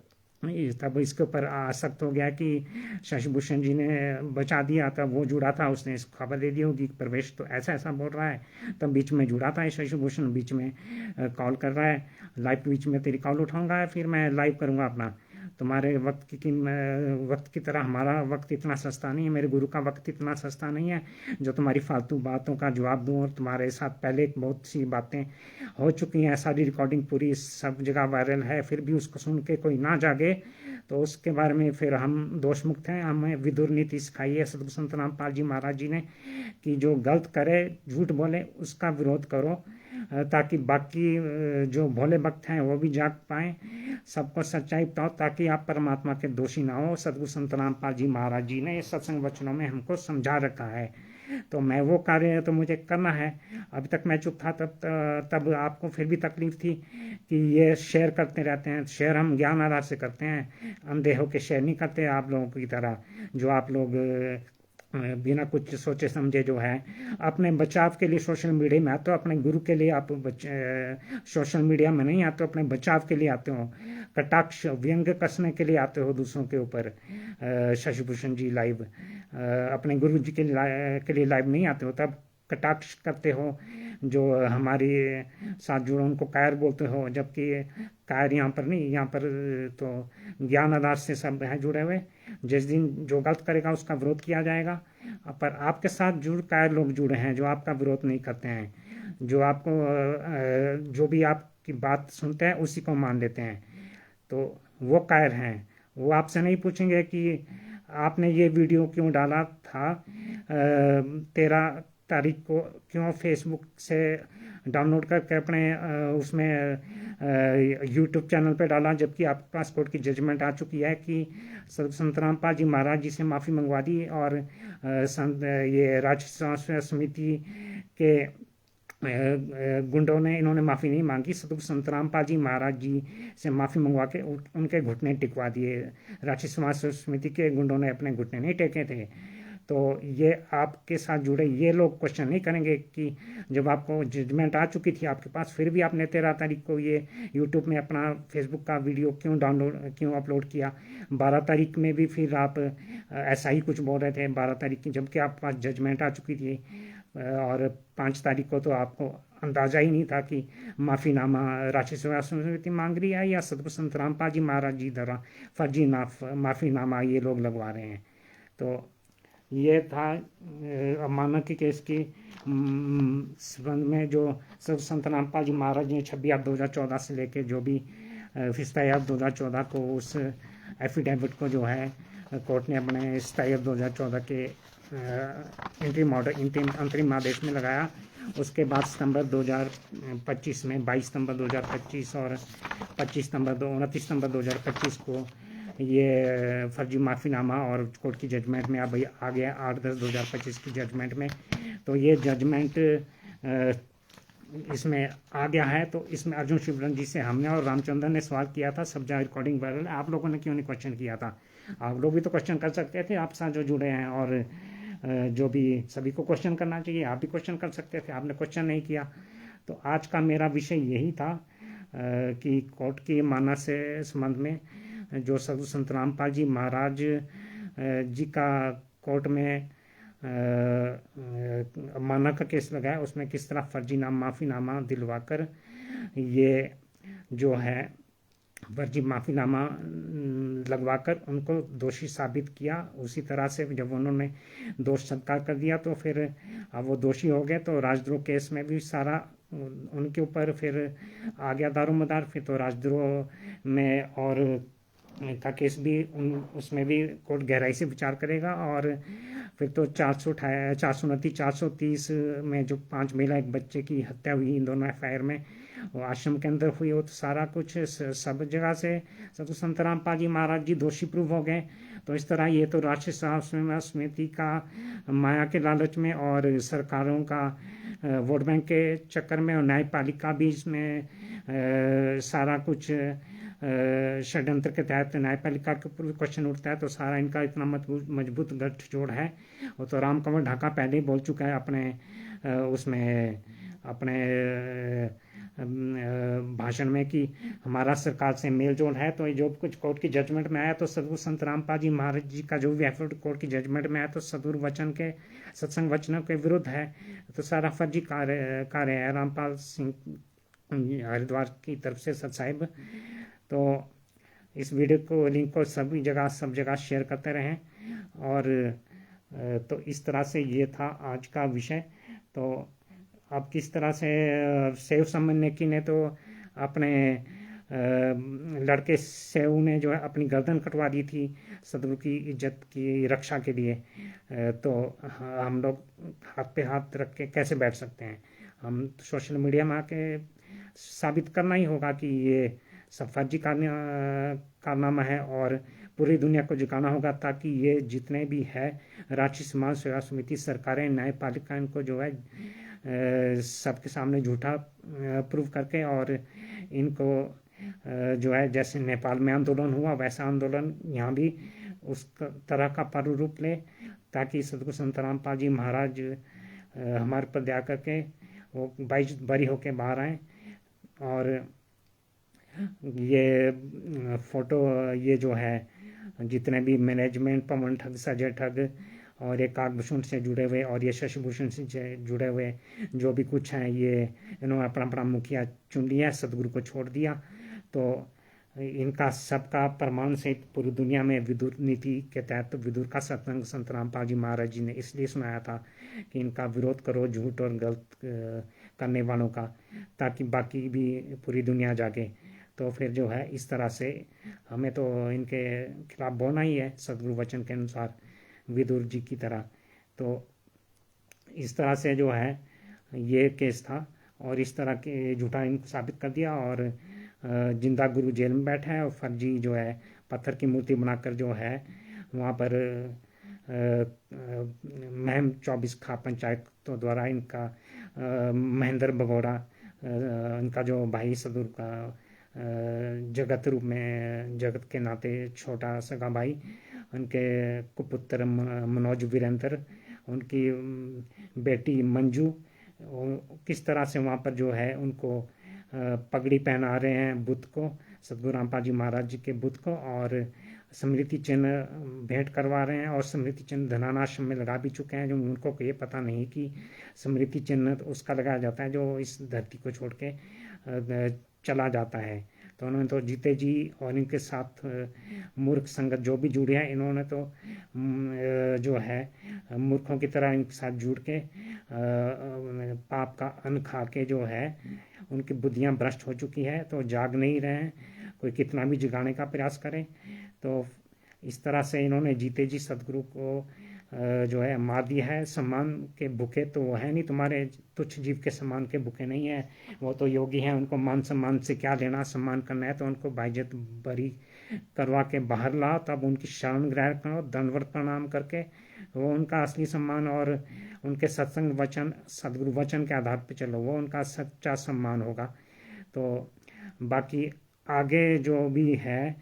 तब इसके ऊपर आसक्त हो गया कि शशिभूषण जी ने बचा दिया। तब वो जुड़ा था, उसने इस खबर दे दी होगी प्रवेश तो ऐसा ऐसा बोल रहा है। तब बीच में जुड़ा था शशिभूषण, बीच में कॉल कर रहा है, लाइव बीच में तेरी कॉल उठाऊंगा फिर मैं लाइव करूंगा अपना। तुम्हारे वक्त की तरह हमारा वक्त इतना सस्ता नहीं है, मेरे गुरु का वक्त इतना सस्ता नहीं है जो तुम्हारी फालतू बातों का जवाब दूं। और तुम्हारे साथ पहले बहुत सी बातें हो चुकी हैं, सारी रिकॉर्डिंग पूरी सब जगह वायरल है, फिर भी उसको सुन के कोई ना जागे तो उसके बारे में फिर हम दोष मुक्त हैं। हमें विदुर नीति सिखाई है सतगुरु संत रामपाल जी महाराज जी ने कि जो गलत करे, झूठ बोले, उसका विरोध करो, ताकि बाकी जो भोले भक्त हैं वो भी जाग पाएँ, सबको सच्चाई बताओ, ताकि आप परमात्मा के दोषी ना हो। सतगुरु संत रामपाल जी महाराज जी ने सत्संग वचनों में हमको समझा रखा है। तो मैं वो कार्य तो मुझे करना है। अभी तक मैं चुप था, तब आपको फिर भी तकलीफ थी कि ये शेयर करते रहते हैं। शेयर हम ज्ञान आधार से करते हैं, अंधे होके शेयर नहीं करते आप लोगों की तरह, जो आप लोग बिना कुछ सोचे समझे जो है अपने बचाव के लिए सोशल मीडिया में आते हो। अपने गुरु के लिए आप सोशल मीडिया में नहीं आते हो, अपने बचाव के लिए आते हो, कटाक्ष व्यंग कसने के लिए आते हो दूसरों के ऊपर। शशिभूषण जी लाइव अपने गुरु जी के लिए लाइव नहीं आते हो, तब कटाक्ष करते हो जो हमारी साथ जुड़े उनको कायर बोलते हो, जबकि कायर यहाँ पर नहीं, यहाँ पर तो ज्ञान आधार से सब है जुड़े हुए। जिस दिन जो गलत करेगा उसका विरोध किया जाएगा, पर आपके साथ कायर लोग जुड़े हैं जो आपका विरोध नहीं करते हैं, जो आपको जो भी आपकी बात सुनते हैं उसी को मान लेते हैं। तो वो कायर हैं। वो आपसे नहीं पूछेंगे कि आपने ये वीडियो क्यों डाला था 13 तारीख को, क्यों फेसबुक से डाउनलोड करके अपने उसमें यूट्यूब चैनल पे डाला, जबकि आपके पास कोर्ट की जजमेंट आ चुकी है कि संत रामपाल जी महाराज जी से माफ़ी मंगवा दी, और ये राज्य स्वास्थ्य समिति के गुंडों ने इन्होंने माफ़ी नहीं मांगी। सतगुरु संत रामपाल जी महाराज जी से माफ़ी मंगवा के उनके घुटने टिकवा दिए। राष्ट्रीय समाज समिति के गुंडों ने अपने घुटने नहीं टेके थे। तो ये आपके साथ जुड़े ये लोग क्वेश्चन नहीं करेंगे कि जब आपको जजमेंट आ चुकी थी आपके पास, फिर भी आपने 13 तारीख को ये यूट्यूब में अपना फेसबुक का वीडियो क्यों अपलोड किया। 12 तारीख में भी फिर आप ऐसा ही कुछ बोल रहे थे 12 तारीख की, जबकि आपके पास जजमेंट आ चुकी थी। और 5 तारीख को तो आपको अंदाज़ा ही नहीं था कि माफ़ीनामा राष्ट्रीय सेवा समिति मांग रही है या सतगुरु संत रामपाल जी महाराज जी द्वारा फर्जी माफ़ीनामा ये लोग लगवा रहे हैं। तो ये था अमानक के केस की संबंध में जो सतगुरु संत रामपाल जी महाराज ने 26/8/2014 से लेके जो भी 27/8/2014 को उस एफिडेविट को जो है कोर्ट ने अपने 27/8/2014 के अंतरिम आदेश में लगाया। उसके बाद सितंबर 2025 में 22 सितंबर 2025 और 29 सितंबर 2025 को ये फर्जी माफ़ीनामा और कोर्ट की जजमेंट में अब आ गया 8/10/2025 की जजमेंट में। तो ये जजमेंट इसमें आ गया है। तो इसमें अर्जुन शिवरन जी से हमने और रामचंद्रन ने सवाल किया था, सब जगह रिकॉर्डिंग वायरल है। आप लोगों ने क्यों नहीं क्वेश्चन किया था? आप लोग भी तो क्वेश्चन कर सकते थे, आप साथ जो जुड़े हैं, और जो भी सभी को क्वेश्चन करना चाहिए, आप भी क्वेश्चन कर सकते थे, आपने क्वेश्चन नहीं किया। तो आज का मेरा विषय यही था कि कोर्ट की माना से संबंध में जो सतगुरु संत रामपाल जी महाराज जी का कोर्ट में माना का केस लगाया, उसमें किस तरह फर्जी माफ़ीनामा दिलवाकर ये जो है फर्जी माफ़ीनामा लगवाकर उनको दोषी साबित किया। उसी तरह से जब उन्होंने दोष स्वीकार कर दिया तो फिर अब वो दोषी हो गए, तो राजद्रोह केस में भी सारा उनके ऊपर फिर आ गया दारोमदार। फिर तो राजद्रोह में और का केस भी उसमें भी कोर्ट गहराई से विचार करेगा। और फिर तो 429 में जो 5 महिला एक बच्चे की हत्या हुई इन दोनों एफआईआर में, वो आश्रम के अंदर हुई हो, तो सारा कुछ सब जगह से सतगुरु संत रामपाल जी महाराज जी दोषी प्रूव हो गए। तो इस तरह ये तो राष्ट्रीय सेवा समिति का माया के लालच में और सरकारों का वोट बैंक के चक्कर में और न्यायपालिका भी इसमें सारा कुछ षड्यंत्र के तहत न्यायपालिका के ऊपर क्वेश्चन उठता है। तो सारा इनका इतना मजबूत गठजोड़ है। वो तो राम कंवर ढाका पहले ही बोल चुका है अपने उसमें अपने भाषण में कि हमारा सरकार से मेल जोल है। तो जो कुछ कोर्ट की जजमेंट में आया तो सतगुरु संत रामपाल जी महाराज जी का जो भी एफर्ट कोर्ट की जजमेंट में आया तो सदगुरु वचन के सत्संग वचनों के विरुद्ध है। तो सारा फर्जी कार्य है रामपाल सिंह हरिद्वार की तरफ से सत साहिब। तो इस वीडियो को लिंक को सब जगह शेयर करते रहें। और तो इस तरह से ये था आज का विषय। तो अब किस तरह से सेव समन्वयकी ने तो अपने लड़के सेव ने जो है अपनी गर्दन कटवा दी थी सदगुरु की इज्जत की रक्षा के लिए। तो हम लोग हाथ पे हाथ रख के कैसे बैठ सकते हैं? हम सोशल मीडिया में आके साबित करना ही होगा कि ये सब फर्जी कारनामा है और पूरी दुनिया को जगाना होगा, ताकि ये जितने भी है राष्ट्रीय समाज सेवा समिति, सरकारें, न्यायपालिका, इनको जो है सबके सामने झूठा प्रूव करके और इनको जो है जैसे नेपाल में आंदोलन हुआ वैसा आंदोलन यहाँ भी उस तरह का प्रारूप ले, ताकि सतगुरु संत रामपाल जी महाराज हमारे पर दया करके वो बरी होके बाहर आए। और ये फोटो ये जो है जितने भी मैनेजमेंट, पवन ठग, संजय ठग और ये काकभूषण से जुड़े हुए और ये शशिभूषण से जुड़े हुए जो भी कुछ हैं, ये इन्होंने अपना अपना मुखिया चुन लिया, सदगुरु को छोड़ दिया। तो इनका सबका प्रमाण सहित पूरी दुनिया में विदुर नीति के तहत विदुर का सत्संग संत रामपाल जी महाराज जी ने इसलिए सुनाया था कि इनका विरोध करो झूठ और गलत करने वालों का, ताकि बाकी भी पूरी दुनिया जागे। तो फिर जो है इस तरह से हमें तो इनके खिलाफ बोलना ही है सदगुरु वचन के अनुसार, विदुर जी की तरह। तो इस तरह से जो है ये केस था, और इस तरह के झूठा इनको साबित कर दिया, और जिंदा गुरु जेल में बैठा है, और फर्जी जो है पत्थर की मूर्ति बनाकर जो है वहाँ पर महम 24 खा पंचायतों द्वारा इनका महेंद्र भगोड़ा इनका जो भाई सदुर का जगत रूप में, जगत के नाते छोटा सगा भाई, उनके कुपुत्र मनोज वीरेंद्र, उनकी बेटी मंजू, किस तरह से वहाँ पर जो है उनको पगड़ी पहना रहे हैं बुद्ध को, सदगुरु रामपाल जी महाराज जी के बुद्ध को, और स्मृति चिन्ह भेंट करवा रहे हैं, और स्मृति चिन्ह धनानाश्रम में लगा भी चुके हैं, जो उनको ये पता नहीं कि स्मृति चिन्ह उसका लगाया जाता है जो इस धरती को छोड़ के चला जाता है। तो उन्होंने तो जीते जी और इनके साथ मूर्ख संगत जो भी जुड़े हैं, इन्होंने तो जो है मूर्खों की तरह इनके साथ जुड़ के पाप का अन्न खा के जो है उनकी बुद्धियां भ्रष्ट हो चुकी है, तो जाग नहीं रहे हैं, कोई कितना भी जगाने का प्रयास करे। तो इस तरह से इन्होंने जीते जी सदगुरु को जो है मार दिया है। सम्मान के भूखे तो वो है नहीं, तुम्हारे तुच्छ जीव के सम्मान के भूखे नहीं है, वो तो योगी हैं, उनको मान सम्मान से क्या लेना, सम्मान करना है तो उनको बाइज्जत बरी करवा के बाहर लाओ, तब उनकी शरण ग्रहण करो दंडवत प्रणाम करके, वो उनका असली सम्मान, और उनके सत्संग वचन सदगुरु वचन के आधार पर चलो, वो उनका सच्चा सम्मान होगा। तो बाकी आगे जो भी है,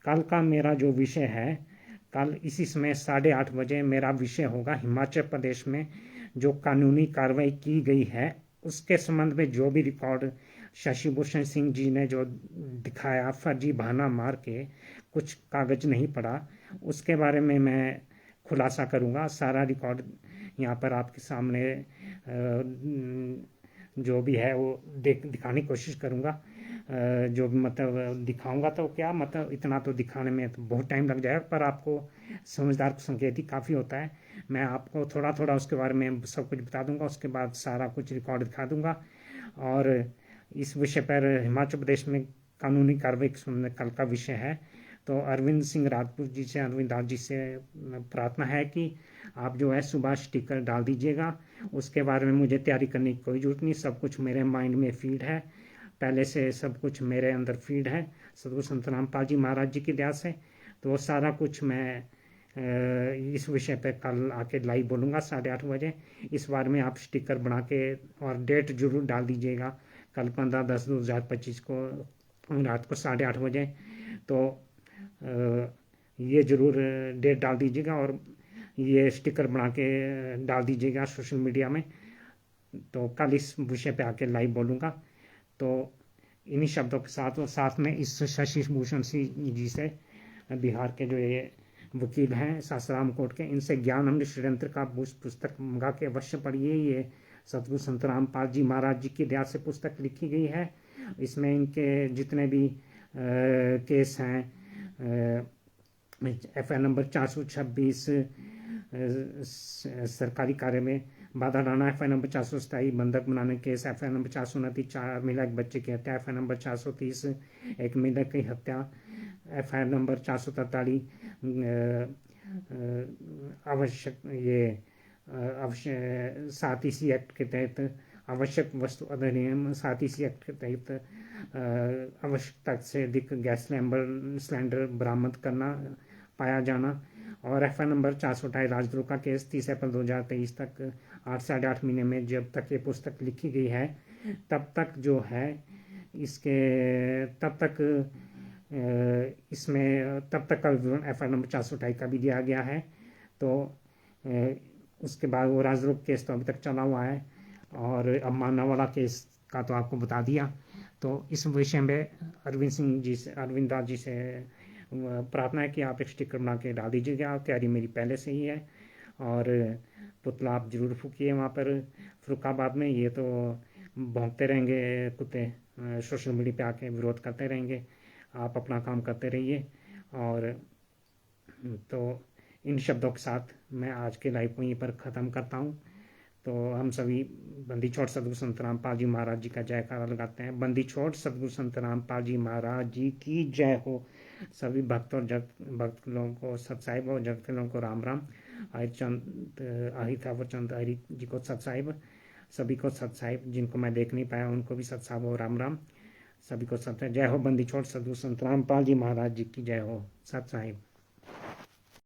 कल का मेरा जो विषय है, कल इसी समय 8:30 बजे मेरा विषय होगा हिमाचल प्रदेश में जो कानूनी कार्रवाई की गई है उसके संबंध में, जो भी रिकॉर्ड शशि भूषण सिंह जी ने जो दिखाया फर्जी बहाना मार के, कुछ कागज नहीं पड़ा, उसके बारे में मैं खुलासा करूंगा। सारा रिकॉर्ड यहाँ पर आपके सामने जो भी है वो दिखाने की कोशिश करूंगा। जो भी मतलब दिखाऊंगा तो क्या मतलब, इतना तो दिखाने में तो बहुत टाइम लग जाएगा, पर आपको समझदार संकेत ही काफ़ी होता है। मैं आपको थोड़ा थोड़ा उसके बारे में सब कुछ बता दूंगा, उसके बाद सारा कुछ रिकॉर्ड दिखा दूंगा। और इस विषय पर हिमाचल प्रदेश में कानूनी कार्रवाई कल का विषय है। तो अरविंद सिंह राजपूत जी से, अरविंद दास जी से प्रार्थना है कि आप जो है सुबह स्टिकर डाल दीजिएगा। उसके बारे में मुझे तैयारी करने की कोई जरूरत नहीं, सब कुछ मेरे माइंड में फीड है, पहले से सब कुछ मेरे अंदर फीड है सदगुरु संत रामपाल जी महाराज जी की दया से। तो वो सारा कुछ मैं इस विषय पे कल आके लाइव बोलूँगा 8:30 बजे। इस बार में आप स्टिकर बना के और डेट जरूर डाल दीजिएगा, कल 15/10/2025 को रात को 8:30 बजे। तो ये जरूर डेट डाल दीजिएगा और ये स्टिकर बना के डाल दीजिएगा सोशल मीडिया में। तो कल इस विषय पे आके लाइव बोलूँगा। तो इन्हीं शब्दों के साथ में इस शशि भूषण सिंह जी से, बिहार के जो ये वकील हैं सासाराम कोर्ट के, इनसे ज्ञान अमृत षड्यंत्र का पुस्तक मंगा के अवश्य पढ़िए। ये सतगुरु संत रामपाल जी महाराज जी की दया से पुस्तक लिखी गई है। इसमें इनके जितने भी केस हैं, FIR नंबर 426 सरकारी कार्य में बाधा डालना, FIR नंबर 427 बंधक बनाने केस, FIR नंबर 429 4 महिला एक बच्चे की हत्या, FIR नंबर 430 एक महिला की हत्या, FIR नंबर 443 आवश्यक ये आवश्यक 7 इसी एक्ट के तहत आवश्यक वस्तु अधिनियम 7 इसी एक्ट के तहत आवश्यकता से अधिक गैस सिलेंडर बरामद करना पाया जाना। और FIR नंबर 428 राजद्रोह का केस 30 अप्रैल 2023 तक 8 से 8.5 महीने में जब तक ये पुस्तक लिखी गई है तब तक जो है इसके तब तक इसमें तब तक का विवरण FIR नंबर 428 का भी दिया गया है। तो उसके बाद वो राजद्रोह केस तो अभी तक चला हुआ है, और अब मानवाड़ा केस का तो आपको बता दिया। तो इस विषय में अरविंद दास जी से प्रार्थना है कि आप एक स्टिकर बना के डाल दीजिएगा। तैयारी मेरी पहले से ही है, और पुतला आप जरूर फूकिए वहाँ पर फरुखाबाद में। ये तो भौंकते रहेंगे कुत्ते, सोशल मीडिया पे आके विरोध करते रहेंगे, आप अपना काम करते रहिए। और तो इन शब्दों के साथ मैं आज के लाइव को यहीं पर ख़त्म करता हूँ। तो हम सभी बंदी छोड़ सदगुरु संत रामपाल जी महाराज जी का जयकारा लगाते हैं। बंदी छोड़ सदगुरु संत रामपाल जी महाराज जी की जय हो। सभी भक्त और भक्त लोगों को सत साहिब और जगत के लोगों को राम राम। आहिर चंद आहिर जी को सत साहिब, सभी को सत साहिब, जिनको मैं देख नहीं पाया उनको भी सत साहिब और राम राम। सभी को सत जय हो। बंदी छोड़ सदगुरु संत रामपाल जी महाराज जी की जय हो। सत साहिब।